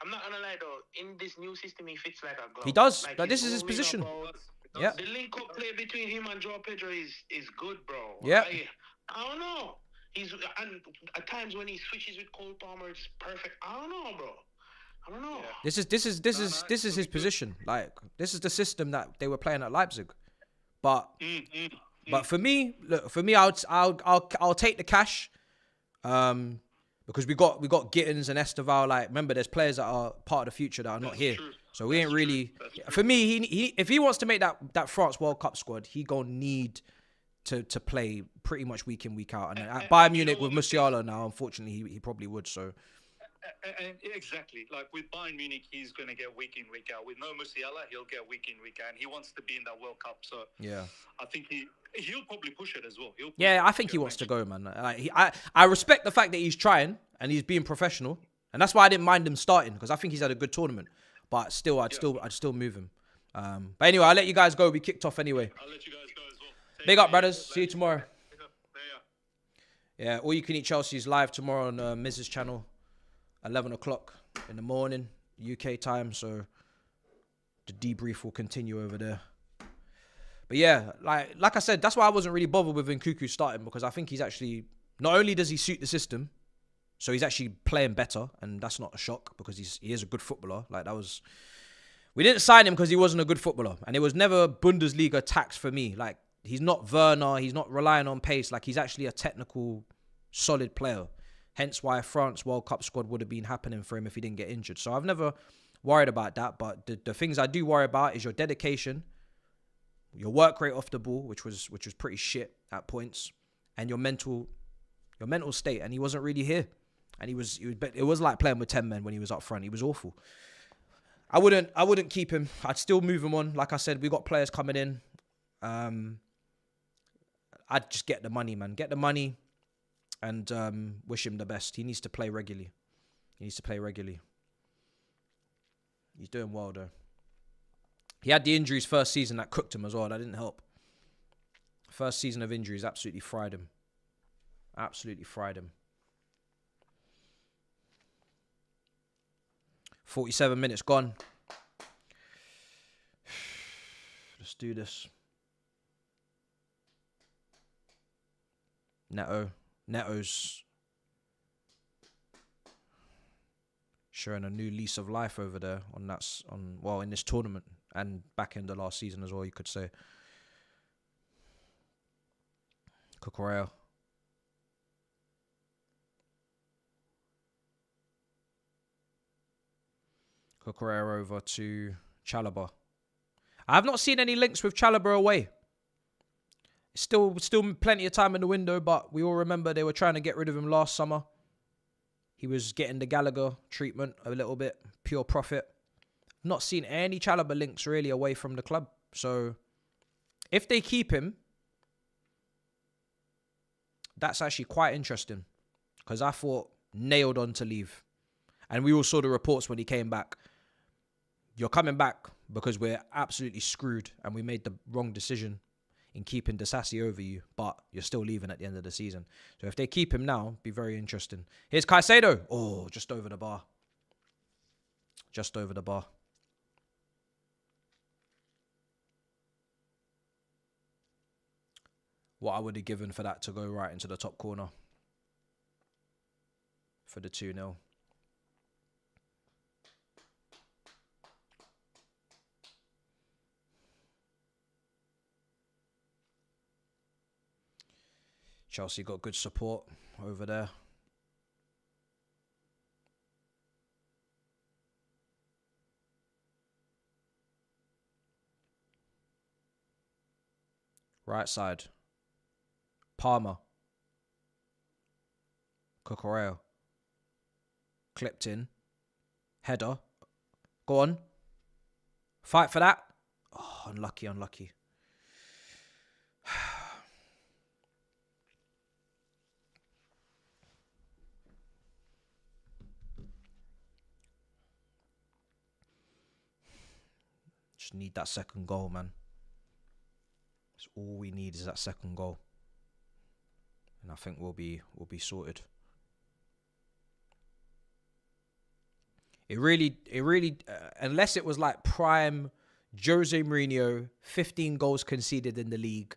I'm not gonna lie though. In this new system, he fits like a glove. He does. Like this is his position. Yeah. The link-up play between him and João Pedro is good, bro. Yeah. I don't know. And at times when he switches with Cole Palmer, it's perfect. I don't know, bro. I don't know. This is his position. Like, this is the system that they were playing at Leipzig. But for me, I'll take the cash. Because we got Gittins and Esteval. Like, remember, there's players that are part of the future that are not here. True. So we ain't really. For me, he if he wants to make that France World Cup squad, he gonna need to play pretty much week in, week out. And at Bayern Munich with Musiala now, unfortunately, he probably would. So. And exactly, like with Bayern Munich, he's going to get week in, week out. With no Musiala, he'll get week in, week out. And he wants to be in that World Cup, so yeah, I think he'll probably push it as well. I think he wants to go, man. Like, I respect the fact that he's trying and he's being professional, and that's why I didn't mind him starting, because I think he's had a good tournament. But still, I'd still move him. But anyway, I'll let you guys go. We kicked off anyway. I'll let you guys go as well. Big up, brothers. See you tomorrow. Yeah. Yeah, All You Can Eat Chelsea's live tomorrow on Mrs. channel. 11 o'clock in the morning, UK time, so the debrief will continue over there. But yeah, like I said, that's why I wasn't really bothered with Nkunku starting, because I think he's actually, not only does he suit the system, so he's actually playing better, and that's not a shock, because he is a good footballer. Like, we didn't sign him because he wasn't a good footballer, and it was never Bundesliga tax for me. Like, he's not Werner, he's not relying on pace. Like, he's actually a technical, solid player. Hence why France World Cup squad would have been happening for him if he didn't get injured. So I've never worried about that. But the things I do worry about is your dedication, your work rate off the ball, which was pretty shit at points, and your mental state. And he wasn't really here. And it was like playing with 10 men when he was up front. He was awful. I wouldn't keep him. I'd still move him on. Like I said, we got players coming in. I'd just get the money, man. Get the money. And wish him the best. He needs to play regularly. He's doing well, though. He had the injuries first season that cooked him as well. That didn't help. First season of injuries absolutely fried him. Absolutely fried him. 47 minutes gone. Let's do this. Neto's showing a new lease of life over there in this tournament and back end of last season as well, you could say. Cucurella. Cucurella over to Chalobah. I have not seen any links with Chalobah away. Still plenty of time in the window, but we all remember they were trying to get rid of him last summer. He was getting the Gallagher treatment a little bit, pure profit. Not seen any Chalobah links really away from the club. So if they keep him, that's actually quite interesting, because I thought nailed on to leave. And we all saw the reports when he came back. You're coming back because we're absolutely screwed and we made the wrong decision in keeping Disasi over you, but you're still leaving at the end of the season. So if they keep him now, be very interesting. Here's Caicedo. Oh, just over the bar. Just over the bar. What I would have given for that to go right into the top corner for the 2-0. Chelsea got good support over there. Right side. Palmer. Cucurella. Clipped in. Header. Go on. Fight for that. Oh, unlucky. Just need that second goal, man. That's all we need is that second goal. And I think we'll be sorted. It really, unless it was like prime Jose Mourinho, 15 goals conceded in the league,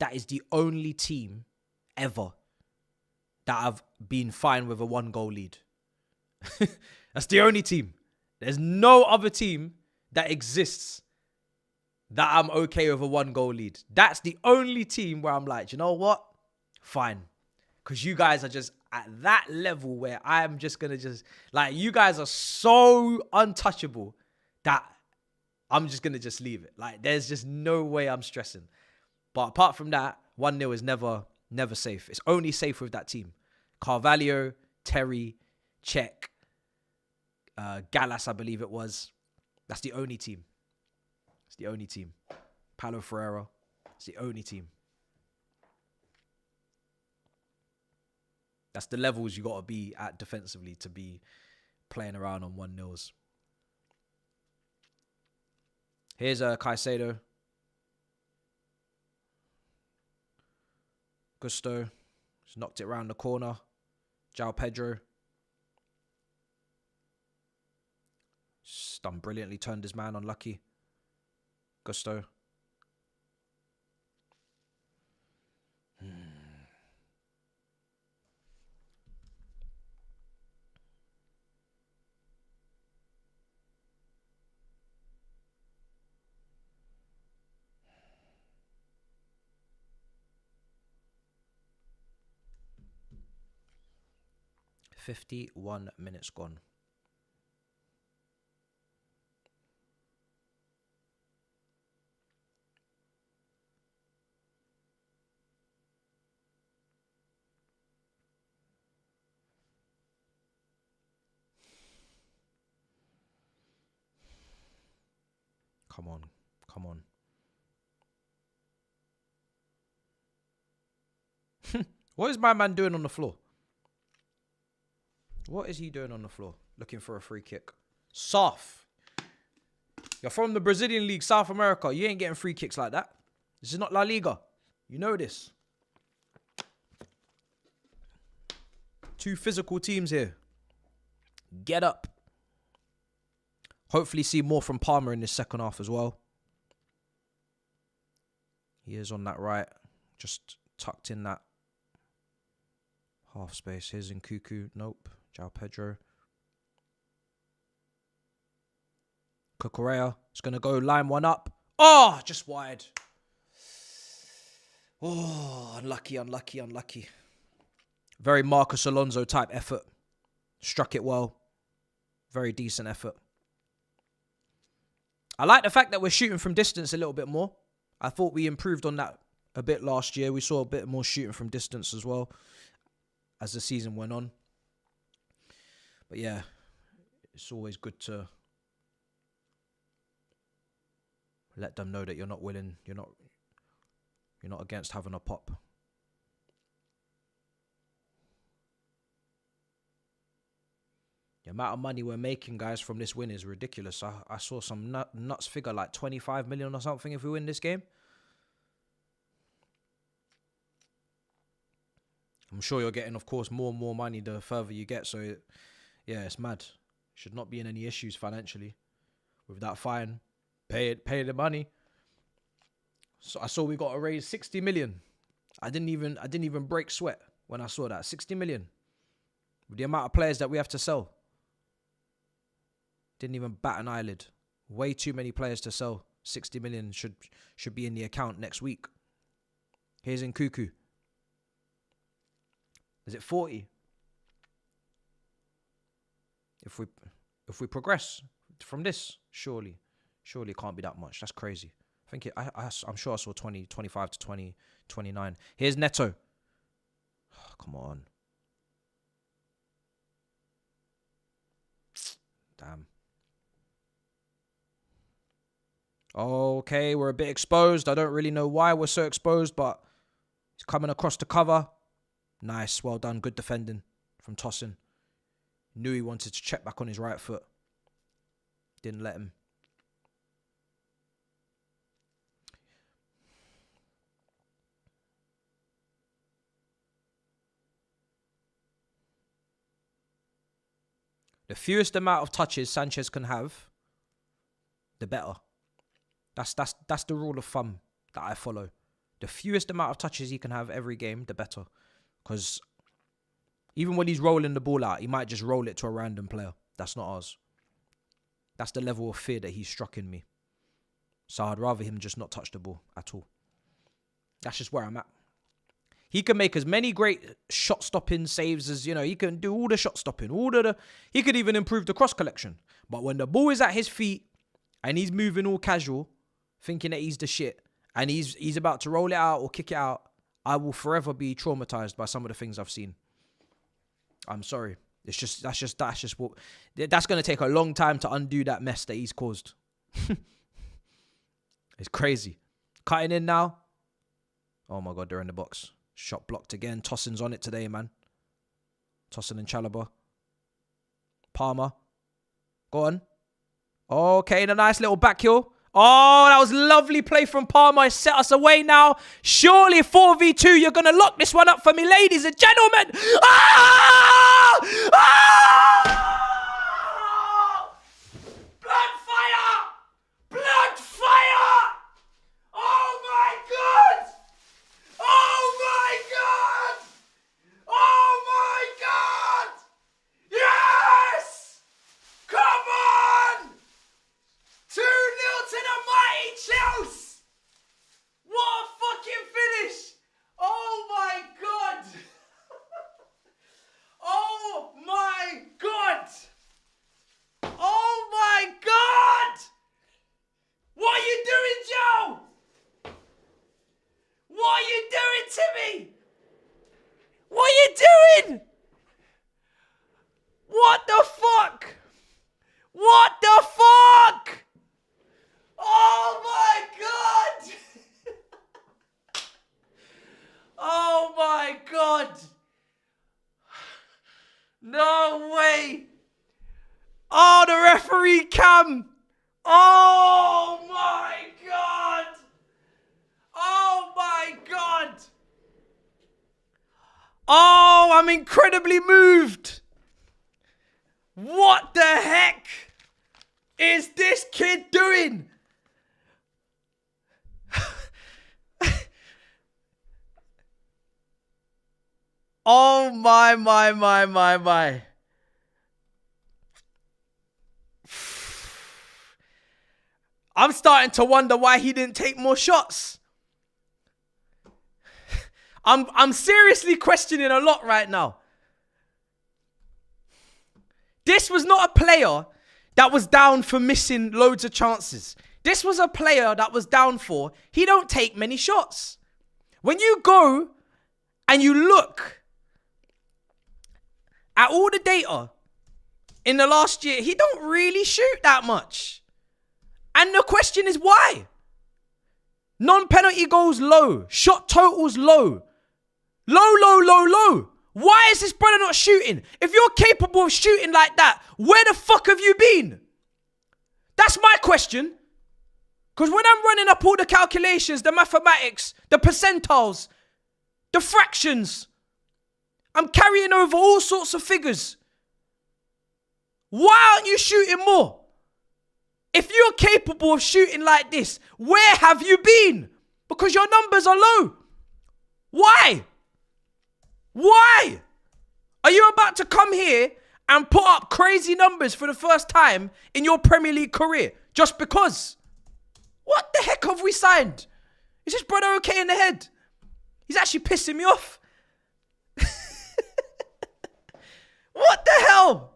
that is the only team ever that have been fine with a 1-goal lead. That's the only team. There's no other team that exists that I'm okay with a 1-goal lead. That's the only team where I'm like, you know what? Fine. Because you guys are just at that level where I'm just going to just... Like, you guys are so untouchable that I'm just going to just leave it. Like, there's just no way I'm stressing. But apart from that, 1-0 is never safe. It's only safe with that team. Carvalho, Terry, Cech, Gallas, I believe it was. That's the only team. It's the only team. Paulo Ferreira. It's the only team. That's the levels you got to be at defensively to be playing around on 1-0s. Here's Caicedo. Gusto. Just knocked it around the corner. João Pedro. Just done brilliantly. Turned his man unlucky. Gusto. "51 minutes gone. Come on. Come on. What is my man doing on the floor? What is he doing on the floor? Looking for a free kick. South. You're from the Brazilian League, South America. You ain't getting free kicks like that. This is not La Liga. You know this. Two physical teams here. Get up. Hopefully see more from Palmer in this second half as well. He is on that right. Just tucked in that half space. Here's Nkuku. Nope. João Pedro. Cucurella is going to go line one up. Oh, just wide. Oh, unlucky, unlucky, unlucky. Very Marcus Alonso type effort. Struck it well. Very decent effort. I like the fact that we're shooting from distance a little bit more. I thought we improved on that a bit last year. We saw a bit more shooting from distance as well as the season went on. But yeah, it's always good to let them know that you're not willing, you're not against having a pop. The amount of money we're making, guys, from this win is ridiculous. I saw some nuts figure like 25 million or something if we win this game. I'm sure you're getting, of course, more and more money the further you get. So, yeah, it's mad. Should not be in any issues financially. With that fine, pay the money. So I saw we got to raise 60 million. I didn't even break sweat when I saw that. 60 million. With the amount of players that we have to sell. Didn't even bat an eyelid. Way too many players to sell. 60 million should be in the account next week. Here's Nkuku. Is it 40? If we progress from this, surely it can't be that much. That's crazy. I think I'm sure I saw 25 to 20, 29. Here's Neto. Oh, come on. Damn. Okay, we're a bit exposed. I don't really know why we're so exposed, but he's coming across the cover. Nice, well done. Good defending from Tosin. Knew he wanted to check back on his right foot. Didn't let him. The fewest amount of touches Sanchez can have, the better. That's the rule of thumb that I follow. The fewest amount of touches he can have every game, the better. Because even when he's rolling the ball out, he might just roll it to a random player. That's not ours. That's the level of fear that he's struck in me. So I'd rather him just not touch the ball at all. That's just where I'm at. He can make as many great shot-stopping saves as, he can do all the shot-stopping. He could even improve the cross collection. But when the ball is at his feet and he's moving all casual, thinking that he's the shit, and he's about to roll it out or kick it out, I will forever be traumatized by some of the things I've seen. I'm sorry. That's going to take a long time to undo that mess that he's caused. It's crazy. Cutting in now. Oh my God, they're in the box. Shot blocked again. Tosin's on it today, man. Tosin and Chalobah. Palmer. Go on. Okay, and a nice little back heel. Oh, that was lovely play from Palmer. He set us away now. Surely 4v2, you're going to lock this one up for me, ladies and gentlemen. Ah! Ah! Blood fire! Blood fire! Oh my God! Oh my God! Oh my God! Yes! Come on! 2-0 to the mighty Chelsea! What a fucking finish! Oh my God! Oh my God! Oh my God! What are you doing, Joe? What are you doing to me? What are you doing? What the fuck? What the fuck? Oh my God! Oh my God! No way! Oh, the referee cam! Oh my God! Oh my God! Oh, I'm incredibly moved. What the heck is this kid doing? Oh my. I'm starting to wonder why he didn't take more shots. I'm seriously questioning a lot right now. This was not a player that was down for missing loads of chances. This was a player that was down for he don't take many shots. When you go and you look at all the data in the last year, he don't really shoot that much. And the question is why? Non-penalty goals low. Shot totals low. Low. Why is this brother not shooting? If you're capable of shooting like that, where the fuck have you been? That's my question. Because when I'm running up all the calculations, the mathematics, the percentiles, the fractions, I'm carrying over all sorts of figures. Why aren't you shooting more? If you're capable of shooting like this, where have you been? Because your numbers are low. Why? Why? Are you about to come here and put up crazy numbers for the first time in your Premier League career? Just because? What the heck have we signed? Is this brother okay in the head? He's actually pissing me off. What the hell?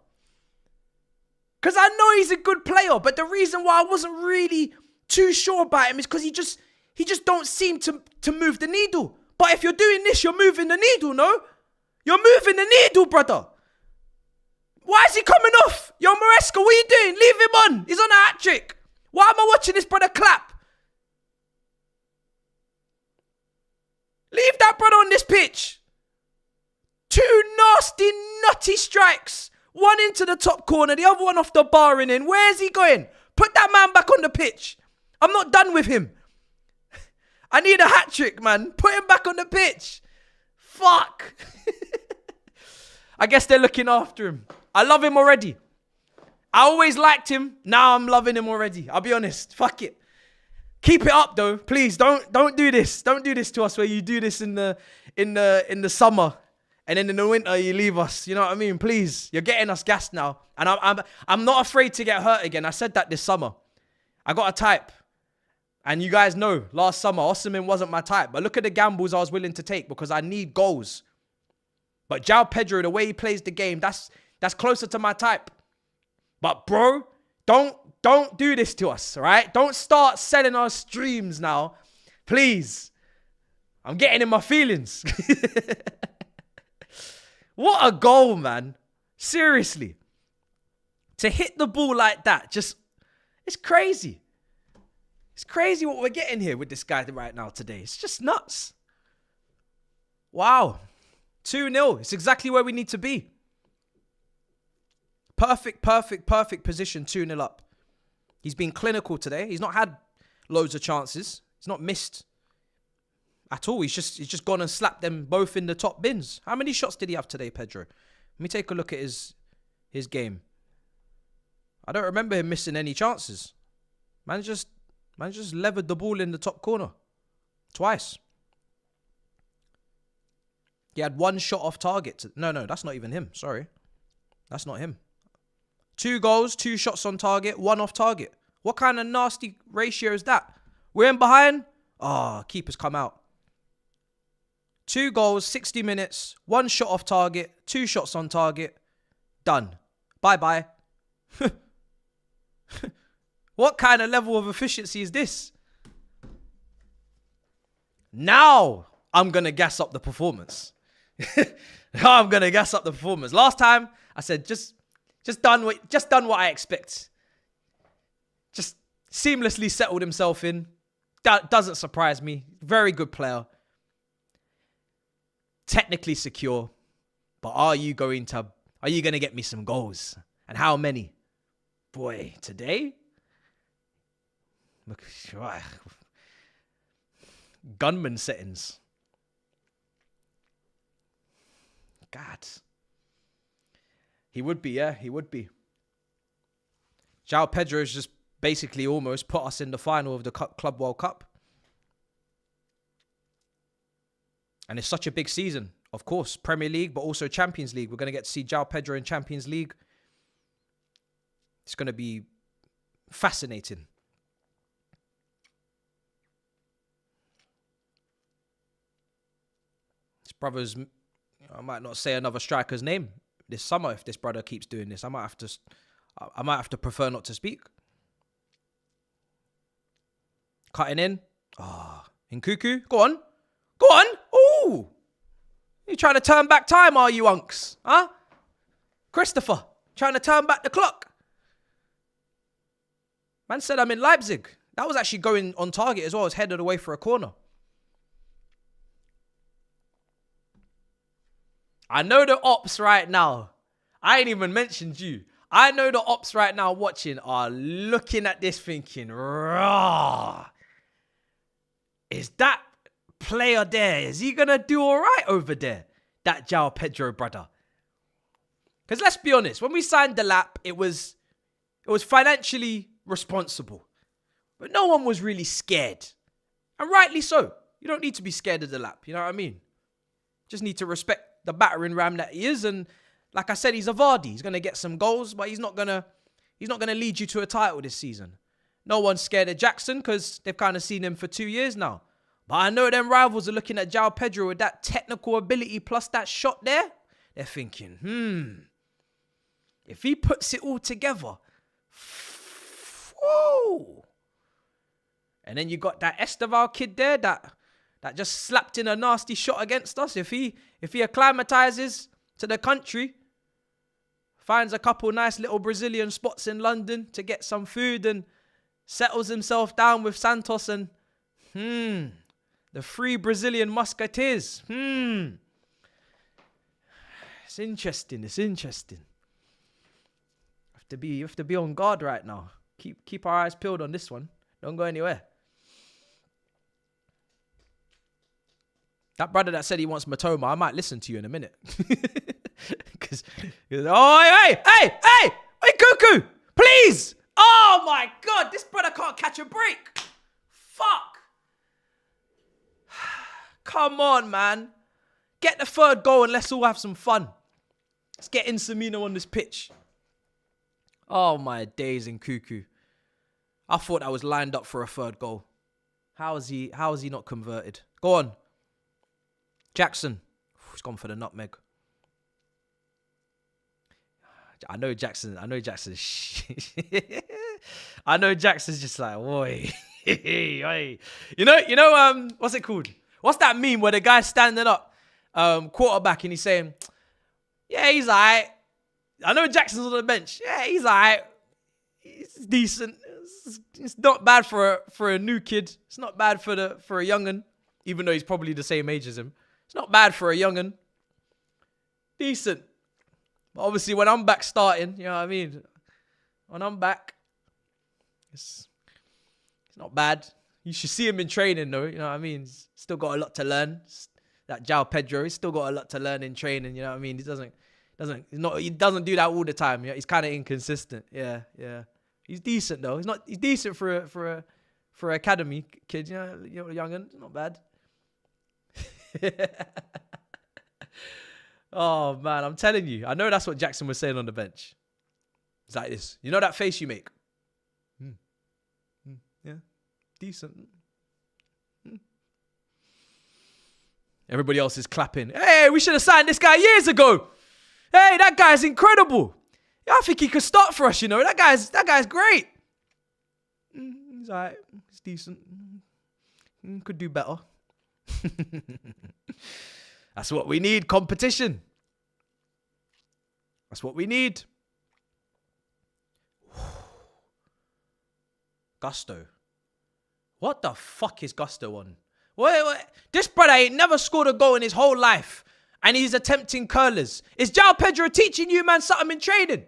Because I know he's a good player, but the reason why I wasn't really too sure about him is because he just don't seem to move the needle. But if you're doing this, you're moving the needle, no? You're moving the needle, brother. Why is he coming off? Yo, Maresca, what are you doing? Leave him on. He's on a hat-trick. Why am I watching this brother clap? Leave that brother on this pitch. 2 nasty, nutty strikes. One into the top corner, the other one off the bar and in. Where's he going? Put that man back on the pitch. I'm not done with him. I need a hat-trick, man. Put him back on the pitch. Fuck. I guess they're looking after him. I love him already. I always liked him. Now I'm loving him already. I'll be honest. Fuck it. Keep it up though. Please don't do this. Don't do this to us where you do this in the summer. And then in the winter, you leave us. You know what I mean? Please. You're getting us gassed now. And I'm not afraid to get hurt again. I said that this summer. I got a type. And you guys know, last summer, Osimhen wasn't my type. But look at the gambles I was willing to take because I need goals. But João Pedro, the way he plays the game, that's closer to my type. But bro, don't do this to us, all right? Don't start selling our streams now. Please. I'm getting in my feelings. What a goal, man. Seriously. To hit the ball like that, it's crazy. It's crazy what we're getting here with this guy right now today. It's just nuts. Wow. 2-0. It's exactly where we need to be. Perfect position, 2-0 up. He's been clinical today. He's not had loads of chances. He's not missed at all. He's just gone and slapped them both in the top bins. How many shots did he have today, Pedro? Let me take a look at his game. I don't remember him missing any chances. Man just levered the ball in the top corner. Twice. He had 1 shot off target. No, that's not even him. Sorry. That's not him. 2 goals, 2 shots on target, 1 off target. What kind of nasty ratio is that? We're in behind. Keeper's come out. 2 goals, 60 minutes, 1 shot off target, 2 shots on target. Done. Bye-bye. What kind of level of efficiency is this? Now I'm going to gas up the performance. Last time I said just done what I expect. Just seamlessly settled himself in. That doesn't surprise me. Very good player. Technically secure. But are you going to get me some goals? And how many? Boy, today? Look, gunman settings. God. He would be, yeah. He would be. João Pedro has just basically almost put us in the final of the Club World Cup. And it's such a big season. Of course, Premier League, but also Champions League. We're going to get to see João Pedro in Champions League. It's going to be fascinating. This brother's... I might not say another striker's name this summer if this brother keeps doing this. I might have to prefer not to speak. Cutting in. Nkuku. Go on. Go on. Ooh. You trying to turn back time, are you, unks? Huh? Christopher. Trying to turn back the clock. Man said I'm in Leipzig. That was actually going on target as well. It was headed away for a corner. I know the ops right now. I ain't even mentioned you. I know the ops right now watching are looking at this thinking, raw. Is that player there? Is he going to do all right over there? That João Pedro brother. Because let's be honest, when we signed the lap, it was financially responsible. But no one was really scared. And rightly so. You don't need to be scared of the lap. You know what I mean? Just need to respect the battering ram that he is. And like I said, he's a Vardy. He's going to get some goals, but he's not going to lead you to a title this season. No one's scared of Jackson because they've kind of seen him for 2 years now. But I know them rivals are looking at João Pedro with that technical ability plus that shot there. They're thinking, if he puts it all together, whoa. And then you got that Esteval kid there that just slapped in a nasty shot against us. If he acclimatizes to the country, finds a couple nice little Brazilian spots in London to get some food and settles himself down with Santos and the three Brazilian musketeers. It's interesting. It's interesting. You have to be on guard right now. Keep our eyes peeled on this one. Don't go anywhere. That brother that said he wants Matoma, I might listen to you in a minute. Because, hey, Cuckoo, please. Oh my God, this brother can't catch a break. Fuck. Come on, man. Get the third goal and let's all have some fun. Let's get Insamino on this pitch. Oh my days in Cuckoo. I thought I was lined up for a third goal. How is he not converted? Go on. Jackson. He's gone for the nutmeg. I know Jackson's just like, oi. You know, what's it called? What's that meme where the guy's standing up, quarterback, and he's saying, yeah, he's alright. I know Jackson's on the bench. Yeah, he's alright. He's decent. It's not bad for a new kid. It's not bad for a young'un, even though he's probably the same age as him. It's not bad for a young'un. Decent. But obviously, when I'm back starting, you know what I mean? When I'm back, it's not bad. You should see him in training, though. You know what I mean? He's still got a lot to learn. That João Pedro, he's still got a lot to learn in training. You know what I mean? He doesn't do that all the time. Yeah? He's kind of inconsistent. Yeah. He's decent though. He's decent for an academy kid. You know, young'un. Not bad. Oh man, I'm telling you. I know that's what Jackson was saying on the bench. It's like this. You know that face you make? Yeah. Decent. Everybody else is clapping. Hey, we should have signed this guy years ago. Hey, that guy's incredible. Yeah, I think he could start for us, you know. That guy's great. He's alright. He's decent. Could do better. That's what we need, competition. That's what we need. Gusto. What the fuck is Gusto on? What? This brother ain't never scored a goal in his whole life. And he's attempting curlers. Is João Pedro teaching you, man, something in training?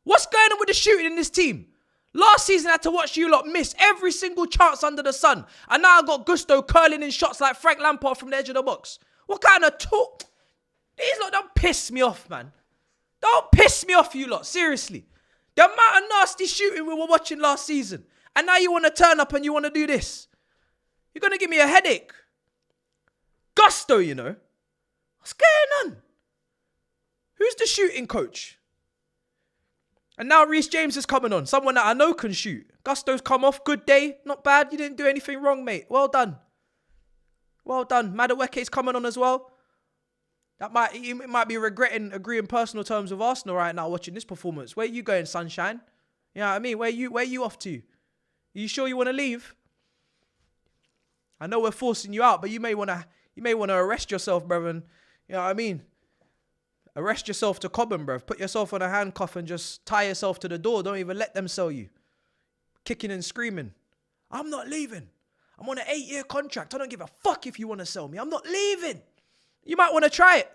What's going on with the shooting in this team? Last season I had to watch you lot miss every single chance under the sun. And now I got Gusto curling in shots like Frank Lampard from the edge of the box. What kind of talk? These lot don't piss me off, man. Don't piss me off, you lot. Seriously. The amount of nasty shooting we were watching last season. And now you want to turn up and you want to do this. You're going to give me a headache. Gusto, you know. What's going on? Who's the shooting coach? And now Reece James is coming on. Someone that I know can shoot. Gusto's come off. Good day. Not bad. You didn't do anything wrong, mate. Well done. Well done. Madueke's coming on as well. He might be regretting agreeing personal terms with Arsenal right now watching this performance. Where you going, sunshine? You know what I mean? Where you off to? Are you sure you want to leave? I know we're forcing you out, but you may want to arrest yourself, bruv, and you know what I mean? Arrest yourself to Cobham, bruv. Put yourself on a handcuff and just tie yourself to the door. Don't even let them sell you. Kicking and screaming. I'm not leaving. I'm on an 8-year contract. I don't give a fuck if you want to sell me. I'm not leaving. You might want to try it.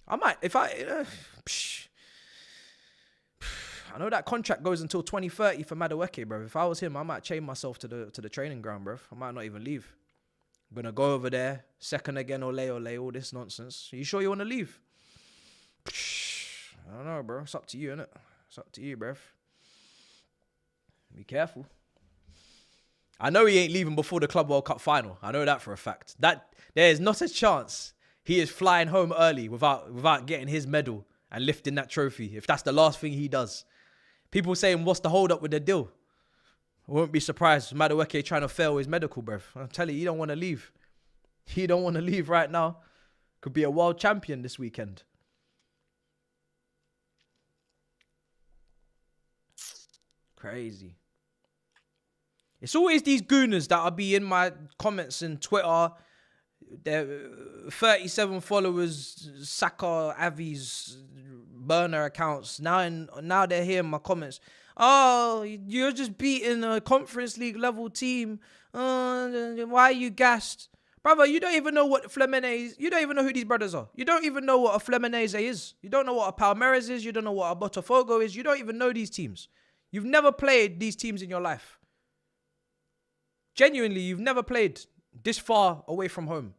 I might. I know that contract goes until 2030 for Madueke, bro. If I was him, I might chain myself to the training ground, bro. I might not even leave. I'm going to go over there. Second again, ole, all this nonsense. Are you sure you want to leave? I don't know, bro. It's up to you, innit? It's up to you, bro. Be careful. I know he ain't leaving before the Club World Cup final. I know that for a fact. That there is not a chance he is flying home early without getting his medal and lifting that trophy, if that's the last thing he does. People saying, what's the hold up with the deal? I won't be surprised. Madueke trying to fail his medical, bruv. I'm telling you, he don't want to leave. He don't want to leave right now. Could be a world champion this weekend. Crazy. It's always these gooners that will be in my comments in Twitter. They're 37 followers, Saka, Avi's burner accounts. Now they're here in my comments. Oh, you're just beating a Conference League level team. Why are you gassed? Brother, you don't even know what Fluminense, you don't even know who these brothers are. You don't even know what a Fluminense is. You don't know what a Palmeiras is. You don't know what a Botafogo is. You don't even know these teams. You've never played these teams in your life. Genuinely, you've never played this far away from home.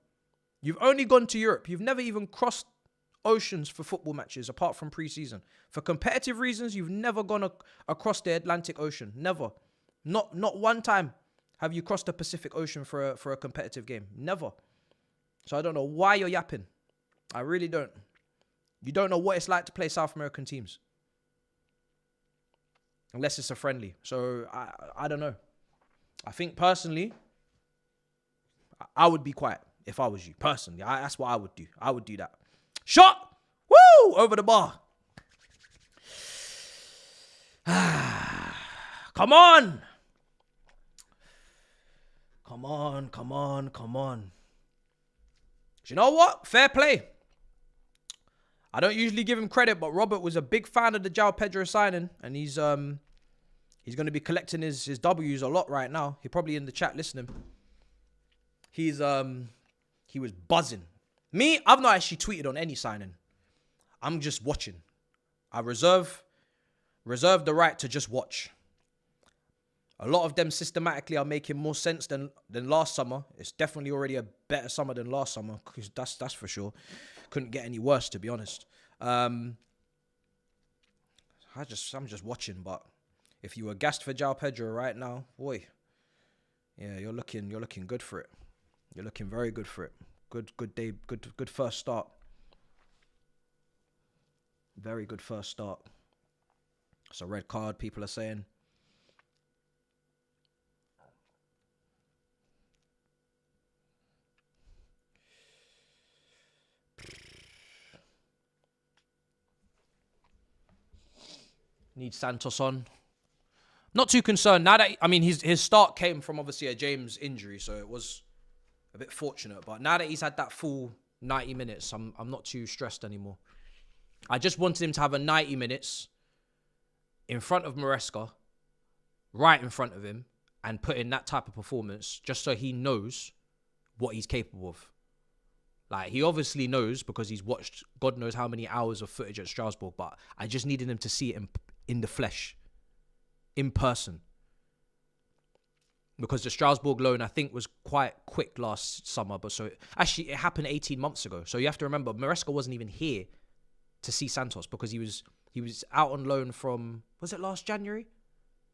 You've only gone to Europe. You've never even crossed oceans for football matches apart from pre-season. For competitive reasons, you've never gone across the Atlantic Ocean. Never. Not one time have you crossed the Pacific Ocean for a competitive game. Never. So I don't know why you're yapping. I really don't. You don't know what it's like to play South American teams. Unless it's a friendly. So I don't know. I think personally, I would be quiet if I was you. Personally, that's what I would do. I would do that. Shot! Woo! Over the bar. Come on! Come on. Do you know what? Fair play. I don't usually give him credit, but Robert was a big fan of the João Pedro signing, and he's going to be collecting his W's a lot right now. He's probably in the chat listening. He was buzzing. Me, I've not actually tweeted on any signing. I'm just watching. I reserve the right to just watch. A lot of them systematically are making more sense than last summer. It's definitely already a better summer than last summer, because that's for sure. Couldn't get any worse, to be honest. I'm just watching, but if you were gassed for João Pedro right now, boy, yeah, you're looking good for it. You're looking very good for it. Good day, good first start. Very good first start. It's a red card, people are saying. Need Santos on. Not too concerned. Now that, I mean, his start came from obviously a James injury, so it was a bit fortunate. But now that he's had that full 90 minutes, I'm not too stressed anymore. I just wanted him to have a 90 minutes in front of Maresca, right in front of him, and put in that type of performance just so he knows what he's capable of. Like, he obviously knows because he's watched God knows how many hours of footage at Strasbourg, but I just needed him to see it in the flesh, in person. because the Strasbourg loan, I think, was quite quick last summer. But so actually, it happened 18 months ago. So you have to remember, Maresca wasn't even here to see Santos because he was out on loan from, was it last January?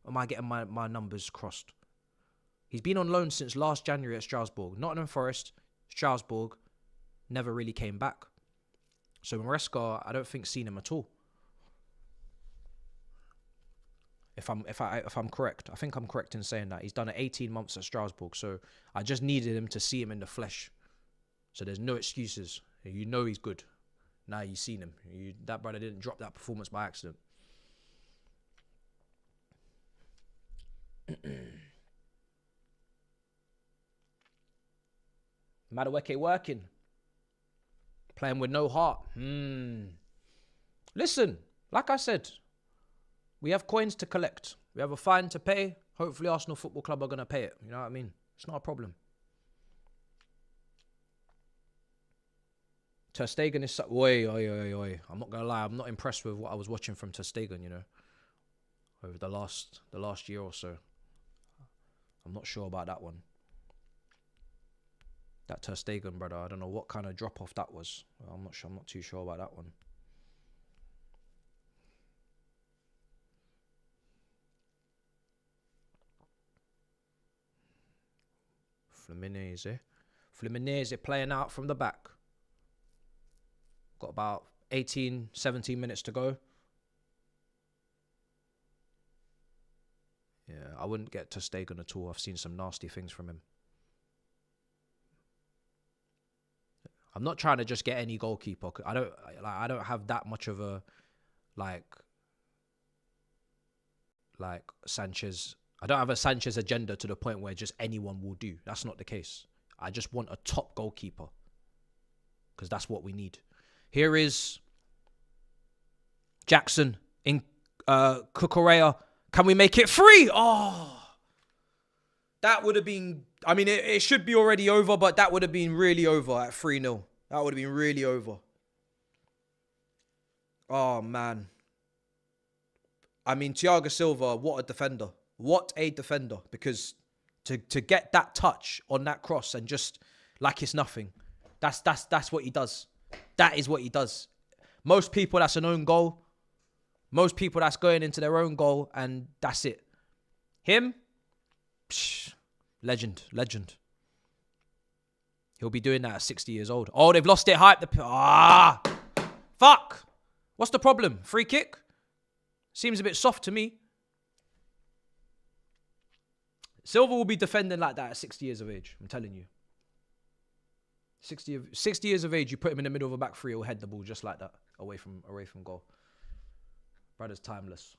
Or am I getting my numbers crossed? He's been on loan since last January at Strasbourg. Nottingham Forest, Strasbourg, never really came back. So Maresca, I don't think seen him at all. If I'm correct, I think I'm correct in saying that he's done it 18 months at Strasbourg. So I just needed him to see him in the flesh. So there's no excuses. You know he's good. Now you've seen him. That brother didn't drop that performance by accident. Madueke working. Playing with no heart. Listen, like I said, we have coins to collect. We have a fine to pay. Hopefully Arsenal Football Club are going to pay it. You know what I mean? It's not a problem. Ter Stegen is... Oi. I'm not going to lie. I'm not impressed with what I was watching from Ter Stegen, you know, over the last year or so. I'm not sure about that one. That Ter Stegen, brother. I don't know what kind of drop-off that was. I'm not sure. I'm not too sure about that one. Fluminense playing out from the back. Got about 18, 17 minutes to go. Yeah, I wouldn't get Ter Stegen at all. I've seen some nasty things from him. I'm not trying to just get any goalkeeper. I don't have that much of a like Sanchez. I don't have a Sanchez agenda to the point where just anyone will do. That's not the case. I just want a top goalkeeper because that's what we need. Here is Jackson in Cucurella. Can we make it 3? Oh, that would have been... I mean, it should be already over, but that would have been really over at 3-0. That would have been really over. Oh, man. I mean, Thiago Silva, what a defender. What a defender. Because to get that touch on that cross and just like it's nothing, that's what he does. That is what he does. Most people, that's an own goal. Most people, that's going into their own goal, and that's it. Him, psh, legend. He'll be doing that at 60 years old. Oh, they've lost it. Hype. Fuck. What's the problem? Free kick? Seems a bit soft to me. Silva will be defending like that at 60 years of age. I'm telling you. 60 years of age, you put him in the middle of a back three, he'll head the ball just like that, away from goal. Brother's timeless.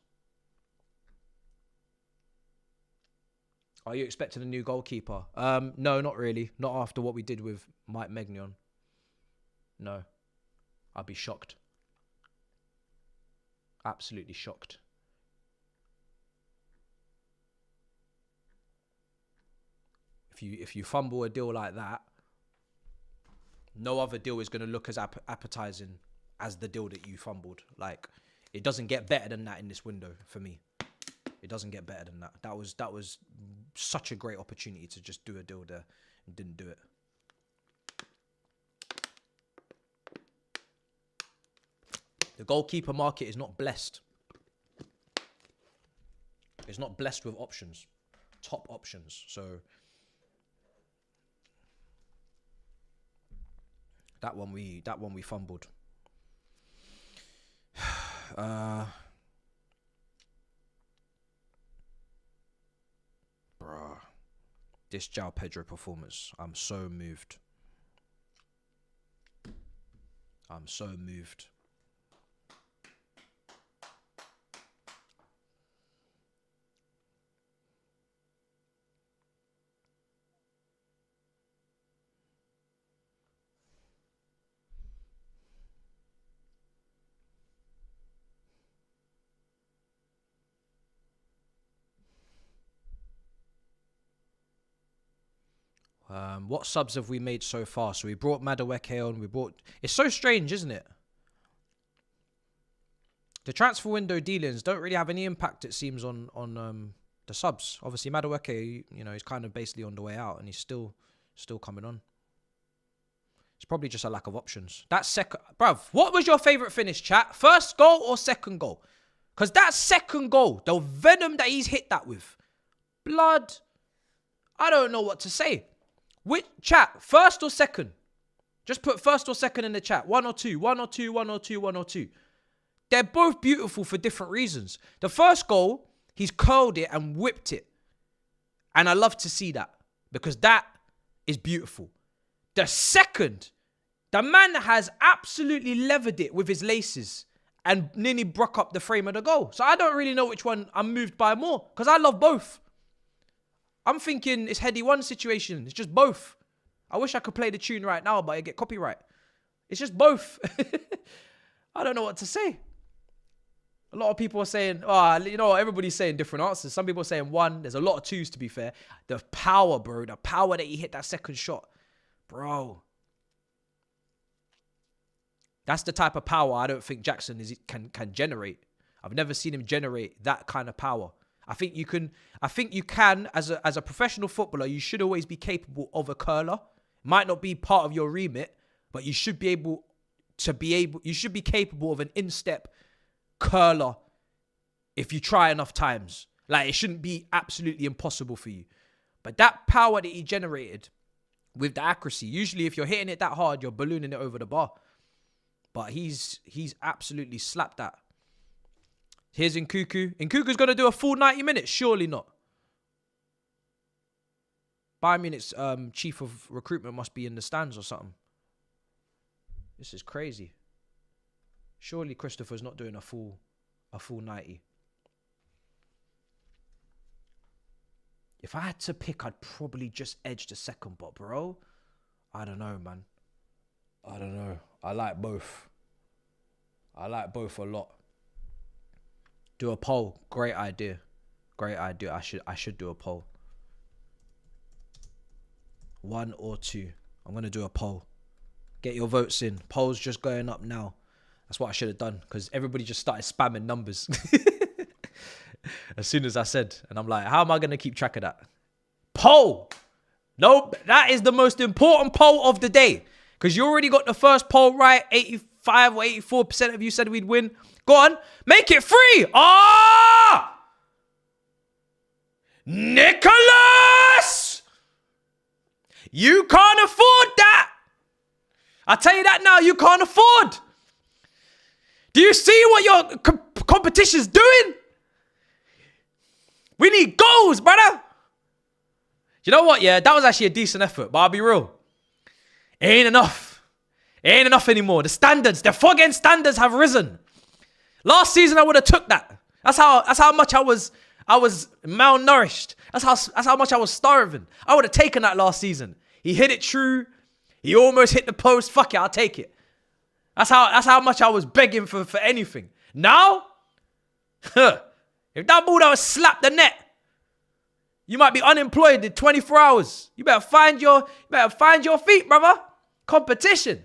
Are you expecting a new goalkeeper? No, not really. Not after what we did with Mike Maignan. No. I'd be shocked. Absolutely shocked. If you fumble a deal like that, no other deal is going to look as appetizing as the deal that you fumbled. Like, it doesn't get better than that in this window for me. It doesn't get better than that. That was such a great opportunity to just do a deal there and didn't do it. The goalkeeper market is not blessed. It's not blessed with options, top options. So that one we fumbled. Bruh. This João Pedro performance, I'm so moved. What subs have we made so far? So we brought Madueke on. It's so strange, isn't it? The transfer window dealings don't really have any impact, it seems, on the subs. Obviously, Madueke, you know, he's kind of basically on the way out, and he's still coming on. It's probably just a lack of options. That second, bruv, what was your favourite finish, chat? First goal or second goal? Because that second goal, the venom that he's hit that with, blood, I don't know what to say. Which, chat, first or second? Just put first or second in the chat. 1 or 2, 1 or 2, 1 or 2, 1 or 2. They're both beautiful for different reasons. The first goal, he's curled it and whipped it. And I love to see that because that is beautiful. The second, the man has absolutely levered it with his laces and nearly broke up the frame of the goal. So I don't really know which one I'm moved by more because I love both. I'm thinking it's Heady 1 situation. It's just both. I wish I could play the tune right now, but I get copyright. It's just both. I don't know what to say. A lot of people are saying, oh, you know, everybody's saying different answers. Some people are saying 1. There's a lot of 2s, to be fair. The power, bro. The power that he hit that second shot. Bro. That's the type of power I don't think Jackson can generate. I've never seen him generate that kind of power. I think you can, as a professional footballer, you should always be capable of a curler. Might not be part of your remit, but you should be you should be capable of an instep curler if you try enough times. Like, it shouldn't be absolutely impossible for you. But that power that he generated with the accuracy, usually if you're hitting it that hard, you're ballooning it over the bar. But he's absolutely slapped that. Here's Nkuku. Nkuku's going to do a full 90 minutes. Surely not. Bayern Munich's chief of recruitment must be in the stands or something. This is crazy. Surely Christopher's not doing a full 90. If I had to pick, I'd probably just edge the second, but bro, I don't know, man. I don't know. I like both. I like both a lot. Do a poll. Great idea. Great idea. I should do a poll. 1 or 2. I'm going to do a poll. Get your votes in. Polls just going up now. That's what I should have done because everybody just started spamming numbers. As soon as I said. And I'm like, how am I going to keep track of that? Poll. No, that is the most important poll of the day. Because you already got the first poll right. 85 or 84% of you said we'd win. Go on. Make it free. Ah! Nicholas! You can't afford that. I tell you that now. You can't afford. Do you see what your competition's doing? We need goals, brother. You know what? Yeah, that was actually a decent effort. But I'll be real. It ain't enough. It ain't enough anymore. The standards, the fucking standards have risen. Last season, I would have took that. That's how much I was malnourished. That's how much I was starving. I would have taken that last season. He hit it true. He almost hit the post. Fuck it, I'll take it. That's how much I was begging for anything. Now, if that ball that was slapped the net, you might be unemployed in 24 hours. You better find your feet, brother. Competition.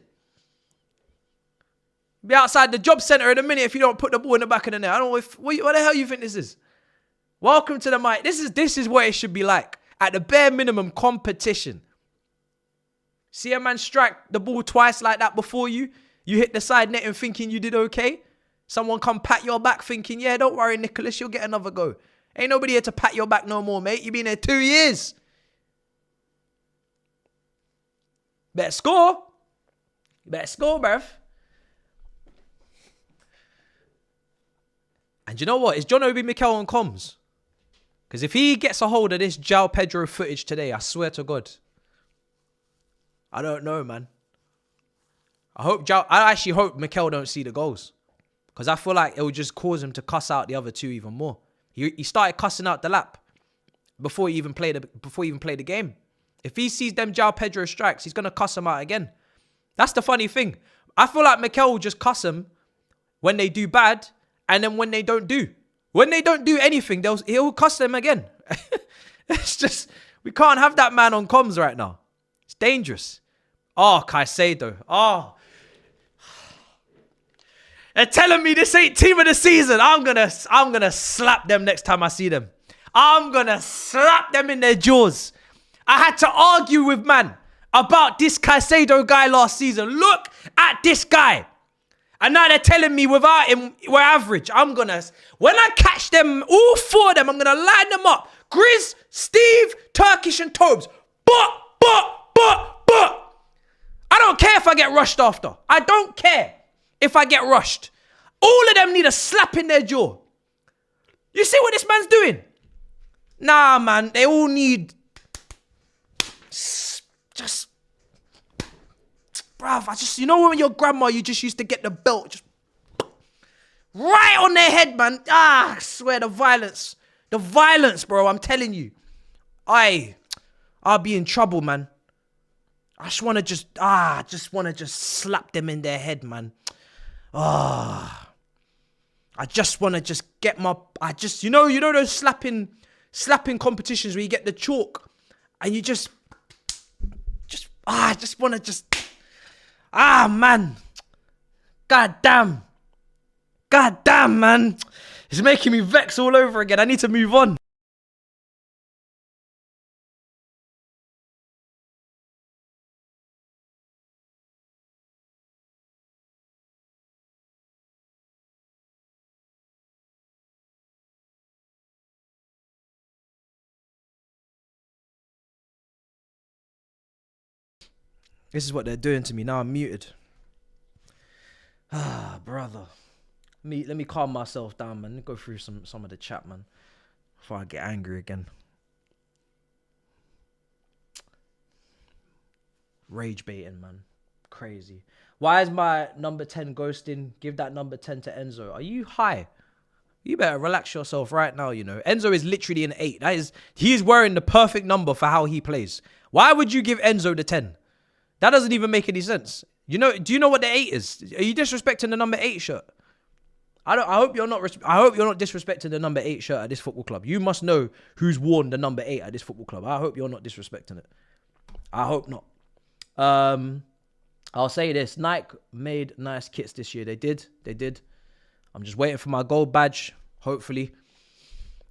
Be outside the job center in a minute if you don't put the ball in the back of the net. I don't know what the hell you think this is. Welcome to the mic. This is what it should be like. At the bare minimum, competition. See a man strike the ball twice like that before you. You hit the side net and thinking you did okay. Someone come pat your back thinking, yeah, don't worry, Nicholas, you'll get another go. Ain't nobody here to pat your back no more, mate. You've been here 2 years. Better score. Better score, bruv. And you know what? Is John Obi Mikel on comms? Because if he gets a hold of this João Pedro footage today, I swear to God, I don't know, man. I actually hope Mikel don't see the goals. Because I feel like it will just cause him to cuss out the other two even more. He started cussing out the lap before he even played the game. If he sees them João Pedro strikes, he's gonna cuss them out again. That's the funny thing. I feel like Mikel will just cuss them when they do bad, and then when they don't do anything, he'll cuss them again. It's just, we can't have that man on comms right now. It's dangerous. Oh, Caicedo. Oh. They're telling me this ain't team of the season. I'm gonna slap them next time I see them. I'm going to slap them in their jaws. I had to argue with man about this Caicedo guy last season. Look at this guy. And now they're telling me without him, we're average. When I catch them, all 4 of them, I'm going to line them up. Grizz, Steve, Turkish, and Tobes. But. I don't care if I get rushed after. I don't care if I get rushed. All of them need a slap in their jaw. You see what this man's doing? Nah, man. They all need... Just... Bruv, you know when your grandma, you just used to get the belt, just... Right on their head, man. I swear, the violence. The violence, bro, I'm telling you. I'll be in trouble, man. I just want to just slap them in their head, man. I just want to just get my... you know those slapping competitions where you get the chalk and you just want to just... man. God damn, man. It's making me vex all over again. I need to move on. This is what they're doing to me. Now I'm muted. Brother. Let me calm myself down, man. Let me go through some of the chat, man, before I get angry again. Rage baiting, man. Crazy. Why is my number 10 ghosting? Give that number 10 to Enzo. Are you high? You better relax yourself right now, you know. Enzo is literally an 8. He's wearing the perfect number for how he plays. Why would you give Enzo the 10? That doesn't even make any sense. Do you know what the 8 is? Are you disrespecting the number 8 shirt? I hope you're not disrespecting the number 8 shirt at this football club. You must know who's worn the number 8 at this football club. I hope you're not disrespecting it. I hope not. I'll say this. Nike made nice kits this year. They did. I'm just waiting for my gold badge, hopefully.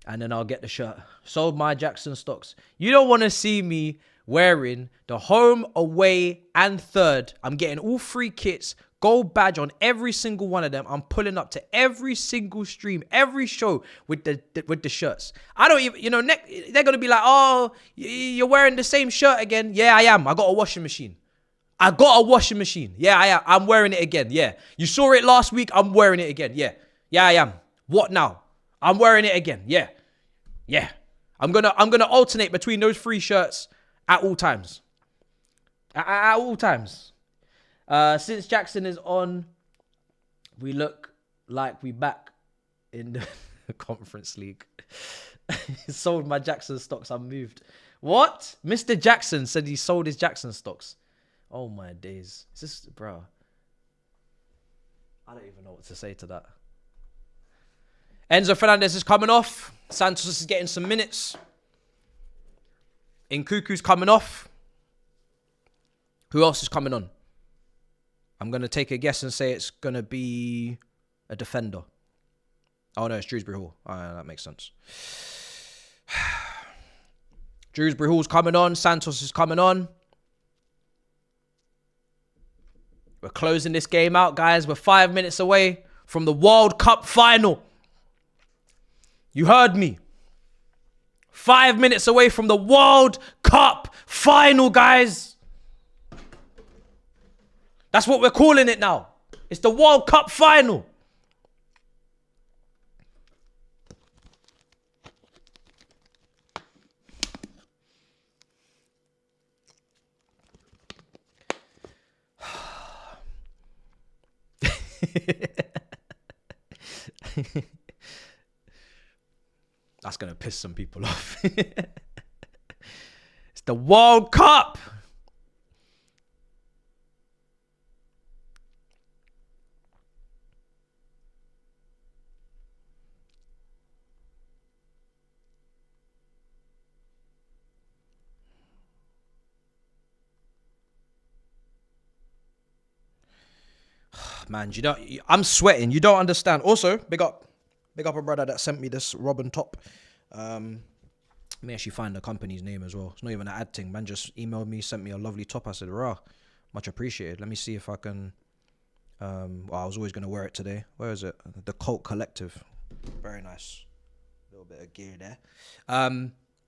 And then I'll get the shirt. Sold my Jackson stocks. You don't want to see me wearing the home, away, and third. I'm getting all 3 kits, gold badge on every single one of them. I'm pulling up to every single stream, every show with the shirts. I don't even, they're going to be like, oh, you're wearing the same shirt again. Yeah, I am. I got a washing machine. Yeah, I am. I'm wearing it again. Yeah. You saw it last week. I'm wearing it again. Yeah. Yeah, I am. What now? I'm wearing it again. Yeah. Yeah. I'm gonna alternate between those 3 shirts at all times. At all times. Since Jackson is on, we look like we back in the Conference League. Sold my Jackson stocks. I'm moved. What? Mr. Jackson said he sold his Jackson stocks. Oh my days. Is this, bro? I don't even know what to say to that. Enzo Fernandez is coming off. Santos is getting some minutes. Nkuku's coming off. Who else is coming on? I'm going to take a guess and say it's going to be a defender. Oh, no, it's Shrewsbury Hall. That makes sense. Shrewsbury Hall's coming on. Santos is coming on. We're closing this game out, guys. We're 5 minutes away from the World Cup final. You heard me. 5 minutes away from the World Cup final, guys. That's what we're calling it now. It's the World Cup final. That's going to piss some people off. It's the World Cup. Man, I'm sweating. You don't understand. Also, big up a brother that sent me this Robin top. Let me actually find the company's name as well. It's not even an ad thing. Man just emailed me, sent me a lovely top. I said, rah, much appreciated. Let me see if I can... well, I was always going to wear it today. Where is it? The Cult Collective. Very nice. A little bit of gear there.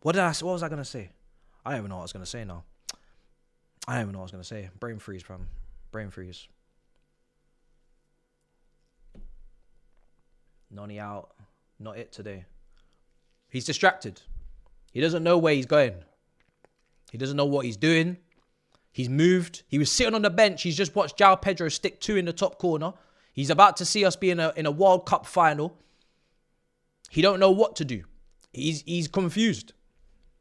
What was I going to say? I don't even know what I was going to say now. I don't even know what I was going to say. Brain freeze, fam. Brain freeze. Nonny out. Not it today. He's distracted. He doesn't know where he's going. He doesn't know what he's doing. He's moved. He was sitting on the bench. He's just watched João Pedro stick 2 in the top corner. He's about to see us be in a World Cup final. He don't know what to do. He's confused.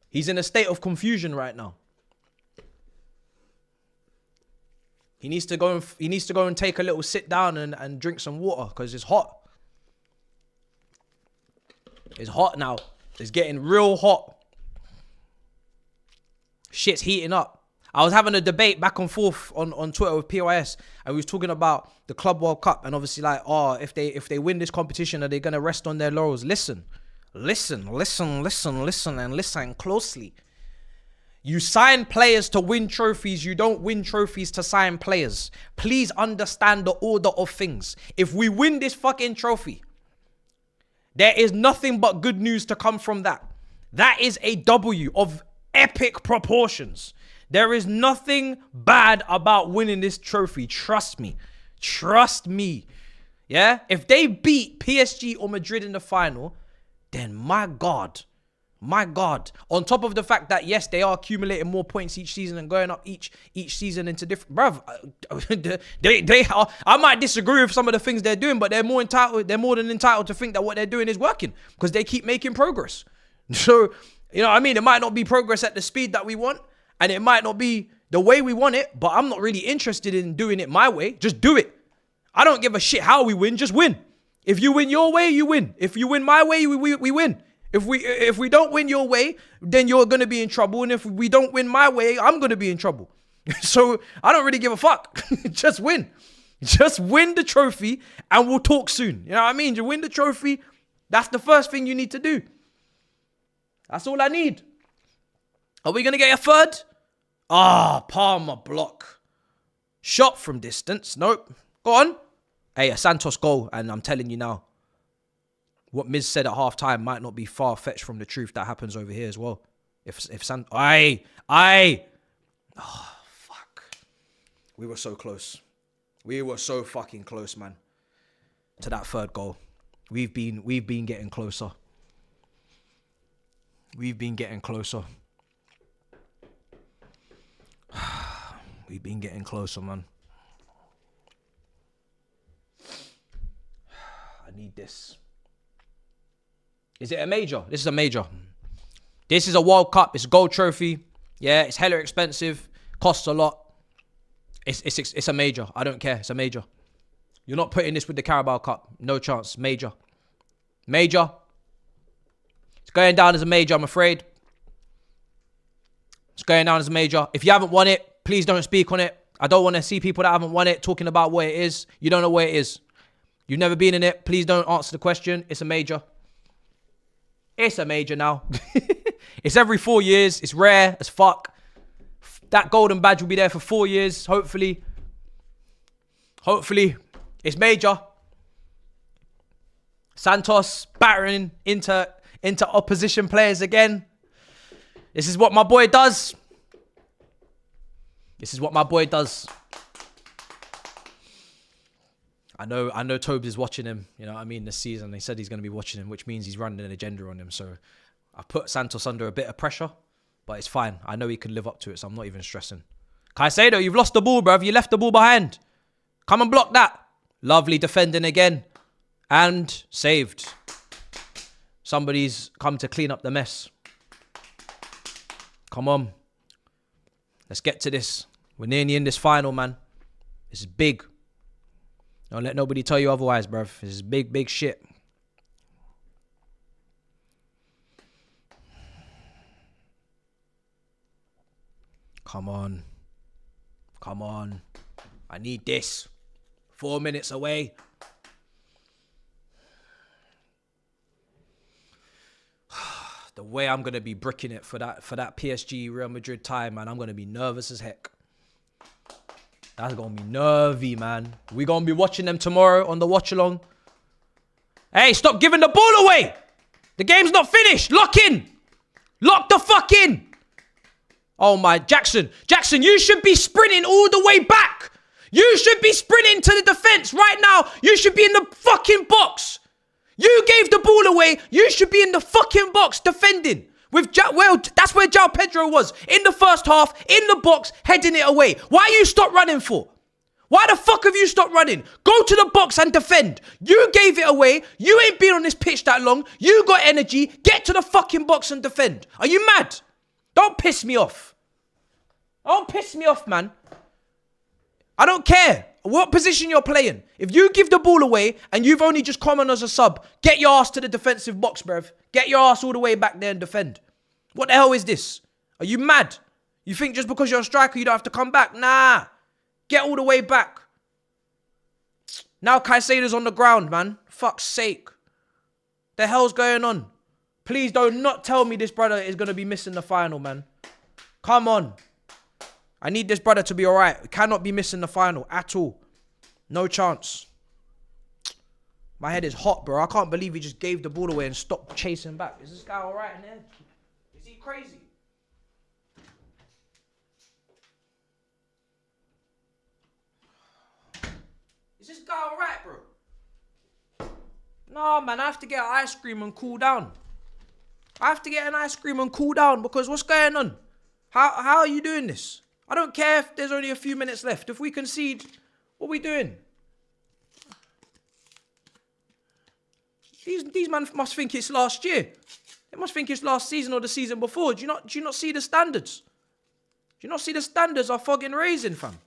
He's in a state of confusion right now. He needs to go and take a little sit down and drink some water because it's hot. It's hot now. It's getting real hot. Shit's heating up. I was having a debate back and forth on Twitter with PYS, and we was talking about the Club World Cup, and obviously like, oh, if they win this competition, are they gonna rest on their laurels? Listen closely. You sign players to win trophies. You don't win trophies to sign players. Please understand the order of things. If we win this fucking trophy, there is nothing but good news to come from that. That is a W of epic proportions. There is nothing bad about winning this trophy. Trust me. Trust me. Yeah? If they beat PSG or Madrid in the final, then my God. On top of the fact that, yes, they are accumulating more points each season and going up each season into different... Bruv, they are... I might disagree with some of the things they're doing, but they're more than entitled to think that what they're doing is working because they keep making progress. So, you know what I mean? It might not be progress at the speed that we want, and it might not be the way we want it, but I'm not really interested in doing it my way. Just do it. I don't give a shit how we win. Just win. If you win your way, you win. If you win my way, we win. If we don't win your way, then you're going to be in trouble. And if we don't win my way, I'm going to be in trouble. So I don't really give a fuck. Just win. Just win the trophy and we'll talk soon. You know what I mean? You win the trophy. That's the first thing you need to do. That's all I need. Are we going to get a third? Palmer block. Shot from distance. Nope. Go on. Hey, a Santos goal. And I'm telling you now, what Miz said at halftime might not be far-fetched from the truth that happens over here as well. Oh, fuck. We were so close. We were so fucking close, man, to that third goal. We've been getting closer. We've been getting closer. We've been getting closer, man. I need this. Is it a major? This is a major. This is a World Cup. It's a gold trophy. Yeah, it's hella expensive. Costs a lot. It's a major. I don't care. It's a major. You're not putting this with the Carabao Cup. No chance. Major. Major. It's going down as a major, I'm afraid. It's going down as a major. If you haven't won it, please don't speak on it. I don't want to see people that haven't won it talking about what it is. You don't know what it is. You've never been in it. Please don't answer the question. It's a major. It's a major now. It's every 4 years. It's rare as fuck. That golden badge will be there for 4 years, hopefully. Hopefully. It's major. Santos battering into opposition players again. This is what my boy does. This is what my boy does. I know Tobes is watching him, you know what I mean, this season. He said he's going to be watching him, which means he's running an agenda on him. So I've put Santos under a bit of pressure, but it's fine. I know he can live up to it, so I'm not even stressing. Caicedo, you've lost the ball, bruv. You left the ball behind. Come and block that. Lovely defending again. And saved. Somebody's come to clean up the mess. Come on. Let's get to this. We're nearly in this final, man. This is big. Don't let nobody tell you otherwise, bruv. This is big, big shit. Come on. Come on. I need this. 4 minutes away. The way I'm going to be bricking it for that PSG Real Madrid time, man, I'm going to be nervous as heck. That's going to be nervy, man. We're going to be watching them tomorrow on the watch-along. Hey, stop giving the ball away. The game's not finished. Lock in. Lock the fuck in. Oh, my. Jackson, you should be sprinting all the way back. You should be sprinting to the defense right now. You should be in the fucking box. You gave the ball away. You should be in the fucking box defending. That's where João Pedro was. In the first half, in the box, heading it away. Why you stop running for? Why the fuck have you stopped running? Go to the box and defend. You gave it away. You ain't been on this pitch that long. You got energy. Get to the fucking box and defend. Are you mad? Don't piss me off. Don't piss me off, man. I don't care what position you're playing. If you give the ball away and you've only just come on as a sub, get your ass to the defensive box, bruv. Get your ass all the way back there and defend. What the hell is this? Are you mad? You think just because you're a striker you don't have to come back? Nah. Get all the way back. Now Caicedo's on the ground, man. Fuck's sake. The hell's going on? Please do not tell me this brother is going to be missing the final, man. Come on. I need this brother to be alright. Cannot be missing the final at all. No chance. My head is hot, bro. I can't believe he just gave the ball away and stopped chasing back. Is this guy alright in there? Is he crazy? Is this guy alright, bro? No, man. I have to get an ice cream and cool down. I have to get an ice cream and cool down because what's going on? How are you doing this? I don't care if there's only a few minutes left. If we concede, what are we doing? These man must think it's last year. They must think it's last season or the season before. Do you not see the standards? Do you not see the standards are fucking raising, fam?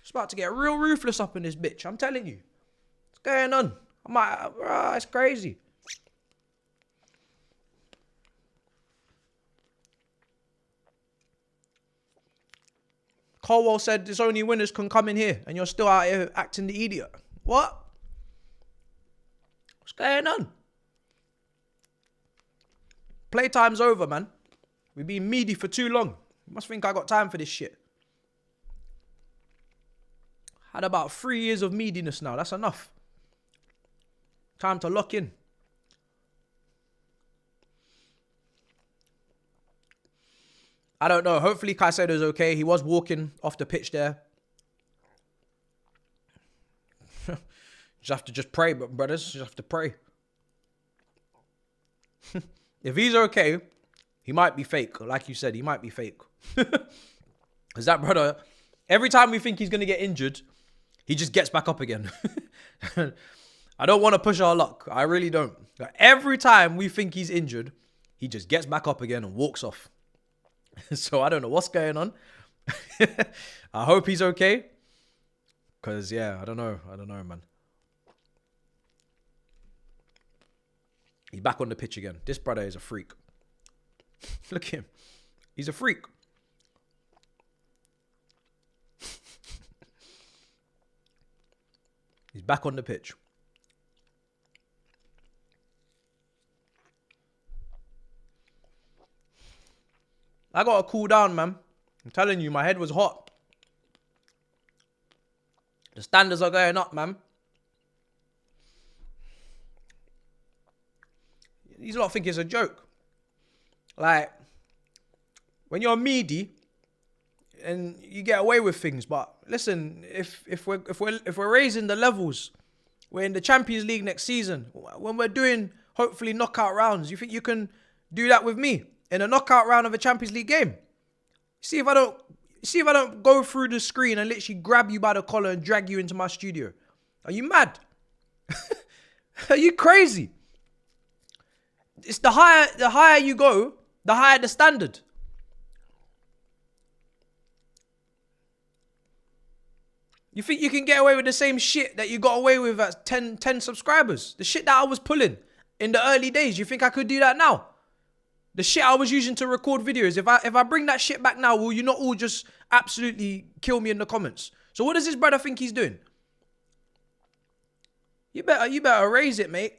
It's about to get real ruthless up in this bitch. I'm telling you. What's going on? It's crazy. Colwell said there's only winners can come in here and you're still out here acting the idiot. What? What's going on? Playtime's over, man. We've been meaty for too long. You must think I got time for this shit. Had about 3 years of meatiness now. That's enough. Time to lock in. I don't know. Hopefully Caicedo's okay. He was walking off the pitch there. Just have to pray, but brothers. Just have to pray. If he's okay, he might be fake. Like you said, he might be fake. Because that brother, every time we think he's going to get injured, he just gets back up again. I don't want to push our luck. I really don't. Every time we think he's injured, he just gets back up again and walks off. So I don't know what's going on. I hope he's okay. Because, yeah, I don't know, man. He's back on the pitch again. This brother is a freak. Look at him. He's a freak. He's back on the pitch. I got to cool down, man. I'm telling you, my head was hot. The standards are going up, man. These lot think it's a joke. Like, when you're meaty and you get away with things, but listen, if we're raising the levels, we're in the Champions League next season. When we're doing hopefully knockout rounds, you think you can do that with me in a knockout round of a Champions League game? See if I don't go through the screen and literally grab you by the collar and drag you into my studio. Are you mad? Are you crazy? It's the higher you go, the higher the standard. You think you can get away with the same shit that you got away with at 10 subscribers? The shit that I was pulling in the early days, you think I could do that now? The shit I was using to record videos, if I bring that shit back now, will you not all just absolutely kill me in the comments? So what does this brother think he's doing? You better raise it, mate.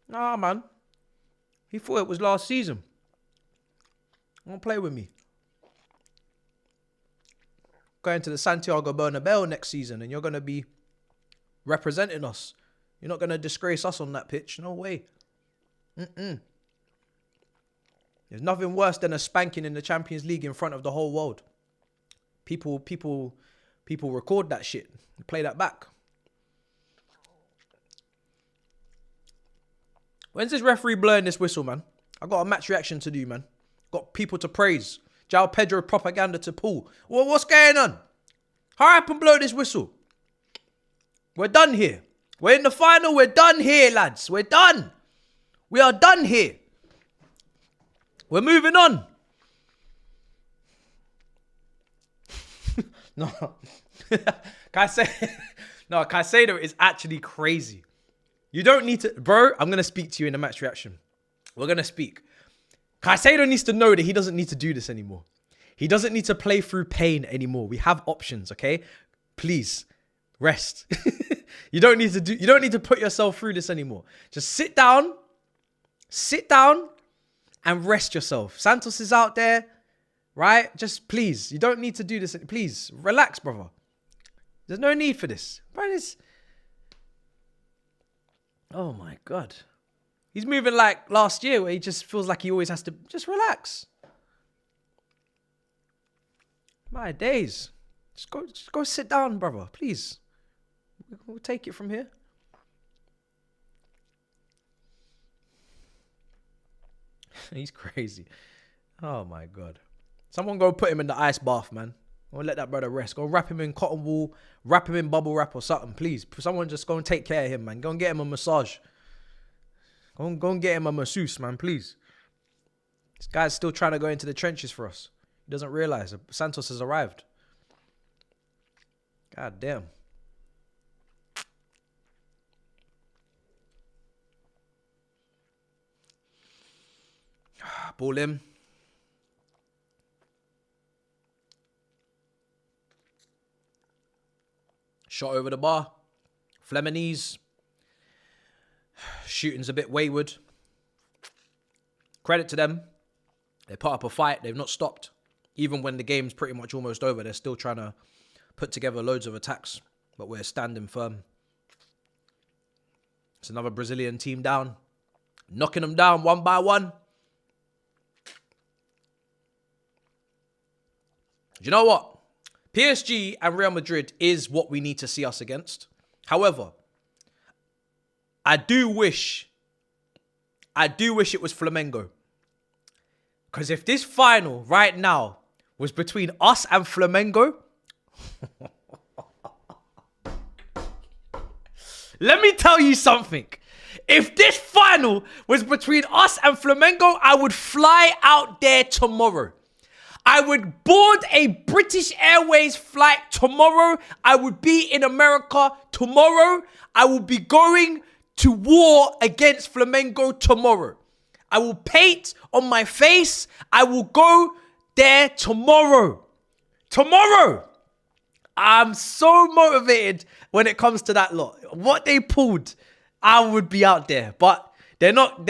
Nah, man. He thought it was last season. Don't play with me. Going to the Santiago Bernabeu next season and you're going to be representing us. You're not going to disgrace us on that pitch. No way. There's nothing worse than a spanking in the Champions League in front of the whole world. People record that shit. Play that back. When's this referee blowing this whistle, man? I got a match reaction to do, man. Got people to praise. João Pedro propaganda to pull. Well, what's going on? Hurry up and blow this whistle. We're done here. We're in the final. We're done here, lads. We're done. We are done here. We're moving on. No. Caicedo is actually crazy. You don't need to... Bro, I'm going to speak to you in the match reaction. We're going to speak. Caicedo needs to know that he doesn't need to do this anymore. He doesn't need to play through pain anymore. We have options, okay? Please, rest. You don't need to put yourself through this anymore. Just sit down and rest yourself. Santos is out there, right? Just please, you don't need to do this. Please, relax, brother. There's no need for this. Oh my God. He's moving like last year where he just feels like he always has to just relax. My days. Just go sit down, brother, please. We'll take it from here. He's crazy. Oh my God. Someone go put him in the ice bath, man. Go let that brother rest. Go wrap him in cotton wool, wrap him in bubble wrap or something, please. Someone just go and take care of him, man. Go and get him a massage. Go and get him a masseuse, man, please. This guy's still trying to go into the trenches for us. He doesn't realize Santos has arrived. God damn. Ball in. Shot over the bar. Fluminense. Shooting's a bit wayward. Credit to them. They put up a fight. They've not stopped. Even when the game's pretty much almost over, they're still trying to put together loads of attacks. But we're standing firm. It's another Brazilian team down. Knocking them down one by one. Do you know what? PSG and Real Madrid is what we need to see us against. However, I do wish it was Flamengo. Because if this final right now was between us and Flamengo, let me tell you something. If this final was between us and Flamengo, I would fly out there tomorrow. I would board a British Airways flight tomorrow. I would be in America tomorrow. I will be going to war against Flamengo tomorrow. I will paint on my face. I will go there tomorrow. Tomorrow. I'm so motivated when it comes to that lot. What they pulled, I would be out there. But they're not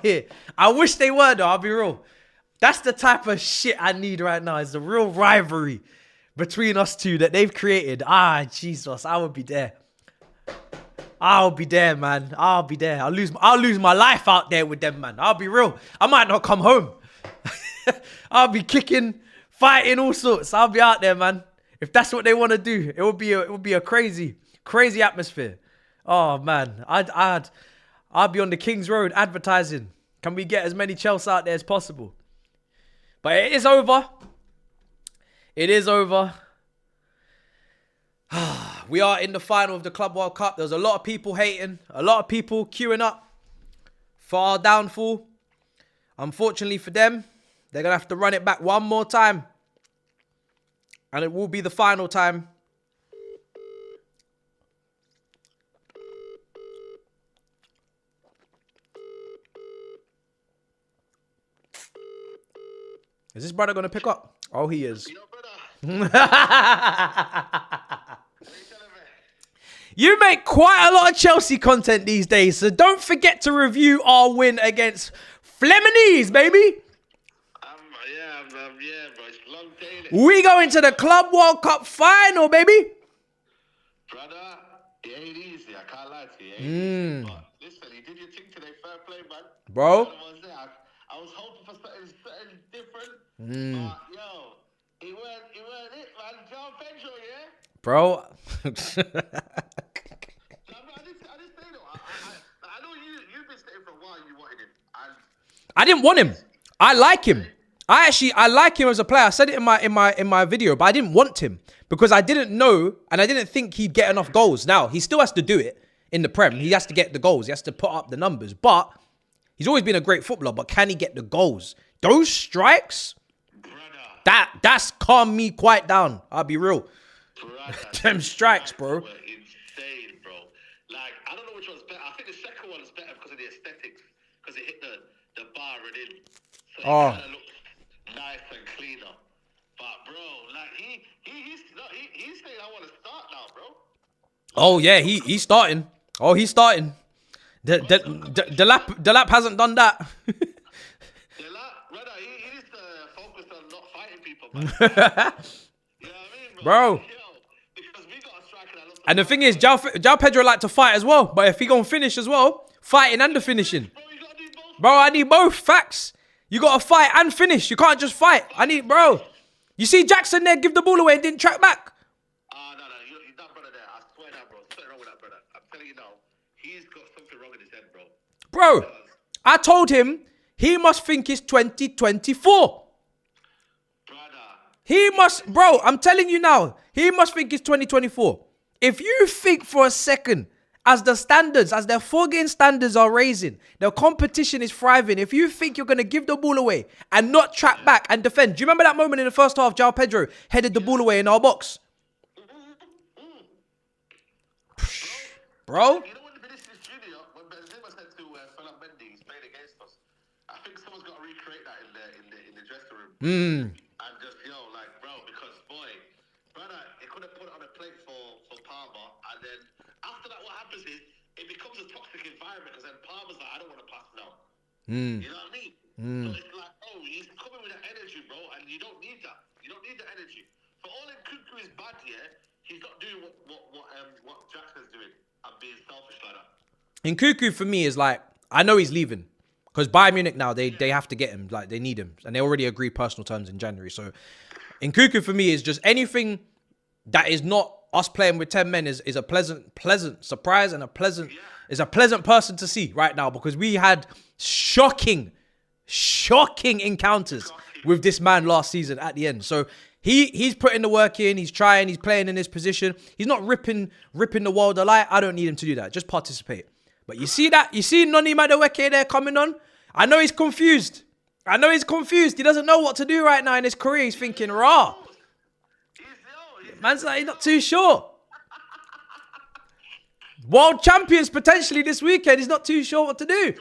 here. I wish they were though, I'll be real. That's the type of shit I need right now. Is the real rivalry between us two that they've created. Jesus, I would be there. I'll be there, man. I'll be there. I'll lose my life out there with them, man. I'll be real. I might not come home. I'll be kicking, fighting, all sorts. I'll be out there, man. If that's what they want to do, it would be a crazy atmosphere. Oh man, I'd be on the King's Road advertising. Can we get as many Chelsea out there as possible? But it is over. It is over. We are in the final of the Club World Cup. There's a lot of people hating. A lot of people queuing up for our downfall. Unfortunately for them, they're going to have to run it back one more time. And it will be the final time. Is this brother going to pick up? Oh, he is. Yo, brother. You make quite a lot of Chelsea content these days, so don't forget to review our win against Fluminense, baby. Yeah, bro. It's long day. We go into the Club World Cup final, baby. Brother, it ain't easy. I can't lie to you. It ain't easy. But listen, you did your thing today. Fair play, man. Bro. I was hoping for something different. But, yo, it weren't it, man. John Pedro, yeah? Bro. I didn't say though. I know you've been saying for a while you wanted him. I didn't want him. I like him. I like him as a player. I said it in my video, but I didn't want him because I didn't know and I didn't think he'd get enough goals. Now, he still has to do it in the Prem. He has to get the goals. He has to put up the numbers. But he's always been a great footballer, but can he get the goals? Those strikes, that's calmed me quite down. I'll be real. Them strikes, bro. Were insane, bro. Like, I don't know which one's better. I think the second one is better because of the aesthetics. Because it hit the bar and in. So it kind of looks nice and cleaner. But, bro, like, he's saying I want to start now, bro. Oh, yeah, he's starting. Oh, he's starting. The lap hasn't done that. Brother, he needs to focus on not fighting people, man. You know what I mean, Bro. Yo, because we got a striker that looks And the thing is, João Pedro like to fight as well. But if he gonna finish as well, fighting and the finishing. Bro, you got to do both. Bro, I need both. Facts. You gotta fight and finish. You can't just fight. Bro. You see Jackson there give the ball away and didn't track back. No. You that brother there. I swear that, bro. Something wrong with that brother. I'm telling you now. He's got something wrong in his head, bro. Bro, I told him he must think it's 2024. Brother. He must, bro, I'm telling you now, he must think it's 2024. If you think for a second, as their 4-game standards are raising, the competition is thriving, if you think you're going to give the ball away and not track back and defend, do you remember that moment in the first half, João Pedro headed the ball away in our box? Bro? You know when Vinicius Junior, when Benzema said to Fernand Mendy, he's playing against us. I think someone's got to recreate that in the dressing room. And just like, bro, because brother, it could have put it on a plate for Palmer, and then after that, what happens is it becomes a toxic environment because then Palmer's like, I don't want to pass now. You know what I mean? So it's like, he's coming with that energy, bro, and you don't need that. You don't need the energy. For all Nkunku is bad, yeah, he's not doing what Jackson's doing. I'm being selfish like that. Nkunku for me is like, I know he's leaving. Because Bayern Munich now, they have to get him. Like, they need him. And they already agreed personal terms in January. So, Nkunku for me is just anything that is not us playing with 10 men is a pleasant surprise and is a pleasant person to see right now. Because we had shocking encounters with this man last season at the end. So, he's putting the work in. He's trying. He's playing in his position. He's not ripping the world alight. I don't need him to do that. Just participate. But you see that? You see Noni Madueke there coming on? I know he's confused. He doesn't know what to do right now in his career. He's thinking, raw. Man's like, he's not too sure. World champions potentially this weekend. He's not too sure what to do. I'm not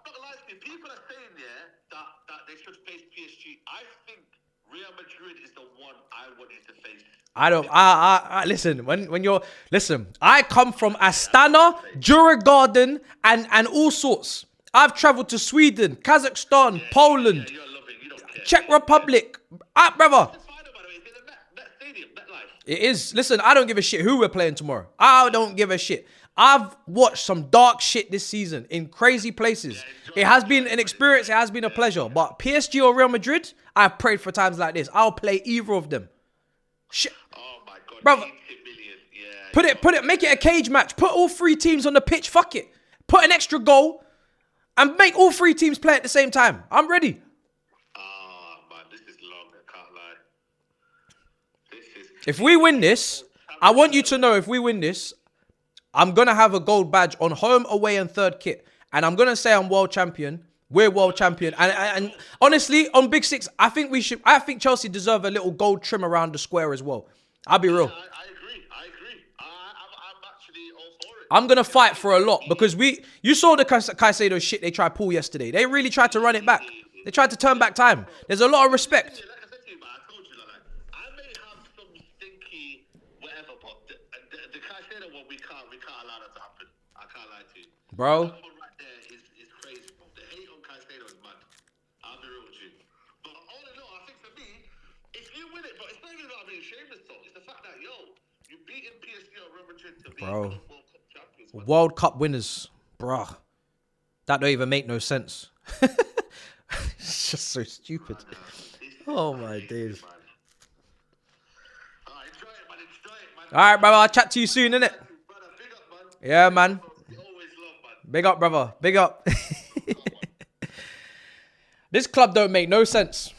gonna lie to you. People are saying, that they should face PSG. I think Real Madrid is the one I wanted to face. I listen, listen, I come from Astana, Djurgården, and all sorts. I've traveled to Sweden, Kazakhstan, Poland, Czech Republic. Brother. It is. Listen, I don't give a shit who we're playing tomorrow. I don't give a shit. I've watched some dark shit this season in crazy places. It has been an experience. It has been a pleasure. But PSG or Real Madrid, I've prayed for times like this. I'll play either of them. Shit. Oh my God. Brother, put it, make it a cage match. Put all 3 teams on the pitch. Fuck it. Put an extra goal and make all 3 teams play at the same time. I'm ready. Oh man, this is long. I can't lie. If we win this, I want you to know if we win this, I'm going to have a gold badge on home, away, and third kit. And I'm going to say I'm world champion. We're world champion. And honestly, on Big Six, I think Chelsea deserve a little gold trim around the square as well. I'll be real. I agree. I'm actually all for it. I'm going to fight for a lot because you saw the Caicedo shit they tried to pull yesterday. They really tried to run it back. They tried to turn back time. There's a lot of respect. Like I said to you, man, I told you, I may have some stinky whatever, but the Caicedo one we can't I can't lie to you. Bro. That one right there is crazy, bro. The hate on Caicedo is mad. I'll be real with you. But all in all, I think for me, if you win it, but it's not even about being shameless, though. It's the fact that, you beating PSG or Real Madrid to be World Cup champions. Man. World Cup winners. Bruh. That don't even make no sense. It's just so stupid. Oh my days. All right, brother. I'll chat to you soon, innit? Yeah, man. Big up, brother. Big up. This club don't make no sense.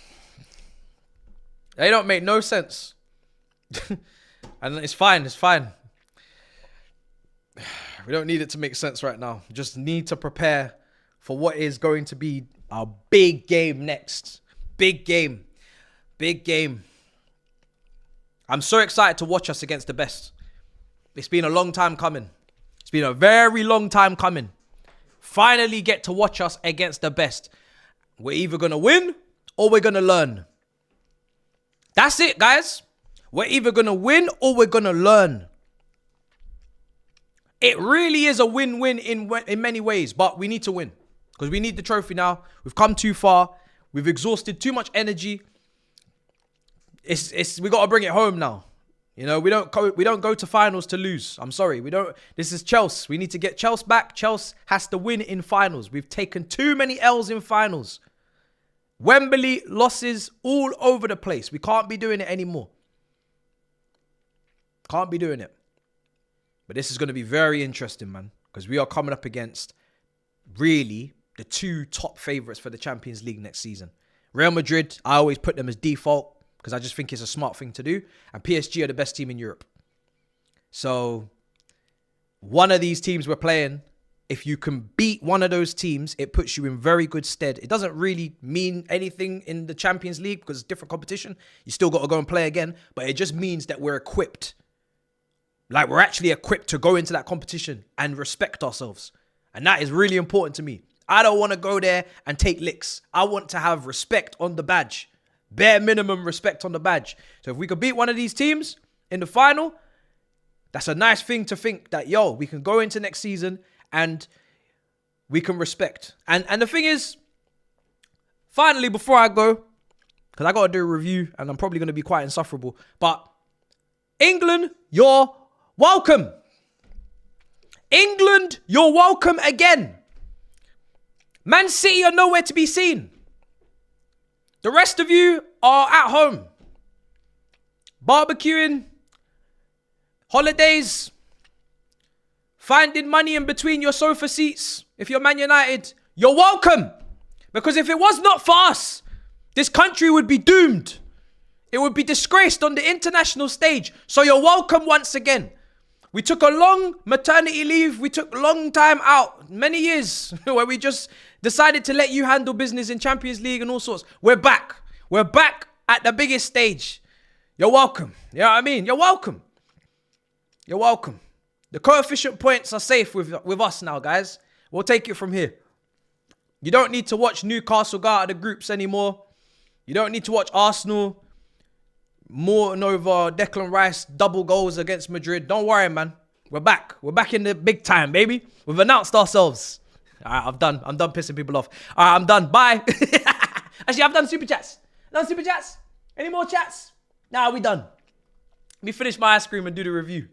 They don't make no sense. And it's fine. It's fine. We don't need it to make sense right now. We just need to prepare for what is going to be our big game next. Big game. Big game. I'm so excited to watch us against the best. It's been a long time coming. It's been a very long time coming. Finally get to watch us against the best. We're either going to win or we're going to learn. That's it, guys. We're either going to win or we're going to learn. It really is a win-win in many ways, but we need to win because we need the trophy now. We've come too far. We've exhausted too much energy. We got to bring it home now. You know, we don't go to finals to lose. I'm sorry. This is Chelsea. We need to get Chelsea back. Chelsea has to win in finals. We've taken too many L's in finals. Wembley losses all over the place. We can't be doing it anymore. Can't be doing it. But this is going to be very interesting, man, because we are coming up against really the two top favourites for the Champions League next season. Real Madrid, I always put them as default because I just think it's a smart thing to do. And PSG are the best team in Europe. So one of these teams we're playing, if you can beat one of those teams, it puts you in very good stead. It doesn't really mean anything in the Champions League because it's different competition. You still got to go and play again. But it just means that we're equipped. Like, we're actually equipped to go into that competition and respect ourselves. And that is really important to me. I don't want to go there and take licks. I want to have respect on the badge. Bare minimum respect on the badge. So if we could beat one of these teams in the final, that's a nice thing to think that, we can go into next season and we can respect. And the thing is, finally, before I go, because I got to do a review and I'm probably going to be quite insufferable, but England, you're welcome. England, you're welcome again. Man City are nowhere to be seen. The rest of you are at home. Barbecuing, holidays, finding money in between your sofa seats. If you're Man United, you're welcome. Because if it was not for us, this country would be doomed. It would be disgraced on the international stage. So you're welcome once again. We took a long maternity leave. We took a long time out, many years, where we just decided to let you handle business in Champions League and all sorts. We're back. We're back at the biggest stage. You're welcome. You know what I mean? You're welcome. You're welcome. The coefficient points are safe with us now, guys. We'll take it from here. You don't need to watch Newcastle go out of the groups anymore. You don't need to watch Arsenal more over Declan Rice double goals against Madrid. Don't worry, man. We're back. We're back in the big time, baby. We've announced ourselves. All right, I'm done. I'm done pissing people off. All right, I'm done. Bye. Actually, I've done super chats. Super chats? Any more chats? Nah, we done. Let me finish my ice cream and do the review.